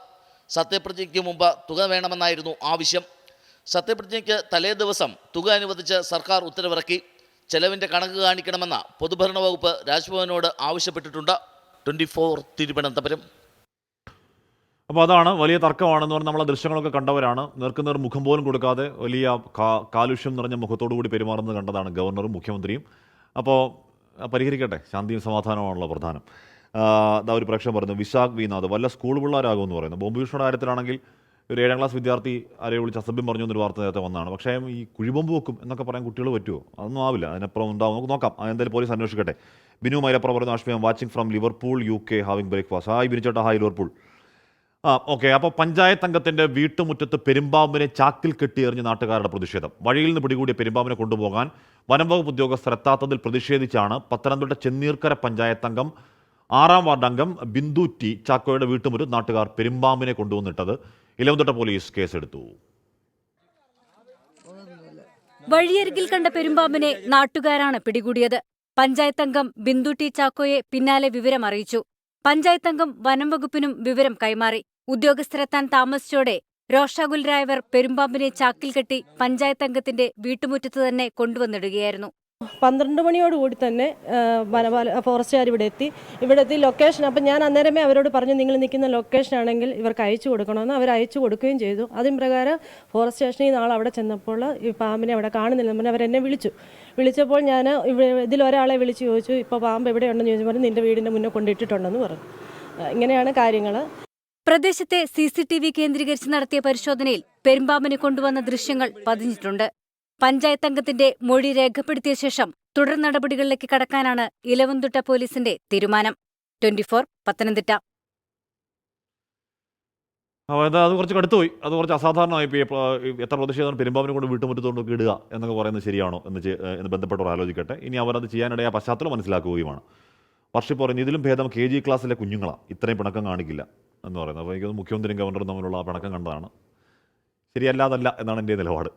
സത്യപ്രതിജ്ഞയ്ക്ക് മുമ്പ് തുക വേണമെന്നായിരുന്നു ആവശ്യം. സത്യപ്രതിജ്ഞയ്ക്ക് തലേ ദിവസം തുക അനുവദിച്ച് സർക്കാർ ഉത്തരവിറക്കി. ചെലവിൻ്റെ കണക്ക് കാണിക്കണമെന്ന് പൊതുഭരണ വകുപ്പ് രാജ്ഭവനോട് ആവശ്യപ്പെട്ടിട്ടുണ്ട്. 24 തിരുവനന്തപുരം. അപ്പോൾ അതാണ് വലിയ തർക്കമാണെന്ന് പറഞ്ഞാൽ നമ്മളെ ദൃശ്യങ്ങളൊക്കെ കണ്ടവരാണ്. നേർക്കുനേർ മുഖം പോലും കൊടുക്കാതെ വലിയ കാലുഷ്യം നിറഞ്ഞ മുഖത്തോടു കൂടി പെരുമാറുന്നത് കണ്ടതാണ് ഗവർണറും മുഖ്യമന്ത്രിയും. അപ്പോൾ പരിഹരിക്കട്ടെ, ശാന്തിയും സമാധാനമാണല്ലോ പ്രധാനം. ഒരു പ്രേക്ഷകൻ പറയുന്നു, വിശാഖ് വിനാഥ് വല്ല സ്കൂൾ പിള്ളേരാകുമെന്ന് പറയുന്നു. ബോംബ് ഭീഷണിയുടെ കാര്യത്തിലാണെങ്കിൽ ഒരു 7ാം ക്ലാസ് വിദ്യാർത്ഥി ആരെയും വിളിച്ച് അസഭ്യം പറഞ്ഞു എന്നൊരു വാർത്ത നേരത്തെ വന്നതാണ്. പക്ഷേ ഈ കുഴിബോംബ് വെക്കും എന്നൊക്കെ പറയാൻ കുട്ടികൾ പറ്റുമോ? അതൊന്നും ആവില്ല, അതിനപ്പുറം ഉണ്ടാവും. നമുക്ക് നോക്കാം, എന്തായാലും പോലീസ് അന്വേഷിക്കട്ടെ. ബിനു മൈലപ്പുറം പറയുന്നു, Ashmi watching from Liverpool UK having breakfast. Hi Binu ചേട്ടാ, ഹായ് ലിവർപൂൾ. ഓക്കെ. അപ്പോൾ പഞ്ചായത്ത് അംഗത്തിൻ്റെ വീട്ടുമുറ്റത്ത് പെരുമ്പാമ്പിനെ ചാക്കിൽ കെട്ടിയെറിഞ്ഞ് നാട്ടുകാരുടെ പ്രതിഷേധം. വഴിയിൽ നിന്ന് പിടികൂടിയ പെരുമ്പാമ്പിനെ കൊണ്ടുപോകാൻ വനം വകുപ്പ് ഉദ്യോഗസ്ഥർ എത്താത്തതിൽ പ്രതിഷേധിച്ചാണ് പത്തനംതിട്ട ചെന്നീർക്കര പഞ്ചായത്ത് അംഗം 6ാം വാർഡ് അംഗം ബിന്ദു ടി ചാക്കോയുടെ വീട്ടുമുറ്റത്ത് നാട്ടുകാർ പെരുമ്പാമ്പിനെ കൊണ്ടുവന്നിട്ടത്. ഇലവന്തിട്ട പോലീസ് കേസെടുത്തു. വഴിയരികിൽ കണ്ട പെരുമ്പാമ്പിനെ നാട്ടുകാരാണ് പിടികൂടിയത്. പഞ്ചായത്ത് അംഗം ബിന്ദു ടി ചാക്കോയെ പിന്നാലെ വിവരം അറിയിച്ചു. പഞ്ചായത്ത് അംഗം വനം വകുപ്പിനും വിവരം കൈമാറി. ഉദ്യോഗസ്ഥരെത്താൻ താമസിച്ചോടെ രോഷാകുലരായവർ പെരുമ്പാമ്പിനെ ചാക്കിൽ കെട്ടി പഞ്ചായത്ത് അംഗത്തിന്റെ വീട്ടുമുറ്റത്ത് തന്നെ കൊണ്ടുവന്നിടുകയായിരുന്നു. 12 മണിയോടുകൂടി തന്നെ ഫോറസ്റ്റുകാർ ഇവിടെ എത്തി ലൊക്കേഷൻ. അപ്പം ഞാൻ അന്നേരമേ അവരോട് പറഞ്ഞു, നിങ്ങൾ നിൽക്കുന്ന ലൊക്കേഷൻ ആണെങ്കിൽ ഇവർക്ക് അയച്ചു കൊടുക്കണമെന്ന്. അവർ അയച്ചു കൊടുക്കുകയും ചെയ്തു. അതിന് പ്രകാരം ഫോറസ്റ്റ് സ്റ്റേഷനിൽ നാളെ അവിടെ ചെന്നപ്പോൾ ഈ പാമ്പിനെ അവിടെ കാണുന്നില്ല. പിന്നെ അവരെന്നെ വിളിച്ചപ്പോൾ ഞാൻ ഇതിലൊരാളെ വിളിച്ച് ചോദിച്ചു, ഇപ്പോൾ പാമ്പ് എവിടെയുണ്ടെന്ന് ചോദിച്ചപ്പോൾ നിൻ്റെ വീടിൻ്റെ മുന്നേ കൊണ്ടിട്ടിട്ടുണ്ടെന്ന് പറഞ്ഞു. ഇങ്ങനെയാണ് കാര്യങ്ങൾ. പ്രദേശത്തെ CCTV കേന്ദ്രീകരിച്ച് നടത്തിയ പരിശോധനയിൽ പെരുമ്പാമ്പിനെ കൊണ്ടുവന്ന ദൃശ്യങ്ങൾ പതിഞ്ഞിട്ടുണ്ട്. പഞ്ചായത്ത് അംഗത്തിന്റെ മൊഴി രേഖപ്പെടുത്തിയ ശേഷം തുടർ നടപടികളിലേക്ക് കടക്കാനാണ് ഇലവന്തിട്ട പോലീസിന്റെ തീരുമാനം. 24 പത്തനംതിട്ട. അത് കുറച്ച് കടുത്തുപോയി, അത് കുറച്ച് അസാധാരണമായി. എത്ര പ്രതിഷേധം പെരുമ്പാമ്പിനെ കൊണ്ട് വീട്ടുമുറ്റത്തോണ്ടൊക്കെ ഇടുക എന്നൊക്കെ പറയുന്നത് ശരിയാണോ എന്ന് ബന്ധപ്പെട്ടവർ ആലോചിക്കട്ടെ. ഇനി അവരത് ചെയ്യാനിടയാ പശ്ചാത്തലം മനസ്സിലാക്കുകയുമാണ്. വർഷി പറയുന്നത് ഇതിലും ഭേദം KG ക്ലാസ്സിലെ കുഞ്ഞുങ്ങളാണ്, ഇത്രയും പിണക്കം കാണിക്കില്ല എന്ന് പറയുന്നത്. അപ്പോൾ എനിക്കൊന്ന് മുഖ്യമന്ത്രിയും ഗവർണറും തമ്മിലുള്ള ആ പിണക്കം കണ്ടതാണ്. ശരിയല്ലാതല്ല എന്നാണ് എൻ്റെ നിലപാട്.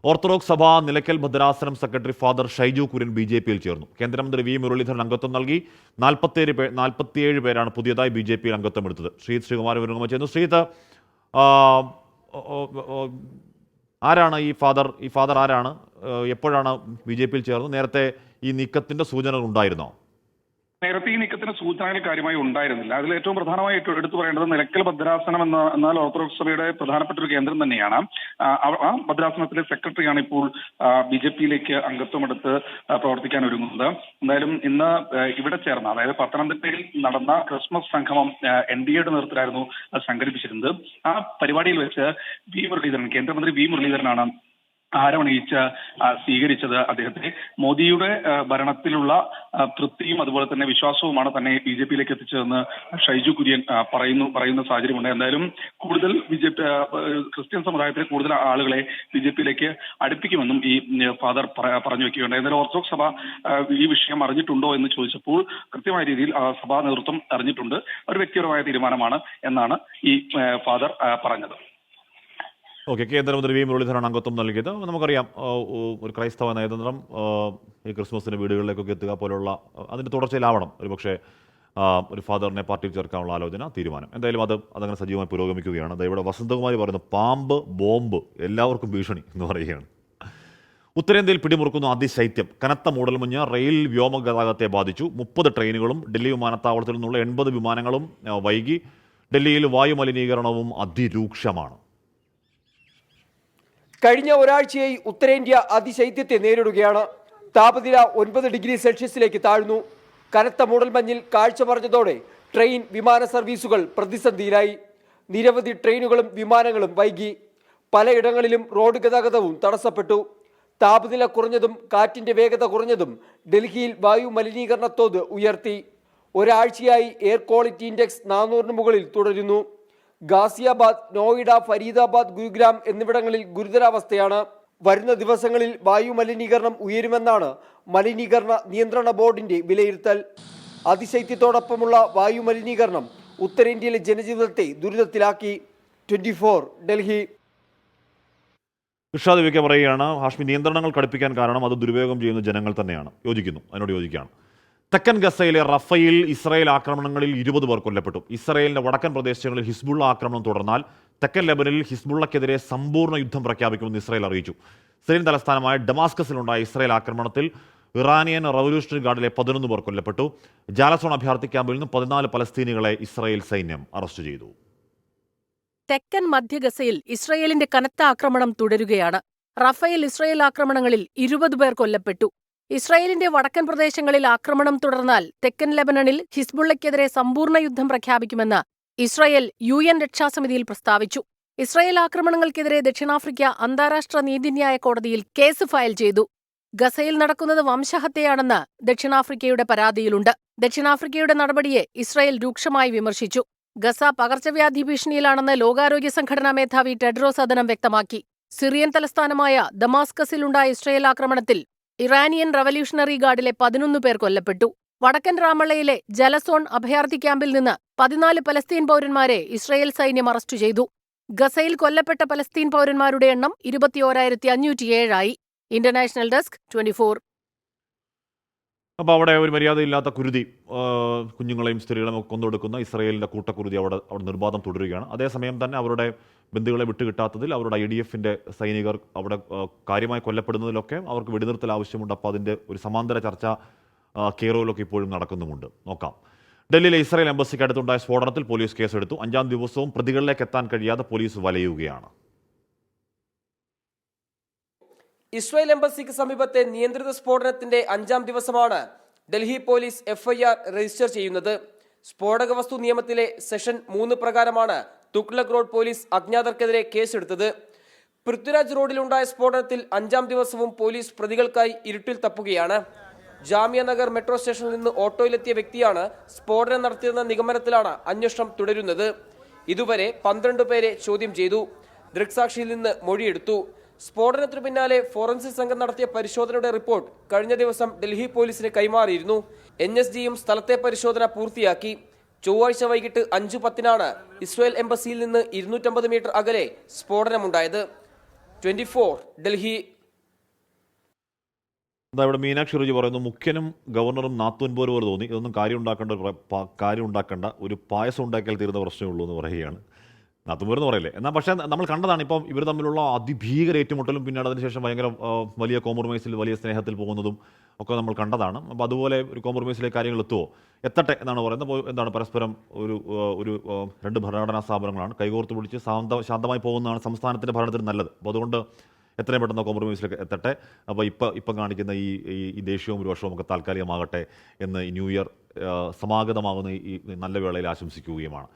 ഓർത്തഡോക്സ് സഭ നിലയ്ക്കൽ ഭദ്രാസനം സെക്രട്ടറി ഫാദർ ഷൈജു കുര്യൻ BJPയിൽ ചേർന്നു. കേന്ദ്രമന്ത്രി V മുരളീധരൻ അംഗത്വം നൽകി. 47 പേരാണ് പുതിയതായി BJPയിൽ അംഗത്വം എടുത്തത്. ശ്രീകുമാർ വിരുങ്ങമ ചെയ്യുന്നു. ശ്രീത്ത്, ആരാണ് ഈ ഫാദർ ആരാണ്? എപ്പോഴാണ് BJPയിൽ ചേർന്നത്? നേരത്തെ ഈ നീക്കത്തിന്റെ സൂചനകൾ ഉണ്ടായിരുന്നോ? നേരത്തെ ഈ നീക്കത്തിന് സൂചനകൾ കാര്യമായി ഉണ്ടായിരുന്നില്ല. അതിൽ ഏറ്റവും പ്രധാനമായി എടുത്തു പറയേണ്ടത് നിലയ്ക്കൽ ഭദ്രാസനം എന്നാൽ ഓർത്തഡോക്സ് സഭയുടെ പ്രധാനപ്പെട്ട ഒരു കേന്ദ്രം തന്നെയാണ്. ആ ഭദ്രാസനത്തിലെ സെക്രട്ടറിയാണ് ഇപ്പോൾ BJPയിലേക്ക് അംഗത്വമെടുത്ത് പ്രവർത്തിക്കാൻ ഒരുങ്ങുന്നത്. എന്തായാലും ഇന്ന് ഇവിടെ ചേർന്ന, അതായത് പത്തനംതിട്ടയിൽ നടന്ന ക്രിസ്മസ് സംഗമം NDAയുടെ നേതൃത്വത്തിലായിരുന്നു സംഘടിപ്പിച്ചിരുന്നത്. ആ പരിപാടിയിൽ വെച്ച് കേന്ദ്രമന്ത്രി V മുരളീധരനാണ് ആരവണിയിച്ച് സ്വീകരിച്ചത് അദ്ദേഹത്തെ. മോദിയുടെ ഭരണത്തിലുള്ള തൃപ്തിയും അതുപോലെ തന്നെ വിശ്വാസവുമാണ് തന്നെ BJPയിലേക്ക് എത്തിച്ചതെന്ന് ഷൈജു കുര്യൻ പറയുന്ന സാഹചര്യമുണ്ട്. എന്തായാലും കൂടുതൽ ക്രിസ്ത്യൻ സമുദായത്തിലെ കൂടുതൽ ആളുകളെ BJPയിലേക്ക് അടുപ്പിക്കുമെന്നും ഈ ഫാദർ പറഞ്ഞു വെക്കുകയുണ്ട്. എന്തായാലും ഓർത്തഡോക്സ് സഭ ഈ വിഷയം അറിഞ്ഞിട്ടുണ്ടോ എന്ന് ചോദിച്ചപ്പോൾ കൃത്യമായ രീതിയിൽ സഭാ നേതൃത്വം അറിഞ്ഞിട്ടുണ്ട്. ഒരു വ്യക്തിപരമായ തീരുമാനമാണ് എന്നാണ് ഈ ഫാദർ പറഞ്ഞത്. ഓക്കെ, കേന്ദ്രമന്ത്രി വി മുരളീധരൻ അംഗത്വം നൽകിയത്. നമുക്കറിയാം ഒരു ക്രൈസ്തവ നയതന്ത്രം ഈ ക്രിസ്മസിന് വീടുകളിലേക്കൊക്കെ എത്തുക പോലുള്ള അതിൻ്റെ തുടർച്ചയിലാവണം ഒരുപക്ഷെ ഒരു ഫാദറിനെ പാർട്ടിയിൽ ചേർക്കാനുള്ള ആലോചന തീരുമാനം. എന്തായാലും അതങ്ങനെ സജീവമായി പുരോഗമിക്കുകയാണ്. ഇവിടെ വസന്തകുമാരി പറയുന്നു പാമ്പ് ബോംബ് എല്ലാവർക്കും ഭീഷണി എന്ന് പറയുകയാണ്. ഉത്തരേന്ത്യയിൽ പിടിമുറുക്കുന്ന അതിശൈത്യം, കനത്ത മൂടൽമഞ്ഞ് റെയിൽ വ്യോമഗതാഗതത്തെ ബാധിച്ചു. 30 ട്രെയിനുകളും ഡൽഹി വിമാനത്താവളത്തിൽ നിന്നുള്ള 80 വിമാനങ്ങളും വൈകി. ഡൽഹിയിൽ വായുമലിനീകരണവും അതിരൂക്ഷമാണ്. കഴിഞ്ഞ ഒരാഴ്ചയായി ഉത്തരേന്ത്യ അതിശൈത്യത്തെ നേരിടുകയാണ്. താപനില 9 ഡിഗ്രി സെൽഷ്യസിലേക്ക് താഴ്ന്നു. കനത്ത മൂടൽമഞ്ഞിൽ കാഴ്ച പറഞ്ഞതോടെ ട്രെയിൻ വിമാന സർവീസുകൾ പ്രതിസന്ധിയിലായി. നിരവധി ട്രെയിനുകളും വിമാനങ്ങളും വൈകി. പലയിടങ്ങളിലും റോഡ് ഗതാഗതവും തടസ്സപ്പെട്ടു. താപനില കുറഞ്ഞതും കാറ്റിന്റെ വേഗത കുറഞ്ഞതും ഡൽഹിയിൽ വായു മലിനീകരണ തോത് ഉയർത്തി. ഒരാഴ്ചയായി എയർ ക്വാളിറ്റി ഇൻഡെക്സ് 400 മുകളിൽ തുടരുന്നു. ഗാസിയാബാദ്, നോയിഡ, ഫരീദാബാദ്, ഗുരുഗ്രാം എന്നിവിടങ്ങളിൽ ഗുരുതരാവസ്ഥയാണ്. വരുന്ന ദിവസങ്ങളിൽ വായു മലിനീകരണം ഉയരുമെന്നാണ് മലിനീകരണ നിയന്ത്രണ ബോർഡിന്റെ വിലയിരുത്തൽ. അതിശൈത്യത്തോടൊപ്പമുള്ള വായു മലിനീകരണം ഉത്തരേന്ത്യയിലെ ജനജീവിതത്തെ ദുരിതത്തിലാക്കി. 24 ഡൽഹി. ഇർഷാദ് വി കെ പറയുകയാണ്, ഹാഷ്മി നിയന്ത്രണങ്ങൾ കടുപ്പിക്കാൻ കാരണം അത് ദുരുപയോഗം ചെയ്യുന്ന ജനങ്ങൾ തന്നെയാണ്. അതിനോട് യോജിക്കുകയാണ്. തെക്കൻ ഗസയിലെ റഫയിൽ ഇസ്രായേൽ ആക്രമണങ്ങളിൽ 20 പേർ കൊല്ലപ്പെട്ടു. ഇസ്രായേലിന്റെ വടക്കൻ പ്രദേശങ്ങളിൽ ഹിസ്ബുള്ള ആക്രമണം തുടർന്നാൽ തെക്കൻ ലെബനനിൽ ഹിസ്ബുള്ളക്കെതിരെ സമ്പൂർണ്ണ യുദ്ധം പ്രഖ്യാപിക്കുമെന്ന് ഇസ്രായേൽ അറിയിച്ചു. സിറിയൻ തലസ്ഥാനമായ ഡമാസ്കസിലുണ്ടായ ഇസ്രായേൽ ആക്രമണത്തിൽ ഇറാനിയൻ റവല്യൂഷണറി ഗാർഡിലെ 11 പേർ കൊല്ലപ്പെട്ടു. ജാലസോൺ അഭയാർത്ഥി ക്യാമ്പിൽ നിന്ന് 14 പലസ്തീനികളെ ഇസ്രായേൽ സൈന്യം അറസ്റ്റ് ചെയ്തു. തെക്കൻ മധ്യ ഗസയിൽ ഇസ്രയേലിന്റെ കനത്ത ആക്രമണം തുടരുകയാണ്. റഫേൽ ഇസ്രയേൽ ആക്രമണങ്ങളിൽ 20 പേർ കൊല്ലപ്പെട്ടു. ഇസ്രയേലിന്റെ വടക്കൻ പ്രദേശങ്ങളിൽ ആക്രമണം തുടർന്നാൽ തെക്കൻ ലെബനനിൽ ഹിസ്ബുള്ളയ്ക്കെതിരെ സമ്പൂർണ്ണ യുദ്ധം പ്രഖ്യാപിക്കുമെന്ന് ഇസ്രയേൽ UN രക്ഷാസമിതിയിൽ പ്രസ്താവിച്ചു. ഇസ്രയേൽ ആക്രമണങ്ങൾക്കെതിരെ ദക്ഷിണാഫ്രിക്ക അന്താരാഷ്ട്ര നീതിന്യായ കോടതിയിൽ കേസ് ഫയൽ ചെയ്തു. ഗസയിൽ നടക്കുന്നത് വംശഹത്യയാണെന്ന് ദക്ഷിണാഫ്രിക്കയുടെ പരാതിയിലുണ്ട്. ദക്ഷിണാഫ്രിക്കയുടെ നടപടിയെ ഇസ്രയേൽ രൂക്ഷമായി വിമർശിച്ചു. ഗസ പകർച്ചവ്യാധി ഭീഷണിയിലാണെന്ന് ലോകാരോഗ്യ സംഘടനാ മേധാവി ടെഡ്രോസ് അദനം വ്യക്തമാക്കി. സിറിയൻ തലസ്ഥാനമായ ദമാസ്കസിലുണ്ടായ ഇസ്രയേൽ ആക്രമണത്തിൽ ഇറാനിയൻ റവല്യൂഷണറി ഗാർഡിലെ 11 പേർ കൊല്ലപ്പെട്ടു. വടക്കൻ റാമള്ളയിലെ ജലസോൺ അഭയാർത്ഥി ക്യാമ്പിൽ നിന്ന് 14 പലസ്തീൻ പൗരന്മാരെ ഇസ്രയേൽ സൈന്യം അറസ്റ്റ് ചെയ്തു. ഗസയിൽ കൊല്ലപ്പെട്ട പലസ്തീൻ പൗരന്മാരുടെ എണ്ണം 21,507 ആയി. International desk 24. അപ്പോൾ അവിടെ ഒരു മര്യാദയില്ലാത്ത കുരുതി, കുഞ്ഞുങ്ങളെയും സ്ത്രീകളെയും ഒക്കെ കൊന്നൊടുക്കുന്ന ഇസ്രായേലിൻ്റെ കൂട്ടക്കുരുതി അവിടെ നിർബാധം തുടരുകയാണ്. അതേസമയം തന്നെ അവരുടെ ബന്ധുക്കളെ വിട്ടുകിട്ടാത്തതിൽ അവരുടെ IDF-ന്റെ സൈനികർ അവിടെ കാര്യമായി കൊല്ലപ്പെടുന്നതിലൊക്കെ അവർക്ക് വെടിനിർത്തൽ ആവശ്യമുണ്ട്. അപ്പോൾ അതിൻ്റെ ഒരു സമാന്തര ചർച്ച കെയ്റോയിലൊക്കെ ഇപ്പോഴും നടക്കുന്നുമുണ്ട്. നോക്കാം. ഡൽഹിയിലെ ഇസ്രായേൽ എംബസിക്ക് അടുത്തുണ്ടായ സ്ഫോടനത്തിൽ പോലീസ് കേസെടുത്തു. 5-ാം ദിവസവും പ്രതികളിലേക്ക് എത്താൻ കഴിയാതെ പോലീസ് വലയുകയാണ്. ഇസ്രായേൽ എംബസിക്ക് സമീപത്തെ നിയന്ത്രിത സ്ഫോടനത്തിന്റെ 5-ാം ദിവസമാണ് ഡൽഹി പോലീസ് FIR രജിസ്റ്റർ ചെയ്യുന്നത്. സ്ഫോടക വസ്തു നിയമത്തിലെ സെഷൻ 3 പ്രകാരമാണ് തുഗ്ലക് റോഡ് പോലീസ് അജ്ഞാതർക്കെതിരെ കേസെടുത്തത്. പൃഥ്വിരാജ് റോഡിലുണ്ടായ സ്ഫോടനത്തിൽ 5-ാം ദിവസവും പോലീസ് പ്രതികൾക്കായി ഇരുട്ടിൽ തപ്പുകയാണ്. ജാമിയ നഗർ മെട്രോ സ്റ്റേഷനിൽ നിന്ന് ഓട്ടോയിലെത്തിയ വ്യക്തിയാണ് സ്ഫോടനം നടത്തിയതെന്ന നിഗമനത്തിലാണ് അന്വേഷണം തുടരുന്നത്. ഇതുവരെ 12 പേരെ ചോദ്യം ചെയ്തു. ദൃക്സാക്ഷിയിൽ നിന്ന് മൊഴിയെടുത്തു. സ്ഫോടനത്തിനു പിന്നാലെ ഫോറൻസിക് സംഘം നടത്തിയ പരിശോധനയുടെ റിപ്പോർട്ട് കഴിഞ്ഞ ദിവസം ഡൽഹി പോലീസിന് കൈമാറിയിരുന്നു. NSGയും സ്ഥലത്തെ പരിശോധന പൂർത്തിയാക്കി. ചൊവ്വാഴ്ച വൈകിട്ട് 5:10 ഇസ്രായേൽ എംബസിയിൽ നിന്ന് 250 മീറ്റർ അകലെ സ്ഫോടനമുണ്ടായത്. 24 ഡൽഹി. ഇവിടെ മീനാക്ഷി റുജി പറയുന്നു, മുഖ്യനും ഗവർണറും നാത്തൂൻ പോലെ തോന്നി. ഇതൊന്നും കാര്യം ഉണ്ടാക്കേണ്ട ഒരു പായസം ഉണ്ടാക്കിയാൽ തീരുന്ന പ്രശ്നമേ ഉള്ളൂ എന്ന് പറയുകയാണ്. നാത്തുമ്പോരെന്ന് പറയില്ലേ. എന്നാൽ പക്ഷേ നമ്മൾ കണ്ടതാണ് ഇപ്പം ഇവർ തമ്മിലുള്ള അതിഭീകര ഏറ്റുമുട്ടലും പിന്നീട് അതിനുശേഷം ഭയങ്കര വലിയ കോംപ്രമൈസിൽ വലിയ സ്നേഹത്തിൽ പോകുന്നതും ഒക്കെ നമ്മൾ കണ്ടതാണ്. അപ്പോൾ അതുപോലെ ഒരു കോംപ്രമൈസിലേക്ക് കാര്യങ്ങൾ എത്തട്ടെ എന്നാണ് പറയുന്നത്. എന്താണ് പരസ്പരം ഒരു 2 ഭരണഘടനാ സ്ഥാപനങ്ങളാണ് കൈകോർത്ത് പിടിച്ച് ശാന്തമായി പോകുന്നതാണ് സംസ്ഥാനത്തിൻ്റെ ഭരണത്തിന് നല്ലത്. അപ്പോൾ അതുകൊണ്ട് എത്രയും പെട്ടെന്ന് കോംപ്രമൈസിലേക്ക് എത്തട്ടെ. അപ്പോൾ ഇപ്പം കാണിക്കുന്ന ഈ ദേഷ്യവും ഒരു വർഷവും ഒക്കെ താൽക്കാലികമാകട്ടെ എന്ന് ഈ ന്യൂ ഇയർ സമാഗതമാകുന്ന ഈ നല്ല വേളയിൽ ആശംസിക്കുകയുമാണ്.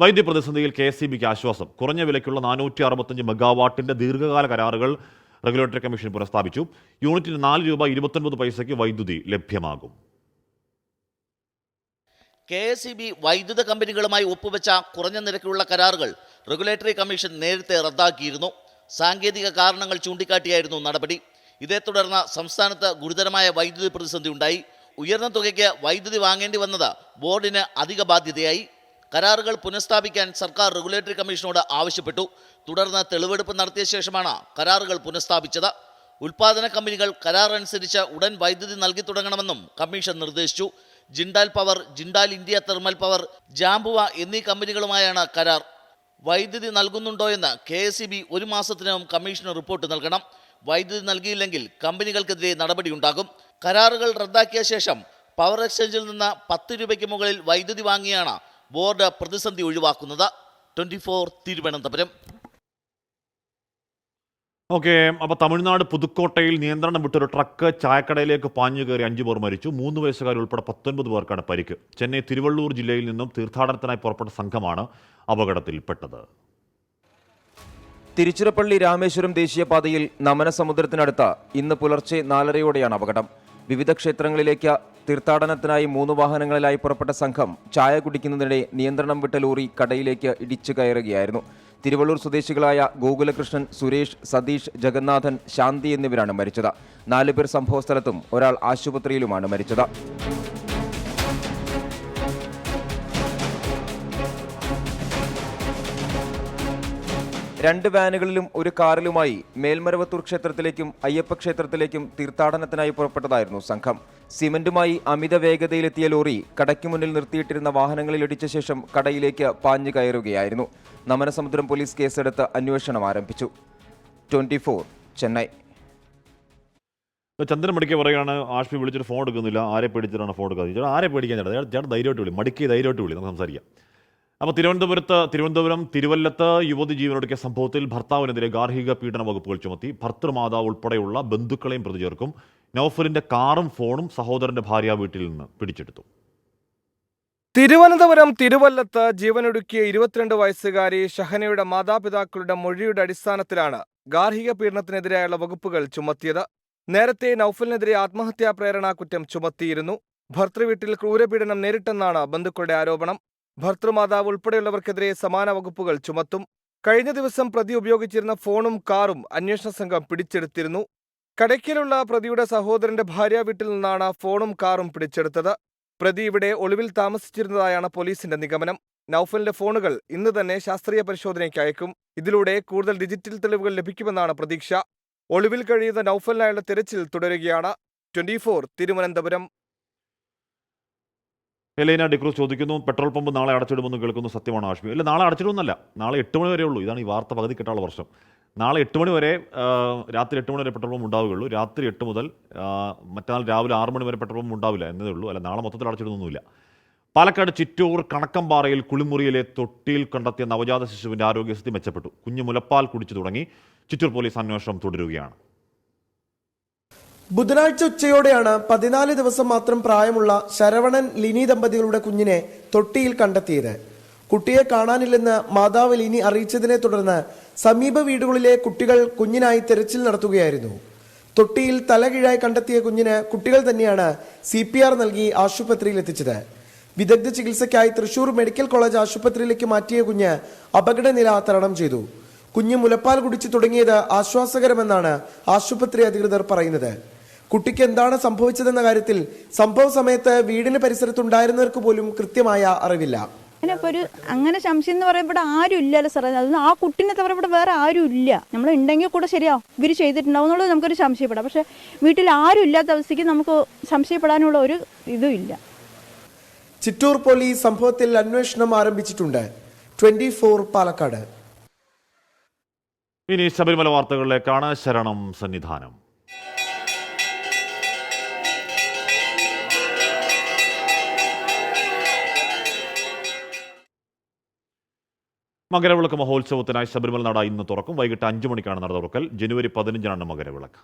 വൈദ്യുതി പ്രതിസന്ധിയിൽ KSEBക്ക് ആശ്വാസം. കുറഞ്ഞ വിലയ്ക്കുള്ള 465 മെഗാവാട്ടിന്റെ ദീർഘകാല കരാറുകൾ റെഗുലേറ്ററി കമ്മീഷൻ പുനഃസ്ഥാപിച്ചു. യൂണിറ്റിന് ₹4.29 വൈദ്യുതി ലഭ്യമാകും. KSEB വൈദ്യുത കമ്പനികളുമായി ഒപ്പുവെച്ച കുറഞ്ഞ നിരക്കിലുള്ള കരാറുകൾ റെഗുലേറ്ററി കമ്മീഷൻ നേരത്തെ റദ്ദാക്കിയിരുന്നു. സാങ്കേതിക കാരണങ്ങൾ ചൂണ്ടിക്കാട്ടിയായിരുന്നു നടപടി. ഇതേ തുടർന്ന് സംസ്ഥാനത്ത് ഗുരുതരമായ വൈദ്യുതി പ്രതിസന്ധി ഉണ്ടായി. ഉയർന്ന തുകയ്ക്ക് വൈദ്യുതി വാങ്ങേണ്ടി വന്നത് ബോർഡിന് അധിക ബാധ്യതയായി. കരാറുകൾ പുനഃസ്ഥാപിക്കാൻ സർക്കാർ റെഗുലേറ്ററി കമ്മീഷനോട് ആവശ്യപ്പെട്ടു. തുടർന്ന് തെളിവെടുപ്പ് നടത്തിയ ശേഷമാണ് കരാറുകൾ പുനഃസ്ഥാപിച്ചത്. ഉൽപാദന കമ്പനികൾ കരാർ അനുസരിച്ച് ഉടൻ വൈദ്യുതി നൽകി തുടങ്ങണമെന്നും കമ്മീഷൻ നിർദ്ദേശിച്ചു. Jindal power, Jindal India thermal power, Jambuva എന്നീ കമ്പനികളുമായാണ് കരാർ. വൈദ്യുതി നൽകുന്നുണ്ടോ എന്ന് KSEB 1 മാസത്തിനകം കമ്മീഷന് റിപ്പോർട്ട് നൽകണം. വൈദ്യുതി നൽകിയില്ലെങ്കിൽ കമ്പനികൾക്കെതിരെ നടപടിയുണ്ടാകും. കരാറുകൾ റദ്ദാക്കിയ ശേഷം പവർ എക്സ്ചേഞ്ചിൽ നിന്ന് 10 രൂപയ്ക്ക് മുകളിൽ വൈദ്യുതി വാങ്ങിയാണ് ബോർഡ് പ്രതിസന്ധി ഒഴിവാക്കുന്നത്. 24 തിരുവനന്തപുരം. ഓക്കെ, അപ്പോൾ തമിഴ്നാട് പുതുക്കോട്ടയിൽ നിയന്ത്രണം വിട്ടൊരു ട്രക്ക് ചായക്കടയിലേക്ക് പാഞ്ഞു കയറി 5 പേർ മരിച്ചു. 3 വയസ്സുകാരുൾപ്പെടെ 19 പേർക്കാണ് പരിക്ക്. ചെന്നൈ തിരുവള്ളൂർ ജില്ലയിൽ നിന്നും തീർത്ഥാടനത്തിനായി പുറപ്പെട്ട സംഘമാണ് അപകടത്തിൽപ്പെട്ടത്. തിരുച്ചിറപ്പള്ളി രാമേശ്വരം ദേശീയപാതയിൽ നമനസമുദ്രത്തിനടുത്ത് ഇന്ന് പുലർച്ചെ 4:30യോടെയാണ് അപകടം. വിവിധ ക്ഷേത്രങ്ങളിലേക്ക് തീർത്ഥാടനത്തിനായി 3 വാഹനങ്ങളിലായി പുറപ്പെട്ട സംഘം ചായ കുടിക്കുന്നതിനിടെ നിയന്ത്രണം വിട്ട ലോറി കടയിലേക്ക് ഇടിച്ചു കയറുകയായിരുന്നു. തിരുവള്ളൂർ സ്വദേശികളായ ഗോകുലകൃഷ്ണൻ, സുരേഷ്, സതീഷ്, ജഗന്നാഥൻ, ശാന്തി എന്നിവരാണ് മരിച്ചത്. 4 പേർ സംഭവസ്ഥലത്തും ഒരാൾ ആശുപത്രിയിലുമാണ് മരിച്ചത്. രണ്ട് വാനുകളിലും ഒരു കാറിലുമായി മേൽമരവത്തൂർ ക്ഷേത്രത്തിലേക്കും അയ്യപ്പ ക്ഷേത്രത്തിലേക്കും തീർത്ഥാടനത്തിനായി പുറപ്പെട്ടതായിരുന്നു സംഘം. സിമന്റുമായി അമിത വേഗതയിലെത്തിയ ലോറി കടയ്ക്ക് മുന്നിൽ നിർത്തിയിട്ടിരുന്ന വാഹനങ്ങളിൽ ഇടിച്ച ശേഷം കടയിലേക്ക് പാഞ്ഞു കയറുകയായിരുന്നു. നമനസമുദ്രം പോലീസ് കേസെടുത്ത് അന്വേഷണം ആരംഭിച്ചു. 24 ചെന്നൈ. ചന്ദ്രൻ മടിക്കെ പറയുകയാണ്, ആഷ്മി വിളിച്ചിട്ട് ഫോൺ എടുക്കുന്നില്ല, ആരെ പേടിച്ചിട്ടാണ് ഫോൺ എടുക്കാതെ. ചേട്ടാ ആരെ പേടിക്കാൻ ചേട്ടാ ധൈര്യമായിട്ട് വിളി, മടിക്ക് ധൈര്യമായിട്ട് വിളി, നമുക്ക് സംസാരിക്കാം. അപ്പോൾ തിരുവനന്തപുരം തിരുവല്ലത്ത് യുവതി ജീവനൊടുക്കിയ സംഭവത്തിൽ ഭർത്താവിനെതിരെ ഗാർഹിക പീഡന വകുപ്പുകൾ ചുമത്തി. ഭർത്തൃമാതാവ് ഉൾപ്പെടെയുള്ള ബന്ധുക്കളെയും പ്രതി ചേർക്കും. നൌഫലിന്റെ കാറും ഫോണും സഹോദരന്റെ ഭാര്യ വീട്ടിൽ നിന്ന് പിടിച്ചെടുത്തു. തിരുവനന്തപുരം തിരുവല്ലത്ത് ജീവനൊടുക്കിയ 22 വയസ്സുകാരി ഷഹനയുടെ മാതാപിതാക്കളുടെ മൊഴിയുടെ അടിസ്ഥാനത്തിലാണ് ഗാർഹിക പീഡനത്തിനെതിരെയുള്ള വകുപ്പുകൾ ചുമത്തിയത്. നേരത്തെ നൌഫലിനെതിരെ ആത്മഹത്യാ പ്രേരണാ കുറ്റം ചുമത്തിയിരുന്നു. ഭർത്തൃവീട്ടിൽ ക്രൂരപീഡനം നേരിട്ടെന്നാണ് ബന്ധുക്കളുടെ ആരോപണം. ഭർത്തൃമാതാവ് ഉൾപ്പെടെയുള്ളവർക്കെതിരെ സമാന വകുപ്പുകൾ ചുമത്തും. കഴിഞ്ഞ ദിവസം പ്രതി ഉപയോഗിച്ചിരുന്ന ഫോണും കാറും അന്വേഷണ സംഘം പിടിച്ചെടുത്തിരുന്നു. കടയ്ക്കലുള്ള പ്രതിയുടെ സഹോദരന്റെ ഭാര്യ വീട്ടിൽ നിന്നാണ് ഫോണും കാറും പിടിച്ചെടുത്തത്. പ്രതി ഇവിടെ ഒളിവിൽ താമസിച്ചിരുന്നതായാണ് പോലീസിന്റെ നിഗമനം. നൌഫലിന്റെ ഫോണുകൾ ഇന്ന് തന്നെ ശാസ്ത്രീയ പരിശോധനയ്ക്ക് അയക്കും. ഇതിലൂടെ കൂടുതൽ ഡിജിറ്റൽ തെളിവുകൾ ലഭിക്കുമെന്നാണ് പ്രതീക്ഷ. ഒളിവിൽ കഴിയുന്ന നൌഫലിനായുള്ള തെരച്ചിൽ തുടരുകയാണ്. 24 തിരുവനന്തപുരം. എലൈന ഡിക്രൂസ് ചോദിക്കുന്നു, പെട്രോൾ പമ്പ് നാളെ അടച്ചിടുമെന്ന് കേൾക്കുന്നു, സത്യമാണോ ആഷ്മി? അല്ല, നാളെ അടച്ചിടുമെന്നല്ല, നാളെ 8 മണി വരെ ഉള്ളൂ. ഇതാണ് ഈ വാർത്ത പകുതി കിട്ടാനുള്ള വർഷം. നാളെ 8 മണി വരെ, രാത്രി 8 മണി വരെ പെട്രോൾ പമ്പ് ഉണ്ടാവുകയുള്ളൂ. രാത്രി 8 മുതൽ മറ്റന്നാൾ രാവിലെ 6 മണി വരെ പെട്രോൾ പമ്പ് ഉണ്ടാവില്ല എന്നതേ ഉള്ളൂ. അല്ല, നാളെ മൊത്തത്തിൽ അടച്ചിടുന്നൊന്നുമില്ല. പാലക്കാട് ചിറ്റൂർ കണക്കമ്പാറയിൽ കുളിമുറിയിലെ തൊട്ടിയിൽ കണ്ടെത്തിയ നവജാത ശിശുവിന്റെ ആരോഗ്യസ്ഥിതി മെച്ചപ്പെട്ടു. കുഞ്ഞ് മുലപ്പാൽ കുടിച്ചു തുടങ്ങി. ചിറ്റൂർ പോലീസ് അന്വേഷണം തുടരുകയാണ്. ബുധനാഴ്ച ഉച്ചയോടെയാണ് 14 ദിവസം മാത്രം പ്രായമുള്ള ശരവണൻ ലിനി ദമ്പതികളുടെ കുഞ്ഞിനെ തൊട്ടിയിൽ കണ്ടെത്തിയത്. കുട്ടിയെ കാണാനില്ലെന്ന് മാതാവ് ലിനി അറിയിച്ചതിനെ തുടർന്ന് സമീപ വീടുകളിലെ കുട്ടികൾ കുഞ്ഞിനായി തെരച്ചിൽ നടത്തുകയായിരുന്നു. തൊട്ടിയിൽ തലകീഴായി കണ്ടെത്തിയ കുഞ്ഞിന് കുട്ടികൾ തന്നെയാണ് CPR നൽകി ആശുപത്രിയിൽ എത്തിച്ചത്. വിദഗ്ധ ചികിത്സയ്ക്കായി തൃശൂർ മെഡിക്കൽ കോളേജ് ആശുപത്രിയിലേക്ക് മാറ്റിയ കുഞ്ഞ് അപകടനില തരണം ചെയ്തു. കുഞ്ഞ് മുലപ്പാൽ കുടിച്ചു തുടങ്ങിയത് ആശ്വാസകരമെന്നാണ് ആശുപത്രി അധികൃതർ പറയുന്നത്. കുട്ടിക്ക് എന്താണ് സംഭവിച്ചതെന്ന കാര്യത്തിൽ സംഭവ സമയത്ത് വീടിന് പരിസരത്തുണ്ടായിരുന്നവർക്ക് പോലും കൃത്യമായ അറിവില്ല. അങ്ങനെ സംശയം എന്ന് പറയുമ്പോൾ ഇവിടെ ആരും ഇല്ലല്ലോ സാറേ. അതൊന്നും ആ കുട്ടീനെ തവറ ഇവിടെ വേറെ ആരും ഇല്ല. നമ്മൾ ഉണ്ടെങ്കിൽ കൂടെ ശരിയാവും, ഇവർ ചെയ്തിട്ടുണ്ടാവും എന്നുള്ളത് നമുക്കൊരു സംശയപ്പെടാം. പക്ഷെ വീട്ടിൽ ആരും ഇല്ലാത്ത അവസ്ഥയ്ക്ക് നമുക്ക് സംശയപ്പെടാനുള്ള ഒരു ഇതും ഇല്ല. ചിറ്റൂർ പോലീസ് സംഭവത്തിൽ അന്വേഷണം ആരംഭിച്ചിട്ടുണ്ട്. 24 പാലക്കാട്. ഇനി ശബരിമല വാർത്തകളിലേക്കാണ്. ശരണം സന്നിധാനം. മകരവിളക്ക് മഹോത്സവത്തിനായി ശബരിമല നട ഇന്ന് തുറക്കും. വൈകിട്ട് 5 മണിക്കാണ് നട തുറക്കൽ. ജനുവരി 15 മകരവിളക്ക്.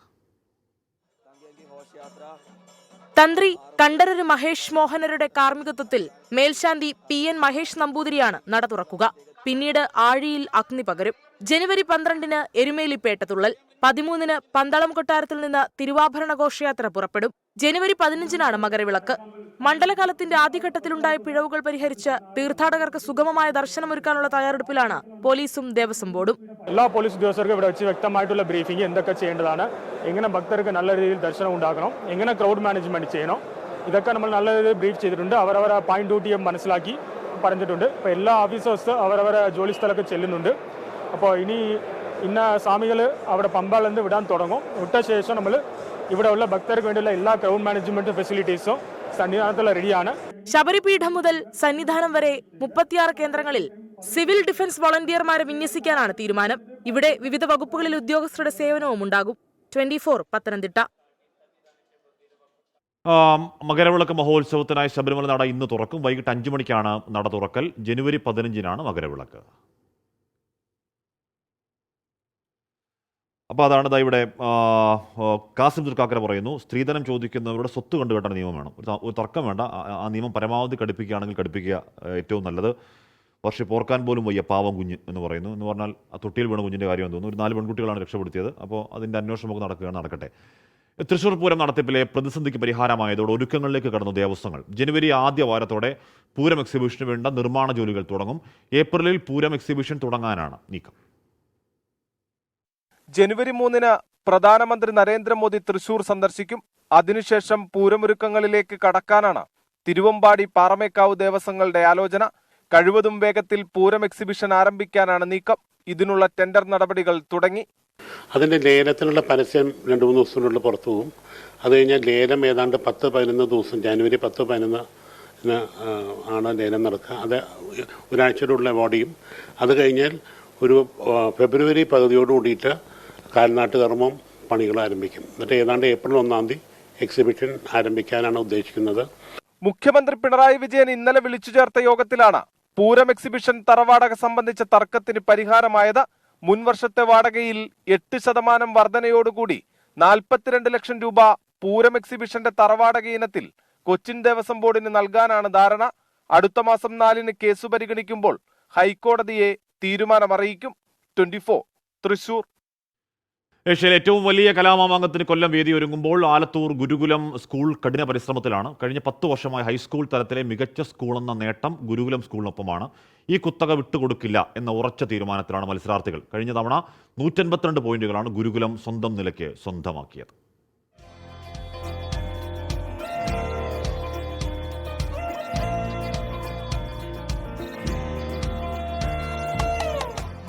തന്ത്രി കണ്ഠരര് മഹേഷ് മോഹനരുടെ കാർമ്മികത്വത്തിൽ മേൽശാന്തി PN മഹേഷ് നമ്പൂതിരിയാണ് നട തുറക്കുക. പിന്നീട് ആഴിയിൽ അഗ്നി പകരും. ജനുവരി 12 എരുമേലിപ്പേട്ട തുള്ളൽ, 13 പന്തളം കൊട്ടാരത്തിൽ നിന്ന് തിരുവാഭരണ ഘോഷയാത്ര പുറപ്പെടും. ജനുവരി 15 മകരവിളക്ക്. മണ്ഡലകാലത്തിന്റെ ആദ്യഘട്ടത്തിലുണ്ടായ പിഴവുകൾ പരിഹരിച്ച് തീർത്ഥാടകർക്ക് സുഗമമായ ദർശനമൊരുക്കാനുള്ള തയ്യാറെടുപ്പിലാണ് പോലീസും ദേവസ്വം ബോർഡും. എല്ലാ പോലീസ് ഉദ്യോഗസ്ഥർക്കും ഇവിടെ വെച്ച് വ്യക്തമായിട്ടുള്ള ബ്രീഫിംഗ് എന്തൊക്കെ ചെയ്യേണ്ടതാണ്, എങ്ങനെ ഭക്തർക്ക് നല്ല രീതിയിൽ ദർശനം ഉണ്ടാക്കണം, എങ്ങനെ ക്രൗഡ് മാനേജ്മെന്റ് ചെയ്യണം, ഇതൊക്കെ നമ്മൾ നല്ല രീതിയിൽ ബ്രീഫ് ചെയ്തിട്ടുണ്ട്. അവരവരെ പോയിന്റ് ഡ്യൂട്ടിയെ മനസ്സിലാക്കി പറഞ്ഞിട്ടുണ്ട്. ഇപ്പോൾ എല്ലാ ഓഫീസേഴ്സ് അവരവരെ ജോലി സ്ഥലമൊക്കെ ചെല്ലുന്നുണ്ട്. അപ്പോൾ ഇനി ഇന്ന സ്വാമികൾ അവിടെ പമ്പയിൽ നിന്ന് വിടാൻ തുടങ്ങും. വിട്ട ശേഷം നമ്മൾ ഇവിടെ ഉള്ള ഭക്തർക്ക് വേണ്ടിയുള്ള എല്ലാ ക്രൗഡ് മാനേജ്മെന്റ് ഫെസിലിറ്റീസും സന്നിധാനത്തിൽ റെഡിയാണ്. ശബരിപീഠം മുതൽ സന്നിധാനം വരെ 36 കേന്ദ്രങ്ങളിൽ സിവിൽ ഡിഫൻസ് വോളണ്ടിയർമാരെ വിന്യസിക്കാനാണ് തീരുമാനം. ഇവിടെ വിവിധ വകുപ്പുകളിൽ ഉദ്യോഗസ്ഥരുടെ സേവനവും ഉണ്ടാകും. 24 പത്തനംതിട്ട. മകരവിളക്ക് മഹോത്സവത്തിനായി ശബരിമല നട ഇന്ന് തുറക്കും. വൈകിട്ട് 5 മണിക്കാണ് നട തുറക്കൽ. ജനുവരി 15-നാണ് മകരവിളക്ക്. അപ്പോൾ അതാണ് ഇവിടെ കാസിം ദുർക്കാക്കര പറയുന്നു, സ്ത്രീധനം ചോദിക്കുന്നവരുടെ സ്വത്ത് കണ്ടുകെട്ടാൻ നിയമം വേണം. ഒരു തർക്കം വേണ്ട, ആ നിയമം പരമാവധി കടുപ്പിക്കുകയാണെങ്കിൽ കടുപ്പിക്കുക ഏറ്റവും നല്ലത്. പക്ഷേ പോർക്കാൻ പോലും വയ്യ പാവം കുഞ്ഞ് എന്ന് പറയുന്നു. എന്ന് പറഞ്ഞാൽ ആ തൊട്ടിയിൽ വീണ കുഞ്ഞിൻ്റെ കാര്യമെന്ന് തോന്നുന്നു. ഒരു 4 പെൺകുട്ടികളാണ് രക്ഷപ്പെടുത്തിയത്. അപ്പോൾ അതിൻ്റെ അന്വേഷണം നമുക്ക് നടക്കട്ടെ. തൃശ്ശൂർ പൂരം നടത്തിപ്പിലെ പ്രതിസന്ധിക്ക് പരിഹാരമായതോടെ ഒരുക്കങ്ങളിലേക്ക് കടന്നു ദേവസ്വങ്ങൾ. ജനുവരി ആദ്യ വാരത്തോടെ പൂരം എക്സിബിഷന് വേണ്ട നിർമ്മാണ ജോലികൾ തുടങ്ങും. ഏപ്രിലിൽ പൂരം എക്സിബിഷൻ തുടങ്ങാനാണ് നീക്കം. ജനുവരി 3-ന് പ്രധാനമന്ത്രി നരേന്ദ്രമോദി തൃശൂർ സന്ദർശിക്കും. അതിനുശേഷം പൂരമൊരുക്കങ്ങളിലേക്ക് കടക്കാനാണ് തിരുവമ്പാടി പാറമേക്കാവ് ദേവസ്വങ്ങളുടെ ആലോചന. കഴിവതും വേഗത്തിൽ പൂരം എക്സിബിഷൻ ആരംഭിക്കാനാണ് നീക്കം. ഇതിനുള്ള ടെൻഡർ നടപടികൾ തുടങ്ങി. അതിൻ്റെ ലേലത്തിനുള്ള പരസ്യം 2-3 ദിവസത്തിനുള്ളിൽ പുറത്തു പോകും. അത് കഴിഞ്ഞാൽ ലേലം ഏതാണ്ട് 10-11 ദിവസം, ജനുവരി 10-11 ആണ് ലേലം നടക്കുക. അത് ഒരാഴ്ചയോടുള്ള അവാർഡ് ചെയ്യും. അത് കഴിഞ്ഞാൽ ഒരു ഫെബ്രുവരി പകുതിയോട് കൂടിയിട്ട് കാൽനാട്ട് കർമ്മം പണികൾ ആരംഭിക്കും. എന്നിട്ട് ഏതാണ്ട് ഏപ്രിൽ 1-ാം തീയതി എക്സിബിഷൻ ആരംഭിക്കാനാണ് ഉദ്ദേശിക്കുന്നത്. മുഖ്യമന്ത്രി പിണറായി വിജയൻ ഇന്നലെ വിളിച്ചു ചേർത്ത യോഗത്തിലാണ് പൂരം എക്സിബിഷൻ തറവാടക സംബന്ധിച്ച തർക്കത്തിന് പരിഹാരമായത്. മുൻവർഷത്തെ വാടകയിൽ 8% വർധനയോടുകൂടി 42 ലക്ഷം രൂപ പൂരം എക്സിബിഷന്റെ തറവാടക ഇനത്തിൽ കൊച്ചിൻ ദേവസ്വം ബോർഡിന് നൽകാനാണ് ധാരണ. അടുത്ത മാസം 4-ന് കേസ് പരിഗണിക്കുമ്പോൾ ഹൈക്കോടതിയെ തീരുമാനമറിയിക്കും. 24 തൃശൂർ. ഏഷ്യയിലെ ഏറ്റവും വലിയ കലാമാമാങ്കത്തിന് കൊല്ലം വേദിയൊരുങ്ങുമ്പോൾ ആലത്തൂർ ഗുരുകുലം സ്കൂൾ കഠിന പരിശ്രമത്തിലാണ്. കഴിഞ്ഞ 10 വർഷമായി ഹൈസ്കൂൾ തലത്തിലെ മികച്ച സ്കൂളെന്ന നേട്ടം ഗുരുകുലം സ്കൂളിനൊപ്പമാണ്. ഈ കുത്തക വിട്ടുകൊടുക്കില്ല എന്ന ഉറച്ച തീരുമാനത്തിലാണ് മത്സരാർത്ഥികൾ. കഴിഞ്ഞ തവണ 152 പോയിന്റുകളാണ് ഗുരുകുലം സ്വന്തം നിലയ്ക്ക് സ്വന്തമാക്കിയത്.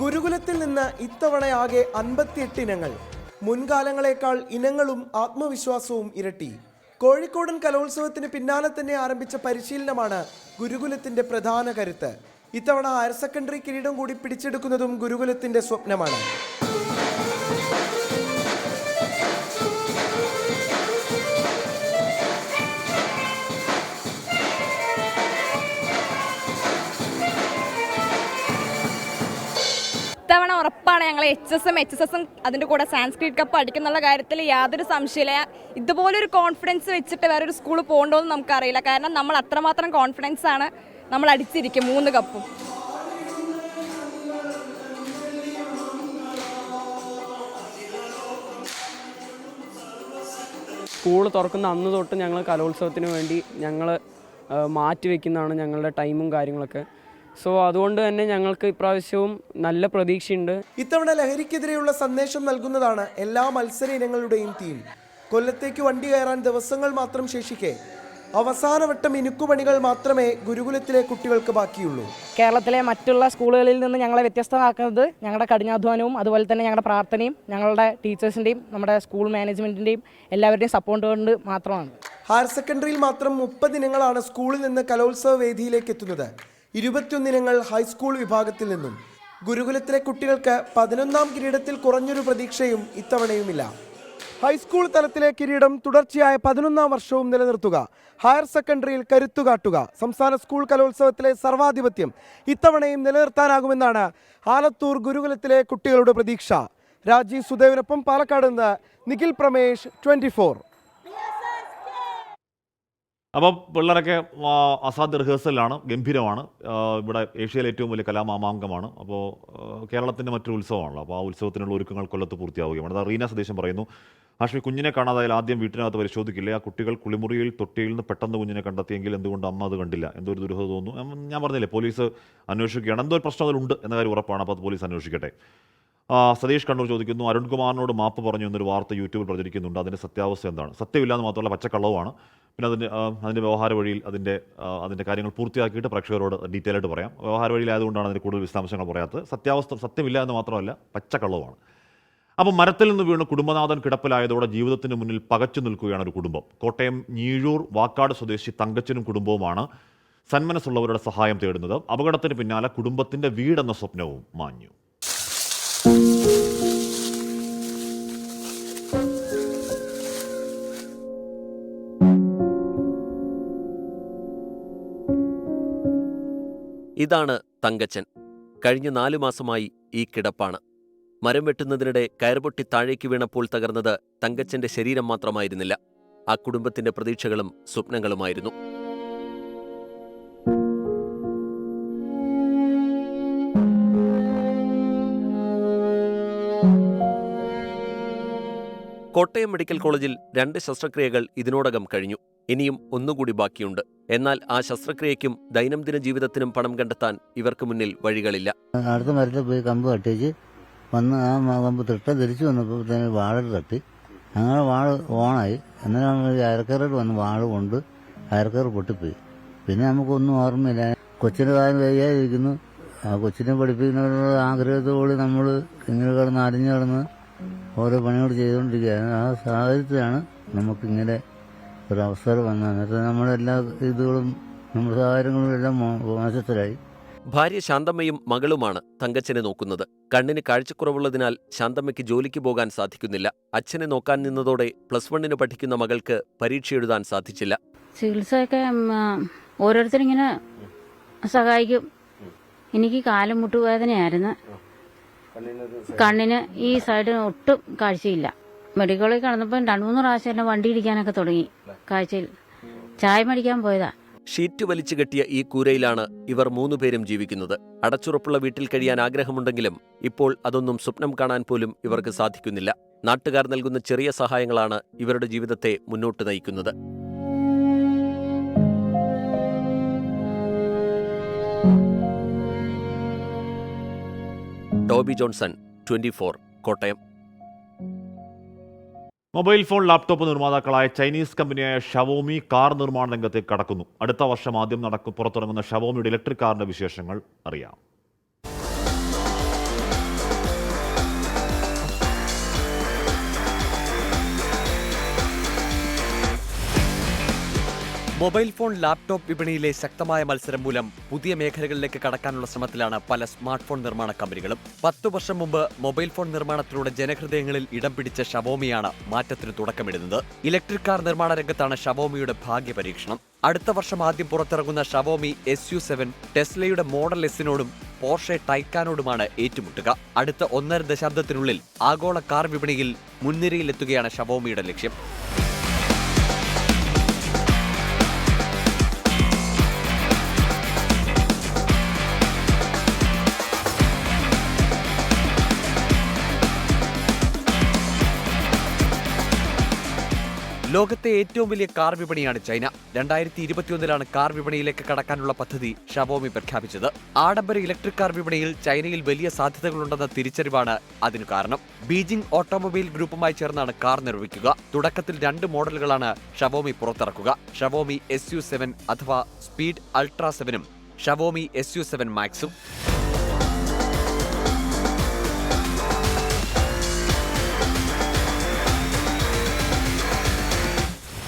ഗുരുകുലത്തിൽ നിന്ന് ഇത്തവണയാകെ 58 ഇനങ്ങൾ. മുൻകാലങ്ങളെക്കാൾ ഇനങ്ങളും ആത്മവിശ്വാസവും ഇരട്ടി. കോഴിക്കോടൻ കലോത്സവത്തിന് പിന്നാലെ തന്നെ ആരംഭിച്ച പരിശീലനമാണ് ഗുരുകുലത്തിന്റെ പ്രധാന കരുത്ത്. ഇത്തവണ ഹയർ സെക്കൻഡറി കിരീടം കൂടി പിടിച്ചെടുക്കുന്നതും ഗുരുകുലത്തിന്റെ സ്വപ്നമാണ്. ഇത്തവണ ഉറപ്പാണ് ഞങ്ങൾ HSM അതിൻ്റെ കൂടെ സാൻസ്ക്രിറ്റ് കപ്പ് അടിക്കുന്നുള്ള കാര്യത്തിൽ യാതൊരു സംശയമില്ല. ഇതുപോലൊരു കോൺഫിഡൻസ് വെച്ചിട്ട് വേറൊരു സ്കൂൾ പോകണ്ടോന്ന് നമുക്കറിയില്ല. കാരണം നമ്മൾ അത്രമാത്രം കോൺഫിഡൻസ് ആണ് നമ്മൾ അടിച്ചിരിക്കും 3 കപ്പും. സ്കൂൾ തുറക്കുന്ന അന്ന് തൊട്ട് ഞങ്ങൾ കലോത്സവത്തിന് വേണ്ടി ഞങ്ങൾ മാറ്റിവെക്കുന്നതാണ് ഞങ്ങളുടെ ടൈമും കാര്യങ്ങളൊക്കെ. സോ അതുകൊണ്ട് തന്നെ ഞങ്ങൾക്ക് ഇപ്രാവശ്യവും നല്ല പ്രതീക്ഷയുണ്ട്. ഇത്തവണ ലഹരിക്കെതിരെയുള്ള സന്ദേശം നൽകുന്നതാണ് എല്ലാ മത്സര ഇനങ്ങളുടെയും തീം. കൊല്ലത്തേക്ക് വണ്ടി കയറാൻ ദിവസങ്ങൾ മാത്രം ശേഷിക്കെ അവസാനവട്ട മിനുക്കുപണികൾ മാത്രമേ ഗുരുകുലത്തിലെ കുട്ടികൾക്ക് ബാക്കിയുള്ളൂ. കേരളത്തിലെ മറ്റുള്ള സ്കൂളുകളിൽ നിന്ന് ഞങ്ങളെ വ്യത്യസ്തമാക്കുന്നത് ഞങ്ങളുടെ കഠിനാധ്വാനവും അതുപോലെ തന്നെ ഞങ്ങളുടെ പ്രാർത്ഥനയും ഞങ്ങളുടെ ടീച്ചേഴ്സിൻ്റെയും നമ്മുടെ സ്കൂൾ മാനേജ്മെൻറ്റിൻ്റെയും എല്ലാവരുടെയും സപ്പോർട്ട് കൊണ്ട് മാത്രമാണ്. ഹയർ സെക്കൻഡറിയിൽ മാത്രം 30 ഇനങ്ങളാണ് സ്കൂളിൽ നിന്ന് കലോത്സവ വേദിയിലേക്ക് എത്തുന്നത്. 21 ഇനങ്ങൾ ഹൈസ്കൂൾ വിഭാഗത്തിൽ നിന്നും. ഗുരുകുലത്തിലെ കുട്ടികൾക്ക് 11-ാം കിരീടത്തിൽ കുറഞ്ഞൊരു പ്രതീക്ഷയും ഇത്തവണയുമില്ല. ഹൈസ്കൂൾ തലത്തിലെ കിരീടം തുടർച്ചയായ 11-ാം വർഷവും നിലനിർത്തുക, ഹയർ സെക്കൻഡറിയിൽ കരുത്തുകാട്ടുക, സംസ്ഥാന സ്കൂൾ കലോത്സവത്തിലെ സർവാധിപത്യം ഇത്തവണയും നിലനിർത്താനാകുമെന്നാണ് ആലത്തൂർ ഗുരുകുലത്തിലെ കുട്ടികളുടെ പ്രതീക്ഷ. രാജീവ് സുദേവിനൊപ്പം പാലക്കാട് നിന്ന് നിഖിൽ പ്രമേഷ്, 24. അപ്പോൾ പിള്ളേരൊക്കെ അസാധ്യ റിഹേഴ്സലാണ്, ഗംഭീരമാണ്. ഇവിടെ ഏഷ്യയിലെ ഏറ്റവും വലിയ കലാമാമാങ്കമാണ്. അപ്പോൾ കേരളത്തിൻ്റെ മറ്റൊരു ഉത്സവമാണല്ലോ. അപ്പോൾ ആ ഉത്സവത്തിനുള്ള ഒരുക്കങ്ങൾ കൊല്ലത്ത് പൂർത്തിയാവുകയാണ്. അത് റീന സതീശൻ പറയുന്നു. ഹാഷ്മി, കുഞ്ഞിനെ കാണാതായാൽ ആദ്യം വീട്ടിനകത്ത് പരിശോധിക്കില്ലേ? ആ കുട്ടികൾ കുളിമുറിയിൽ തൊട്ടിയിൽ നിന്ന് പെട്ടെന്ന് കുഞ്ഞിനെ കണ്ടെത്തിയെങ്കിൽ എന്തുകൊണ്ട് അമ്മ അത് കണ്ടില്ല? എന്തോ ഒരു ദുരൂഹത തോന്നുന്നു. ഞാൻ പറഞ്ഞില്ലേ, പോലീസ് അന്വേഷിക്കുകയാണ്. എന്തോ ഒരു പ്രശ്നം അതിലുണ്ട് എന്ന കാര്യം ഉറപ്പാണ്. അപ്പോൾ അത് പോലീസ് അന്വേഷിക്കട്ടെ. സതീഷ് കണ്ണൂർ ചോദിക്കുന്നു, അരുൺകുമാറിനോട് മാപ്പ് പറഞ്ഞു എന്നൊരു വാർത്ത യൂട്യൂബിൽ പ്രചരിക്കുന്നുണ്ട്. അതിൻ്റെ സത്യാവസ്ഥ എന്താണ്? സത്യമില്ലാന്ന് മാത്രമല്ല പച്ചക്കള്ളവുമാണ്. പിന്നെ അതിൻ്റെ വ്യവഹാര വഴിയിൽ അതിൻ്റെ കാര്യങ്ങൾ പൂർത്തിയാക്കിയിട്ട് പ്രേക്ഷകരോട് ഡീറ്റെയിൽ ആയിട്ട് പറയാം. വ്യവഹാര വഴിയിലായതുകൊണ്ടാണ് അതിന് കൂടുതൽ വിശദാംശങ്ങൾ പറയാത്തത്. സത്യമില്ല എന്ന് മാത്രമല്ല പച്ചക്കള്ളവുമാണ്. അപ്പോൾ മരത്തിൽ നിന്ന് വീണ് കുടുംബനാഥൻ കിടപ്പിലായതോടെ ജീവിതത്തിന് മുന്നിൽ പകച്ചു നിൽക്കുകയാണ് ഒരു കുടുംബം. കോട്ടയം ഞീഴൂർ വാക്കാട് സ്വദേശി തങ്കച്ചനും കുടുംബവുമാണ് സന്മനസ്സുള്ളവരുടെ സഹായം തേടുന്നത്. അപകടത്തിന് പിന്നാലെ കുടുംബത്തിൻ്റെ വീടെന്ന സ്വപ്നവും മാഞ്ഞു. ഇതാണ് തങ്കച്ചൻ. കഴിഞ്ഞ 4 മാസമായി ഈ കിടപ്പാണ്. മരം വെട്ടുന്നതിനിടെ കയർപൊട്ടി താഴേക്ക് വീണപ്പോൾ തകർന്നത് തങ്കച്ചന്റെ ശരീരം മാത്രമായിരുന്നില്ല, ആ കുടുംബത്തിന്റെ പ്രതീക്ഷകളും സ്വപ്നങ്ങളുമായിരുന്നു. കോട്ടയം മെഡിക്കൽ കോളേജിൽ 2 ശസ്ത്രക്രിയകൾ ഇതിനോടകം കഴിഞ്ഞു. ഇനിയും ഒന്നുകൂടി ബാക്കിയുണ്ട്. എന്നാൽ ആ ശസ്ത്രക്രിയയ്ക്കും ദൈനംദിന ജീവിതത്തിനും പണം കണ്ടെത്താൻ ഇവർക്ക് മുന്നിൽ വഴികളില്ല. അടുത്ത മരത്തിൽ പോയി കമ്പ് കട്ടിച്ച് വന്ന് ആ കമ്പ് തിരിച്ചു വന്നപ്പോൾ തന്നെ വാഴ തട്ടി, അങ്ങനെ വാഴ ഓണായി. എന്നാലും അയർക്കയറോട് വന്ന് വാഴ കൊണ്ട് അയർക്കയർ പൊട്ടിപ്പോയി. പിന്നെ നമുക്കൊന്നും ഓർമ്മയില്ല. കൊച്ചിൻ്റെ കാര്യം വയ്യാതിരിക്കുന്നു. ആ കൊച്ചിനെ പഠിപ്പിക്കുന്നതിനുള്ള ആഗ്രഹത്തോടെ നമ്മൾ ഇങ്ങനെ കിടന്ന് അരിഞ്ഞു കിടന്ന് ഓരോ പണികൾ ചെയ്തുകൊണ്ടിരിക്കുകയാണ്. ആ സാഹചര്യത്തിലാണ് നമുക്കിങ്ങനെ ഒരവസരം വന്നത്. എന്നിട്ട് നമ്മുടെ എല്ലാ ഇതുകളും നമ്മുടെ സാഹചര്യങ്ങളും എല്ലാം മോശത്തിലായി. ഭാര്യ ശാന്തമ്മയും മകളുമാണ് തങ്കച്ചനെ നോക്കുന്നത്. കണ്ണിന് കാഴ്ചക്കുറവുള്ളതിനാൽ ശാന്തമ്മയ്ക്ക് ജോലിക്ക് പോകാൻ സാധിക്കുന്നില്ല. അച്ഛനെ നോക്കാൻ നിന്നതോടെ +1 പഠിക്കുന്ന മകൾക്ക് പരീക്ഷ എഴുതാൻ സാധിച്ചില്ല. ചികിത്സയൊക്കെ ഓരോരുത്തരിങ്ങനെ സഹായിക്കും. എനിക്ക് കാലും മുട്ടുവേദനയായിരുന്നു. കണ്ണിന് ഈ സൈഡിന് ഒട്ടും കാഴ്ചയില്ല. മെഡിക്കൽ കോളേജിൽ കിടന്നപ്പോൾ 2-3 പ്രാവശ്യം എന്നെ വണ്ടി ഇടിക്കാനൊക്കെ തുടങ്ങി. കാഴ്ചയിൽ ചായ മേടിക്കാൻ പോയതാ. ഷീറ്റ് വലിച്ചു കെട്ടിയ ഈ കൂരയിലാണ് ഇവർ 3 പേരും ജീവിക്കുന്നത്. അടച്ചുറപ്പുള്ള വീട്ടിൽ കഴിയാൻ ആഗ്രഹമുണ്ടെങ്കിലും ഇപ്പോൾ അതൊന്നും സ്വപ്നം കാണാൻ പോലും ഇവർക്ക് സാധിക്കുന്നില്ല. നാട്ടുകാർ നൽകുന്ന ചെറിയ സഹായങ്ങളാണ് ഇവരുടെ ജീവിതത്തെ മുന്നോട്ട് നയിക്കുന്നത്. Toby Johnson, 24, Kottayam. Mobile phone laptop നിർമ്മാതാക്കളായ ചൈനീസ് കമ്പനിയായ ഷവോമി കാർ നിർമ്മാണ രംഗത്തേക്ക് കടക്കുന്നു. അടുത്ത വർഷം ആദ്യം പുറത്തിറങ്ങുന്ന ഷവോമിയുടെ ഇലക്ട്രിക് കാറിന്റെ വിശേഷങ്ങൾ അറിയാം. മൊബൈൽ ഫോൺ ലാപ്ടോപ്പ് വിപണിയിലെ ശക്തമായ മത്സരം മൂലം പുതിയ മേഖലകളിലേക്ക് കടക്കാനുള്ള ശ്രമത്തിലാണ് പല സ്മാർട്ട് ഫോൺ നിർമ്മാണ കമ്പനികളും. 10 വർഷം മുമ്പ് മൊബൈൽ ഫോൺ നിർമ്മാണത്തിലൂടെ ജനഹൃദയങ്ങളിൽ ഇടം പിടിച്ച ഷവോമിയാണ് മാറ്റത്തിന് തുടക്കമിടുന്നത്. ഇലക്ട്രിക് കാർ നിർമ്മാണ രംഗത്താണ് ഷവോമിയുടെ ഭാഗ്യ പരീക്ഷണം. അടുത്ത വർഷം ആദ്യം പുറത്തിറങ്ങുന്ന ഷവോമി SU7 ടെസ്ലയുടെ മോഡൽ എസിനോടും പോർഷെ ടൈക്കാനോടുമാണ് ഏറ്റുമുട്ടുക. അടുത്ത 1.5 ദശാബ്ദത്തിനുള്ളിൽ ആഗോള കാർ വിപണിയിൽ മുൻനിരയിലെത്തുകയാണ് ഷവോമിയുടെ ലക്ഷ്യം. ലോകത്തെ ഏറ്റവും വലിയ കാർ വിപണിയാണ് ചൈന. 2021 കാർ വിപണിയിലേക്ക് കടക്കാനുള്ള പദ്ധതി ഷവോമി പ്രഖ്യാപിച്ചത്. ആഡംബര ഇലക്ട്രിക് കാർ വിപണിയിൽ ചൈനയിൽ വലിയ സാധ്യതകളുണ്ടെന്ന തിരിച്ചറിവാണ് അതിനു കാരണം. ബീജിംഗ് ഓട്ടോമൊബൈൽ ഗ്രൂപ്പുമായി ചേർന്നാണ് കാർ നിർമ്മിക്കുക. തുടക്കത്തിൽ 2 മോഡലുകളാണ് ഷവോമി പുറത്തിറക്കുക. ഷവോമി SU7 അഥവാ സ്പീഡ് അൾട്രാ 7ഉം ഷവോമി SU7 മാക്സും.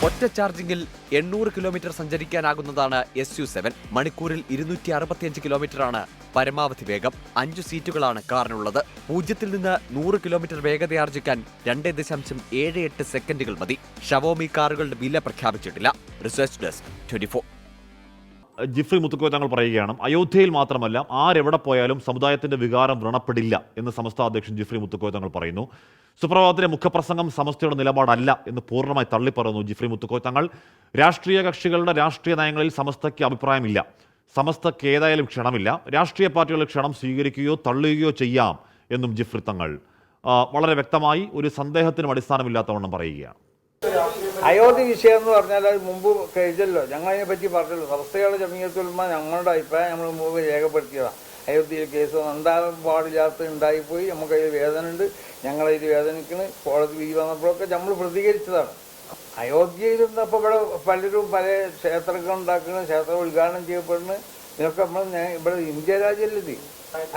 ഒറ്റ ചാർജിംഗിൽ 800 കിലോമീറ്റർ സഞ്ചരിക്കാനാകുന്നതാണ് SU7. മണിക്കൂറിൽ 265 കിലോമീറ്ററാണ് പരമാവധി വേഗം. 5 സീറ്റുകളാണ് കാറിനുള്ളത്. 0 നിന്ന് 100 കിലോമീറ്റർ വേഗതയാർജിക്കാൻ 2.78 സെക്കൻഡുകൾ മതി. ഷവോമി കാറുകളുടെ വില പ്രഖ്യാപിച്ചിട്ടില്ല. Research desk, 24. ജിഫ്രി മുത്തുക്കോയ തങ്ങൾ പറയുകയാണ്, അയോധ്യയിൽ മാത്രമല്ല ആരെവിടെ പോയാലും സമുദായത്തിന്റെ വികാരം വ്രണപ്പെടില്ല എന്ന് സമസ്ത അധ്യക്ഷൻ ജിഫ്രി മുത്തുക്കോയ തങ്ങൾ പറയുന്നു. സുപ്രഭാതത്തിലെ മുഖപ്രസംഗം സമസ്തയുടെ നിലപാടല്ല എന്ന് പൂർണ്ണമായി തള്ളിപ്പറയുന്നു ജിഫ്രി മുത്തുക്കോയ തങ്ങൾ. രാഷ്ട്രീയ കക്ഷികളുടെ രാഷ്ട്രീയ നയങ്ങളിൽ സമസ്തയ്ക്ക് അഭിപ്രായമില്ല. സമസ്തയ്ക്ക് ഏതായാലും ക്ഷണമില്ല. രാഷ്ട്രീയ പാർട്ടികളുടെ ക്ഷണം സ്വീകരിക്കുകയോ തള്ളുകയോ ചെയ്യാം എന്നും ജിഫ്രി തങ്ങൾ വളരെ വ്യക്തമായി ഒരു സന്ദേഹത്തിനും അടിസ്ഥാനമില്ലാത്തവണ്ണം പറയുകയാണ്. അയോധ്യ വിഷയം എന്ന് പറഞ്ഞാൽ അത് മുമ്പ് കഴിഞ്ഞല്ലോ, ഞങ്ങളതിനെ പറ്റി പറഞ്ഞല്ലോ. സമസ്തകളുടെ ജമീയത്തുൽ ഉലമ ഞങ്ങളുടെ അഭിപ്രായം നമ്മൾ മുമ്പ് രേഖപ്പെടുത്തിയതാണ്. അയോധ്യയിൽ കേസ് ഉണ്ടാകാൻ പാടില്ലാത്ത ഉണ്ടായിപ്പോയി, നമുക്കതിൽ വേദന ഉണ്ട്, ഞങ്ങളതിൽ വേദനിക്കണ്, കോടതി വിധി വന്നപ്പോഴൊക്കെ നമ്മൾ പ്രതികരിച്ചതാണ്. അയോധ്യയിലെന്നപ്പോൾ ഇവിടെ പലരും പല ക്ഷേത്രങ്ങൾ ഉണ്ടാക്കണം, ക്ഷേത്രം ഉദ്ഘാടനം ചെയ്യപ്പെടുന്നു. ഇതൊക്കെ ഇവിടെ ഇന്ത്യ രാജ്യമല്ലേ.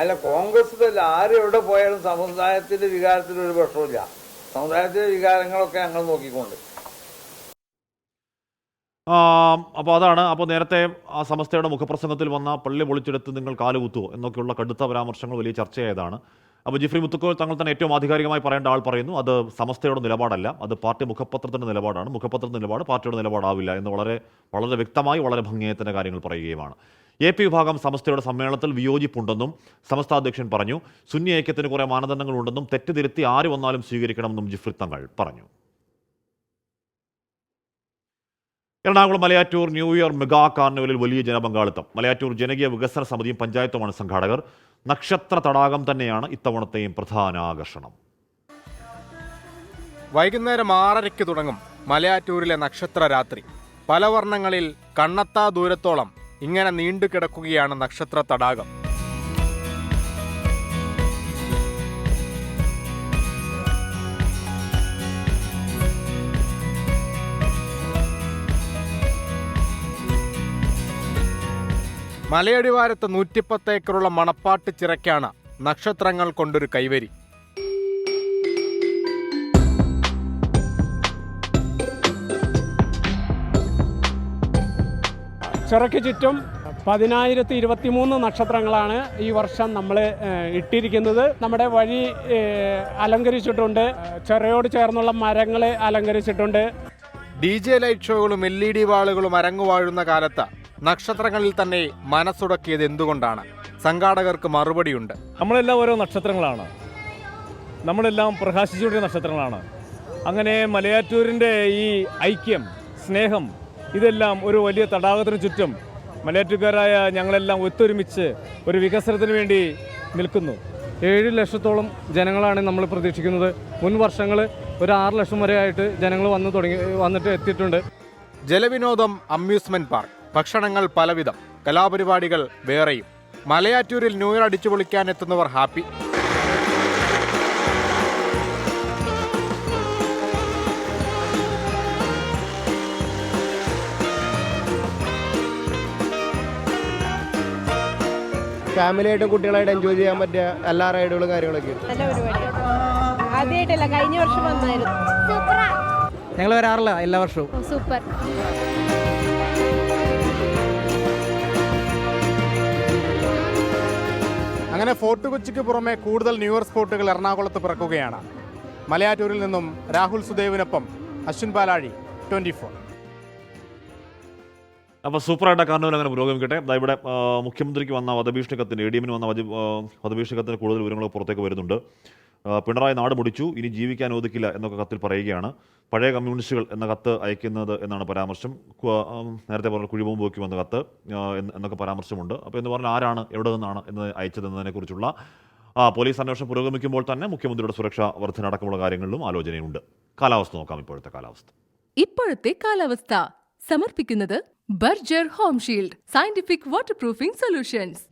അല്ല കോൺഗ്രസ്സിലല്ല, ആരും എവിടെ പോയാലും സമുദായത്തിൻ്റെ വികാരത്തിനൊരു പ്രശ്നമില്ല. സമുദായത്തിലെ വികാരങ്ങളൊക്കെ ഞങ്ങൾ നോക്കിക്കൊണ്ട്. അപ്പോൾ അതാണ്. അപ്പോൾ നേരത്തെ ആ സമസ്തയുടെ മുഖപ്രസംഗത്തിൽ വന്ന പള്ളി പൊളിച്ചെടുത്ത് നിങ്ങൾ കാലുകുത്തുവോ എന്നൊക്കെയുള്ള കടുത്ത പരാമർശങ്ങൾ വലിയ ചർച്ചയായതാണ്. അപ്പോൾ ജിഫ്രി മുത്തുക്കോൾ തങ്ങൾ തന്നെ ഏറ്റവും ആധികാരികമായി പറയേണ്ട ആൾ പറയുന്നു, അത് സമസ്തയുടെ നിലപാടല്ല, അത് പാർട്ടി മുഖപത്രത്തിൻ്റെ നിലപാടാണ്. മുഖപത്രത്തിൻ്റെ നിലപാട് പാർട്ടിയുടെ നിലപാടാവില്ല എന്ന് വളരെ വളരെ വ്യക്തമായി വളരെ ഭംഗിയായി തന്നെ കാര്യങ്ങൾ പറയുകയുമാണ്. AP വിഭാഗം സമസ്തയുടെ സമ്മേളനത്തിൽ വിയോജിപ്പുണ്ടെന്നും സമസ്ത അധ്യക്ഷൻ പറഞ്ഞു. സുന്നി ഐക്യത്തിന് കുറേ മാനദണ്ഡങ്ങളുണ്ടെന്നും തെറ്റുതിരുത്തി ആര് വന്നാലും സ്വീകരിക്കണമെന്നും ജിഫ്രി തങ്ങൾ പറഞ്ഞു. Ernakulam Malayattoor new year mega കാർണിവലിൽ വലിയ ജനപങ്കാളിത്തം. മലയാറ്റൂർ ജനകീയ വികസന സമിതിയും പഞ്ചായത്തുമാണ് സംഘാടകർ. നക്ഷത്ര തടാകം തന്നെയാണ് ഇത്തവണത്തെയും പ്രധാന ആകർഷണം. വൈകുന്നേരം 6:30 തുടങ്ങും മലയാറ്റൂരിലെ നക്ഷത്ര രാത്രി. പല വർണ്ണങ്ങളിൽ കണ്ണെത്താ ദൂരത്തോളം ഇങ്ങനെ നീണ്ടുകിടക്കുകയാണ് നക്ഷത്ര തടാകം. മലയടിവാരത്ത് 110 ഏക്കറുള്ള മണപ്പാട്ട് ചിറയ്ക്കാണ് നക്ഷത്രങ്ങൾ കൊണ്ടൊരു കൈവരി. ചിറയ്ക്ക് ചുറ്റും 1023 നക്ഷത്രങ്ങളാണ് ഈ വർഷം നമ്മൾ ഇട്ടിരിക്കുന്നത്. നമ്മുടെ വഴി അലങ്കരിച്ചിട്ടുണ്ട്, ചിറയോട് ചേർന്നുള്ള മരങ്ങൾ അലങ്കരിച്ചിട്ടുണ്ട്. DJ ലൈറ്റ് ഷോകളും LED വാളുകളും അരങ്ങുവാഴുന്ന കാലത്ത് നക്ഷത്രങ്ങളിൽ തന്നെ മനസ്സുടക്കിയത് എന്തുകൊണ്ടാണ്? സംഘാടകർക്ക് മറുപടിയുണ്ട്. നമ്മളെല്ലാം ഓരോ നക്ഷത്രങ്ങളാണ്, നമ്മളെല്ലാം പ്രകാശിച്ചുകൊണ്ടിരുന്ന നക്ഷത്രങ്ങളാണ്. അങ്ങനെ മലയാറ്റൂരിൻ്റെ ഈ ഐക്യം, സ്നേഹം, ഇതെല്ലാം ഒരു വലിയ തടാകത്തിന് ചുറ്റും മലയാറ്റൂർക്കാരായ ഞങ്ങളെല്ലാം ഒത്തൊരുമിച്ച് ഒരു വികസനത്തിന് വേണ്ടി നിൽക്കുന്നു. 7 ലക്ഷത്തോളം ജനങ്ങളാണ് നമ്മൾ പ്രതീക്ഷിക്കുന്നത്. മുൻ വർഷങ്ങൾ ഒരു 6 ലക്ഷം വരെ ആയിട്ട് ജനങ്ങൾ വന്നിട്ട് എത്തിയിട്ടുണ്ട്. ജലവിനോദം, അമ്യൂസ്മെന്റ് പാർക്ക്, ഭക്ഷണങ്ങൾ പലവിധം, കലാപരിപാടികൾ വേറെയും. മലയാറ്റൂരിൽ ന്യൂ ഇയർ അടിച്ചു പൊളിക്കാൻ എത്തുന്നവർ ഹാപ്പി. ഫാമിലിയായിട്ടും കുട്ടികളായിട്ട് എൻജോയ് ചെയ്യാൻ പറ്റിയ എല്ലാ റൈഡുകളും കാര്യങ്ങളൊക്കെ നല്ല പരിപാടിയാണ്. ആദ്യമായിട്ടല്ല, കഴിഞ്ഞ വർഷം വന്നായിരുന്നു. ഞങ്ങൾ വരാറില്ല എല്ലാ വർഷവും. സൂപ്പർ. അങ്ങനെ ഫോർട്ട് കൊച്ചിക്ക് പുറമെ കൂടുതൽ ന്യൂ ഇയർ സ്പോട്ടുകൾ എറണാകുളത്ത് പിറക്കുകയാണ്. മലയാറ്റൂരിൽ നിന്നും രാഹുൽ സുദേവിനൊപ്പം അശ്വിൻ പാലാഴി, 24. അപ്പോൾ സൂപ്പറായിട്ട് കാർണിവൽ അങ്ങനെ പുരോഗമിക്കട്ടെ. ഇവിടെ മുഖ്യമന്ത്രിക്ക് വന്ന വധഭീഷണി കത്തിന്, ADM-ന് വന്ന വധഭീഷണി കത്തിന് കൂടുതൽ വിവരങ്ങൾ പുറത്തേക്ക് വരുന്നുണ്ട്. പിണറായി നാട് മുടിച്ചു, ഇനി ജീവിക്കാൻ ഒതുക്കില്ല എന്നൊക്കെ കത്തിൽ പറയുകയാണ്. പഴയ കമ്മ്യൂണിസ്റ്റുകൾ എന്ന കത്ത് അയക്കുന്നത് എന്നാണ് പരാമർശം. നേരത്തെ പറഞ്ഞ കുഴിബോംബ് വയ്ക്കും വന്ന കത്ത് എന്നൊക്കെ പരാമർശമുണ്ട്. അപ്പോൾ എന്ന് പറഞ്ഞാൽ ആരാണ്, എവിടെ നിന്നാണ് എന്ന് അയച്ചതെന്നതിനെക്കുറിച്ചുള്ള പോലീസ് അന്വേഷണം പുരോഗമിക്കുമ്പോൾ തന്നെ മുഖ്യമന്ത്രിയുടെ സുരക്ഷാ വർധന അടക്കമുള്ള കാര്യങ്ങളിലും ആലോചനയുണ്ട്. കാലാവസ്ഥ നോക്കാം. ഇപ്പോഴത്തെ കാലാവസ്ഥ സമർപ്പിക്കുന്നത് Berger home shield, scientific water proofing solutions.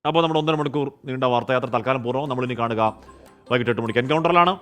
അപ്പോൾ നമ്മുടെ 1.5 മണിക്കൂർ നീണ്ട വാർത്തായാത്ര തൽക്കാലം പൂർവ്വം. നമ്മളിനി കാണുക വൈകിട്ട് 8 മണിക്ക് എൻകൗണ്ടറിലാണ്.